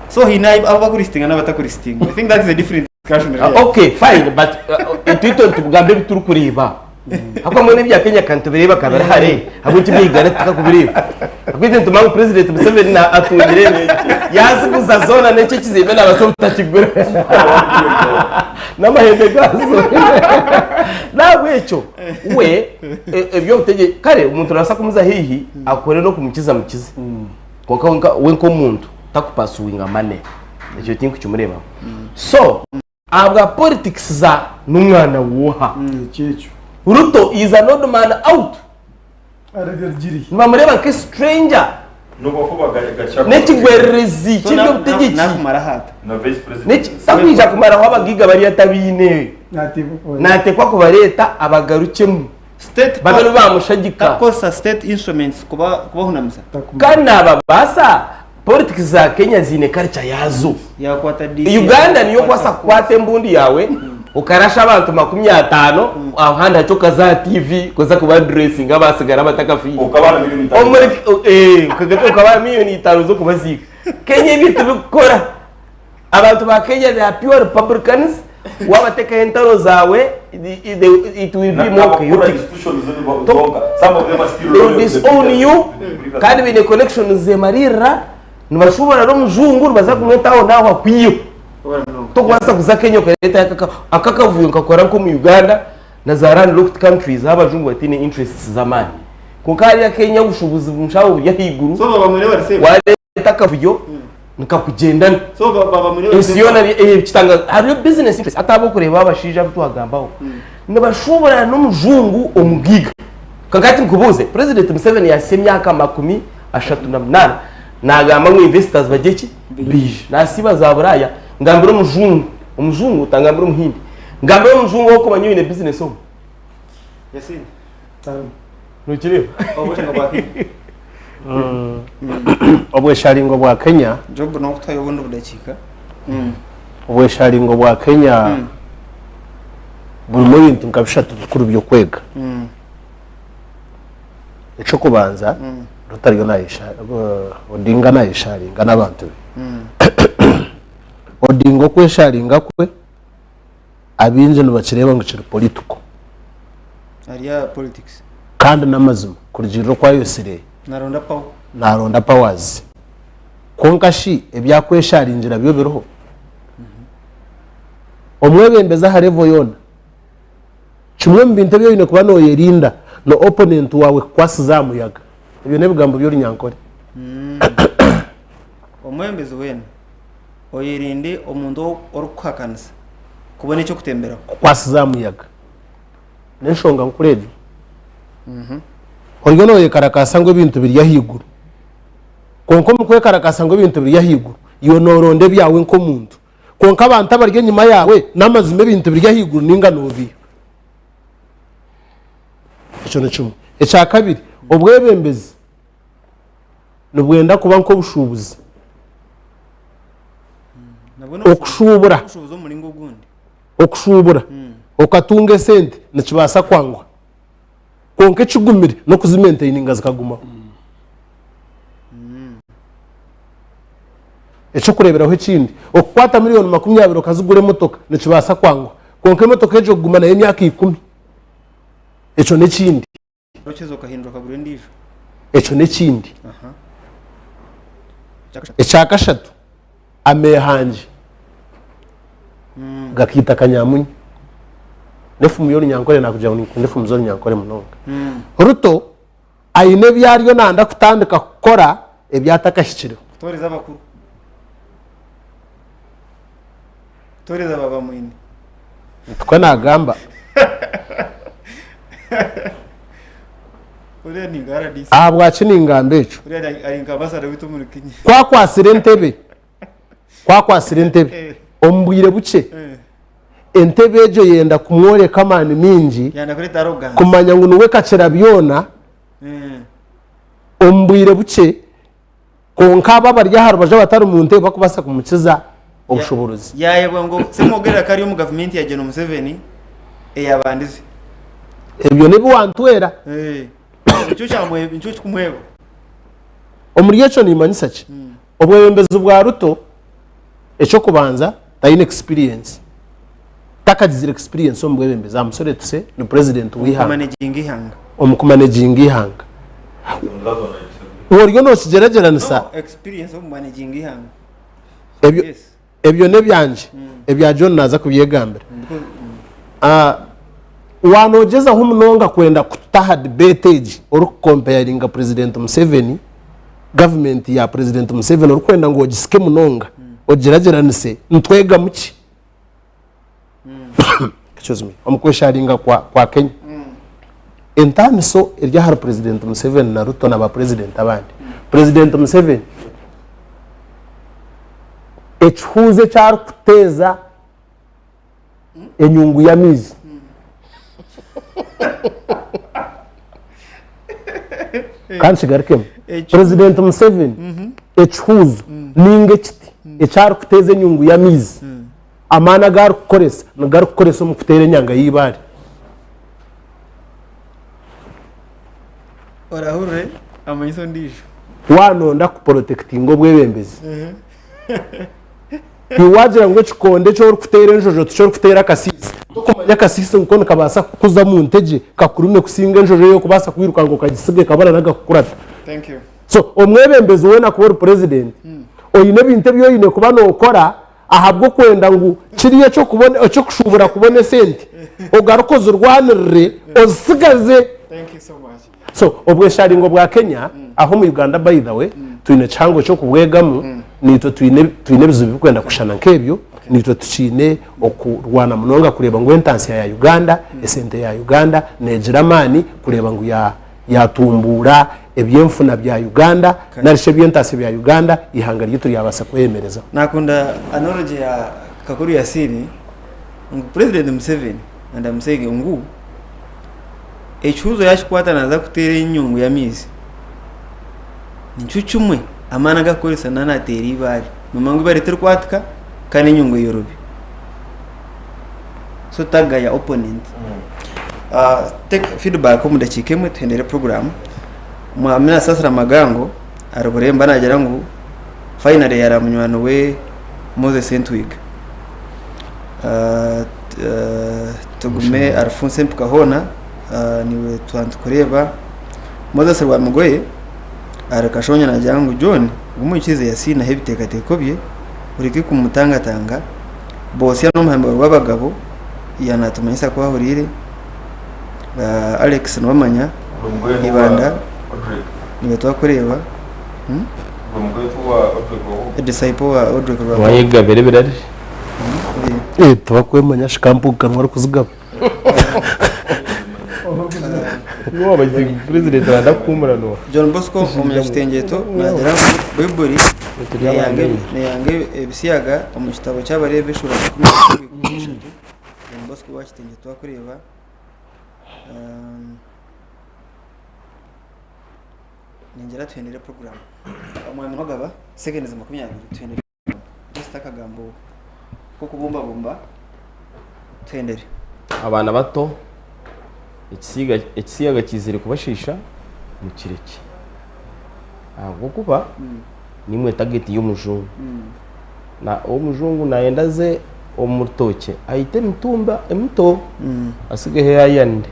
A: so hina aba kuri stinga n'abata kuri stinga I think that is a different discussion.
B: Okay fine but twito tugambe bituru kuriba hako mwene bya Kenya kantu bireba kabara hare habuti bigare tukakubiriba akwite ntumangu president Museveni na atungire yazi kuzazona nece kizime nabaso utakigura namahembe gazo nabwecho we ebyo utege kare umuntu rasa kumuza hihi akore no kumukiza mukize konka we ko muntu takupasuwinga mane icyo tinko cyumureba so abwa politics za numwana wuha
E: cyecho
B: Ruto is an old man out. Mamureba ke stranger.
C: Nuko kubaga
B: Neti gwerezi cyo butegeki.
A: Nakumara hata.
C: na vice president.
B: Neti takwija kumara ho abagiga bari yatabine. Natekwa ko bareta abagarukemu.
A: State
B: Babelu bamushagika.
A: Kosa state instruments kuba hunamza.
B: Kana babasa politics za Kenya zine culture yazo.
A: Yakwata DC.
B: Uganda niyo kwasa kwate mbundi yawe. Ukarasha abantu 50 ahanda cyoka za TV koza kuba dressing abasigara batakafi
C: Ukabana miliyoni 5.
B: Omuri ukabana miliyoni 5 zo kubazika Kenya bitu bikora abantu ba Kenya they are pure Republicans wabateka entaro zawe it will be more chaotic.
C: Some of them are still
B: disown you kandi bine connections ze marira nibashobora no muzungu baza kumwetaho naho akwiyo Tokwasa kuzakenya ukareta akakavuyo ngakora nko mu Uganda na zarani locked countries abajungu batine interests zamani kunkari ya Kenya ubushobozi bumshaho ya higuru
A: so baba muri barse
B: waleta kavuyo nikakugendana
A: so baba muri
B: isiyona kitanga hari business interest atabo kureba abashija bitwagambaho nabashobora no mujungu omugiga kankati mkubuze president Museveni yasemyaka 38 nagamba mu investors bageki bije nasiba za buraya ngambira umuzungu utangambira umuhindi ngambira umuzungu wo kubanyine business ho
A: Yasin
B: nukiriyo
D: obwesharingo bwa Kenya
A: job no kutayo bundi budakika
D: obwesharingo bwa Kenya buri mu bintu nkabishatu bikuru byo kwega ico kubanza rutariyo nayisha odinga nayisharinga nabantu odingo kwesharinga kwe abinje nubakireba ngo ciri politiko
A: ariya politics
D: kandi namazima kurigiro kwa yosire naronda powers konkashi ebyakwesharingira byo biroho omwebembeza harevo yona kimwe mbinte byo ine kuba no yerinda no opponent wawe kwasizamuyaga ibyo nebigambo byo rinyankore
A: omwembezi wena oyirinde omuntu orukuhakanisa kubona icyo kutembera
D: kwasizamuyaga neshonga nkuredi Horyo no yekarakasa ngo ibintu birya higuru konko mukwe karakasa ngo ibintu birya higuru yo noronde byawe nko muntu konka abantu abarye nyuma yawe namazime ibintu birya higuru ninga nobi icyo necyo echa kabiri obwebembezi nubwenda kuba nko bushubuzi okushubura okushubura okatunge sente nakibasa kwangwa konke kigumire no kuzimaintaininga zikagumaho echo kureberaho ikindi okukwata miliyoni 20 okazigura emotoka nakibasa kwangwa konke emotoka ejo kuguma nayo myaka 10 echo nekindi
A: rochezo kahinduka kagure ndijo
D: echo nekindi ecyakashatu amehanje gakita kanyamunyi nefu muyoni nyankore nakuja nefu muzoni nyankore munonga Ruto ayine byaryo nanda kutandika gukora ebyatakashikiro
A: toreza abakuru toreza baba mwini
D: twa nagamba
A: uriya ni ngara disi
D: bwaci ni ingambecho
A: uriya ari ngabasara bitumurikinye
D: kwakwasira entebe ombwire buce entebe ejo yenda kumwore kamani mingi
A: yanda kuri taroga
D: kumanya ngo nuwe kacera byona ombwire buce konka babarya harubaje batari mu ntebe bakubasa kumukiza obushobozi
A: yayebwa ngo semogera kari mu government ya General Museveni eyabandize
D: ebyo ne biwantwera
A: icyo cyamwe icyo kumwebo
D: omuri ekyo nimanyisa ki obwebembezi bwa Ruto ekyo kubanza tayine experience takagizira experience omu bwebembezi amusore tuse ni president wihanga omukumanaging ihanga oryo nokigeregeranisa
A: experience omu managing ihanga
D: ebyo nebyanje ebya John naza kubyegambira wanogezaho munonga kwenda kutaha debate ori comparinga president Museveni government ya president Museveni ori kwenda ngo ogisike munonga ogerageranise ntwega muki excuse me omukwesharinga kwa Kenya entamiso irya hari president Museveni na Ruto na ba president abandi president Museveni ekihuze cyari kuteza enyungu ya mizi kandi kigarukemo president Museveni ekihuzo ninge kiti ecyari kuteza enyungu ya mizi amana gari kukoresa mu kutera enyanga y'ibari
A: orahure amanyiso ndisho
D: wanonda kuprotectinga obwebembezi iwagira ngo kikonde cyo kutera enjojo cyo kutera kasisi kumanya kasisi nkono kabasa kuza mu nteje kakurume kusinga enjojo yo kubasa kwiruka ngo kagisige kabana naga kukurata
A: thank you
D: so omwebembezi wena kuba president oyine binte byoyine kuba no okora ahabwo kwenda ngo kiriye cyo kubona cyo kushubura kubone sente ogarukoze urwanirire osigaze
A: thank you so much
D: so obwesharingo bwa Kenya aho mu Uganda by the way tuine chango cyo kubwegamu nito tuine bizubi kwenda kushana nkebyo nito tucine okurwana munonga kureba ngo entansi ya Uganda esente ya Uganda nejiramani kureba ngo yatumbura ebyemfuna bya Uganda narishe byentasi bya Uganda ihanga ryito ryabasa kwemereza
A: nakunda analogy ya kakuru ya siri ngo president Museveni ndamusege ngo echuzo yashikwata naza kutera inyungu ya mizi nicucumwe amana gakoresa nanatera ibari mumangu baretera kwatka kandi inyungu yorobi so taga ya opponent take feedback mu dakikemwe tendere program mwamina sasra magango aroboremba nagira ngo finally yaramunywano we Moses Entwig tugume Alphonse Mpukahona niwe twantukureba Moses wa mugoye arakashonya nagira ngo John umukize yasina hebitegateko bye ureke kumutangatanga bose ya n'umuhamba w'abagabo yanatumanyisa ko ahurire Alex Nwamanya ibanda niwe twakureba disciple wa Odrick
B: wayiga bereberari
D: twakwemanya shikambuka nwari kuzigaba
B: no abazi president adakumura no
A: John Bosco umunyashitengeto nagira Bible yange ebisiyaga mu kitabo cy'abarebe shura John Bosco washitengeto akureba ninjira twendere program umwami wagaba seconds 20 twendere staka gambo ko kubumba bumba twendere
B: abana bato ikisiyaga kizire kubashisha mu kireki ahubwo kuba nimwe target y'umujungu na umujungu nayendaze omutoke ayite mitumba emito asige he yayande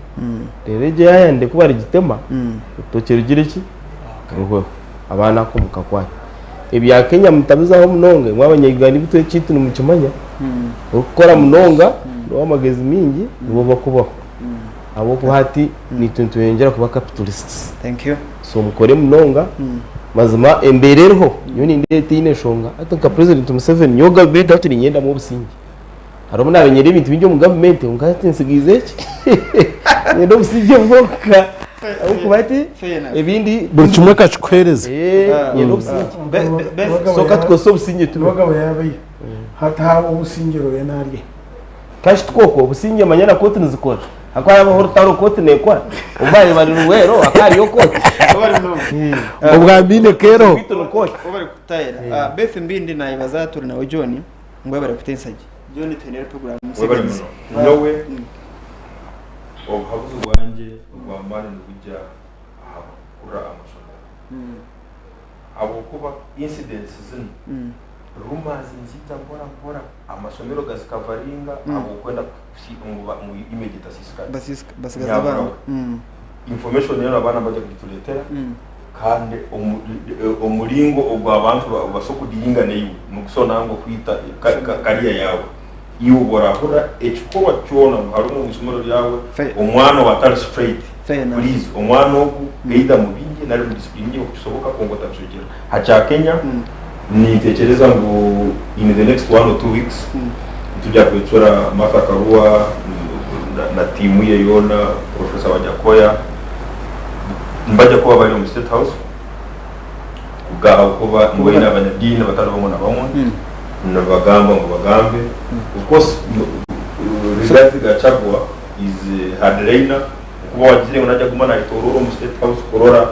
B: rereje yayande kuba rigitema utoke rugire ki kango abana ko mukakwata ibya Kenya mutabizaho munonge mwabanyayigani bitwe kitu mu kimanya ukora munonga no magezi mingi nibo bakubaho abo kuhati ni tuntu yengera kuba capitalists
A: thank you
B: so mukore munonga mazima embereho yoni ndete ine shonga atanka president Museveni yoga beta atiri nyenda mu busingi harimo nabenyere ibintu bijyo mu government ungati nsigize ndo busingi mboka ukubati ebindi
D: buri kimwe kachikwereza
B: ndo busingi so katkoso busingi tu
E: bagabo yabaye hata ubusingiro yenarye
B: kashi twoko busingi manyana kote nzikora akwaya bahoro taro kote nekwa ubaye bari ruwero akari yokote
D: ubwambine kero
A: obari kutayira Beth mbindi na ibaza turi nawe John ngo bari kutensaje byo ni tenere program
C: webali muno nowe obuhabuzi bwanje obw'amaani nibujja kura amashanyarazi habwokuba incidents zino rumors nzija mpora amasomero gazikavaringa habwokwenda mu immediate assistance
A: basigaza abantu
C: information rero abana bajya kutuletera kandi umuringo ogw'abantu basokudiringa neyo nukusona ngo kwita kariya yawe iyo borahura ekikuba cyona harumo musomero yawe omwana watari straight please omwana ogu either mu bingi nari mu discipline okusoboka kongo tabishogera hacha Kenya nitekereza ngo in the next 1 or 2 weeks tujya kwechora Martha Karua na timu ye yona Professor Wajakoya mbajya kuba bari mu State House kugaho kuba ngoyina abanyadini batarabamo na bamwe nabagamba ngo bagambe of course Rigathi Gachagua is hardliner kuba wagire ngo najya gumana itororo mu State House korora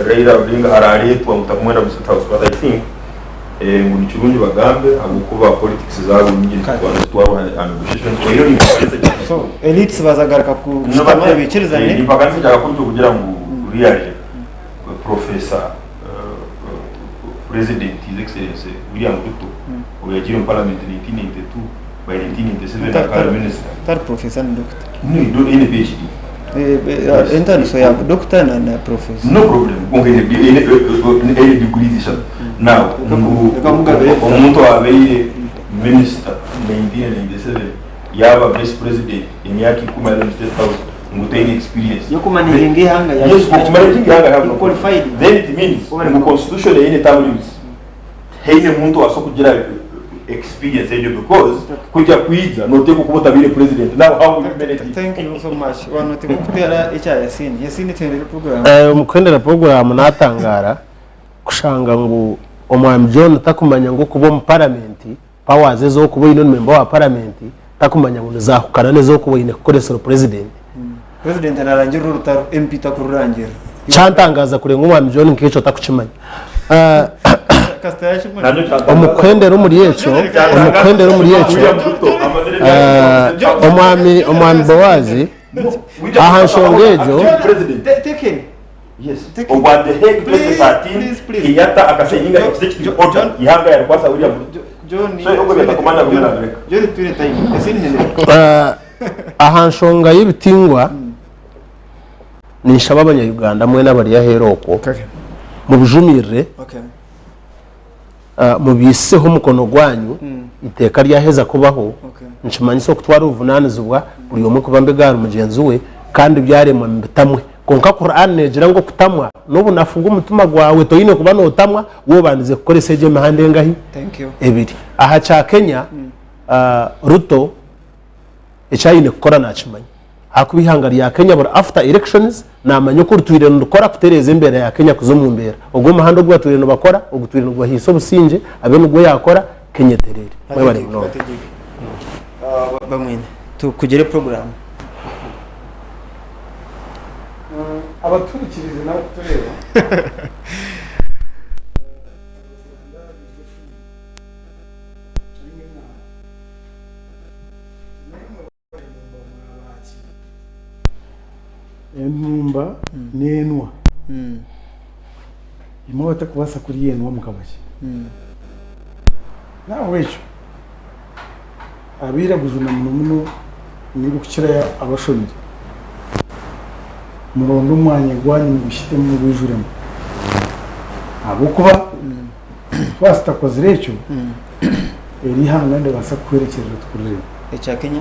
C: Raila Odinga araretwa mutakumwenda mu State House but I think ngo ni kirungi bagambe abo kuba politics zabo nyingi Rwanda twaro and negotiation so iyo ni
A: so elites bazagaruka ku shitama bikirizane
C: ni baganze cyangwa kugira ngo uriyaje Professor President His Excellency William Ruto uyagira mu Parliament 1992 by 1997 as minister
A: tar professor and doctor
C: no you don't any PhD
A: intern so ya doctor na professor
C: no problem konge any degree this now umuntu abaye minister 1997 yaba vice president imyaka 10 ya State House nguteni experience
A: yo kumanage hanga ya
C: yes kumanage hanga have
A: qualified
C: then it means mu constitution ya tamulims heine muntu asokugira experience ejo because kujya kwiza note kukubuta bile president now how we manage it.
A: Thank you so much wanote kutera Yasin tendere program
D: mukwendera program natangara kushanga ngo omwami John takumanya ngo kubo mu parliament powers zo kubo ino member wa parliament takumanya ngo zakukana nezo kubo ine kukoresera president
A: narangira urutaro MP takururangira
D: chantangaza kure ngo omwami John nkecho takuchimanya omukwendero muri yecho omwami Bowazi ahanshongejo
C: yes over the head please Kenyatta akasenyinga executive order ihanga ya kwasa William
A: John
C: so uko bitakomana bwira Amerika
A: John turi time Yasin
D: ahanshonga y'ibitingwa nishaba abanya-Uganda mwe n'abari yaheroko mu bijumire mu biseho mukono gwanyu iteka ryaheza kubaho nshimanyise kutwara ubuvunanizubwa buri umwe kuba mbegara umugenzi we kandi byaremwe mbitamwe konka Qur'an negira ngo kutamwa n'ubu nafunga umutima gwawe toyine kuba no tamwa wo bandize gukoresha eje mahande ngahi ebiri aha cha Kenya Ruto echayine gukora nakimanya hakubihanga rya Kenya bur after elections namanyo ko rutwire ndukora kutereza imbere ya Kenya kuzomumbera ubwo mahando gwa twire no bakora ugutwire no hiso businje abe no yakora Kenya terere mwe bari no
A: bamwene tukugere program
E: abaturikirize nawe tureba enumba nenwa imwe batakubasa kuri yenwa mukabashye nawe ejo abiraguze na muno niba kukira abashomeri murondo umwanya gwanyu mugishite mu bijuremo abo kuba twasitakoze recyo eri hanga ndabasa kwerekeza tukurire
A: echa Kenya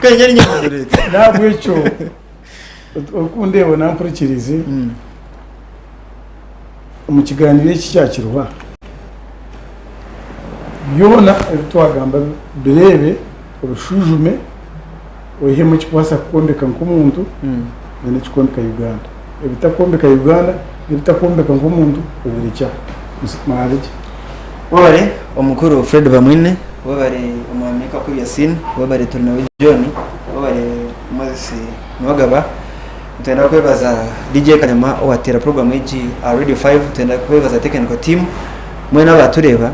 A: Kenya nyamurire
E: nabwo icyo ukundeba nampurikirize mu kiganiro iki cyakirwa yona twagamba birebe urushujume ohemo kikwasa kukombeka nk'umuntu nene kikombeka Uganda ebitakombeka Uganda ebitakombeka nk'umuntu ubiricya musikmarije
A: wabare omukuru Fred Bamwine wabare omwamika ku Yasin wabare Tornawe John wabare Moses Nwagaba tenda kwebaza DJ Kanyama owatera program egi Radio 5 tenda kwebaza technical team mwe n'abatureba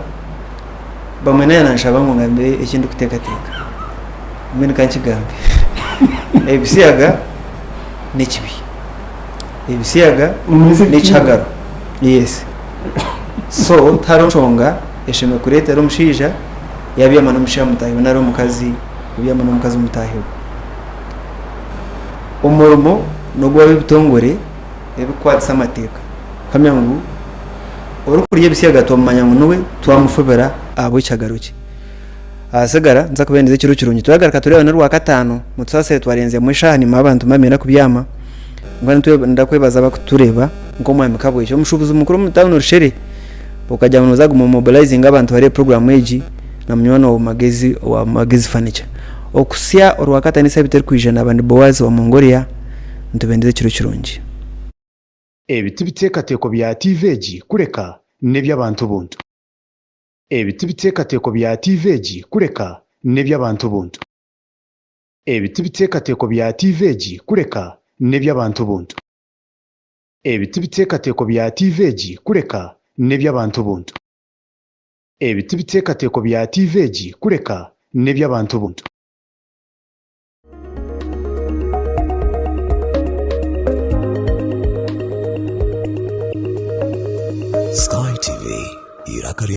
A: bamwe nayanasha bangungambe ikintu kutekateka mwe kankigambe ebisiyaga n'ikibi ebisiyaga n'icagaro yes so taronshonga esheme kureta ro mushija yabiyama n'omusha mutahiwe naro mukazi yabiyama n'omukazi mutahiwe umurimo nubwo w'ibitongore ebikwatsa amateka kamya ngo urukuriye bisiyaga tomanya ngo nuwe twamufubera abo icyagaruke asagara nza kubendeze kiro kirungi turagaruka tureba na rwa katano mutsase twarenze mu shahani mabantu mamera kubyama ngo ndakwebaza bakutureba ngo mwami kabwe cyo mushubuza umukuru mutano rushere ukajya munoza gumo mobilizing abantu bare program egi na mnyono wa magezi furniture okusya orwa katani sabiter kwijana abandi bowazi wa Mongolia ntubendeze kiro kirungi
J: ebiti bitekateko bya TVG kureka neby'abantu buntu ebiti bitekateko bya TVG kureka neby'abantu buntu ebiti bitekateko bya TVG kureka neby'abantu buntu ebiti bitekateko bya TVG kureka neby'abantu buntu ebiti bitekateko bya TVG kureka neby'abantu buntu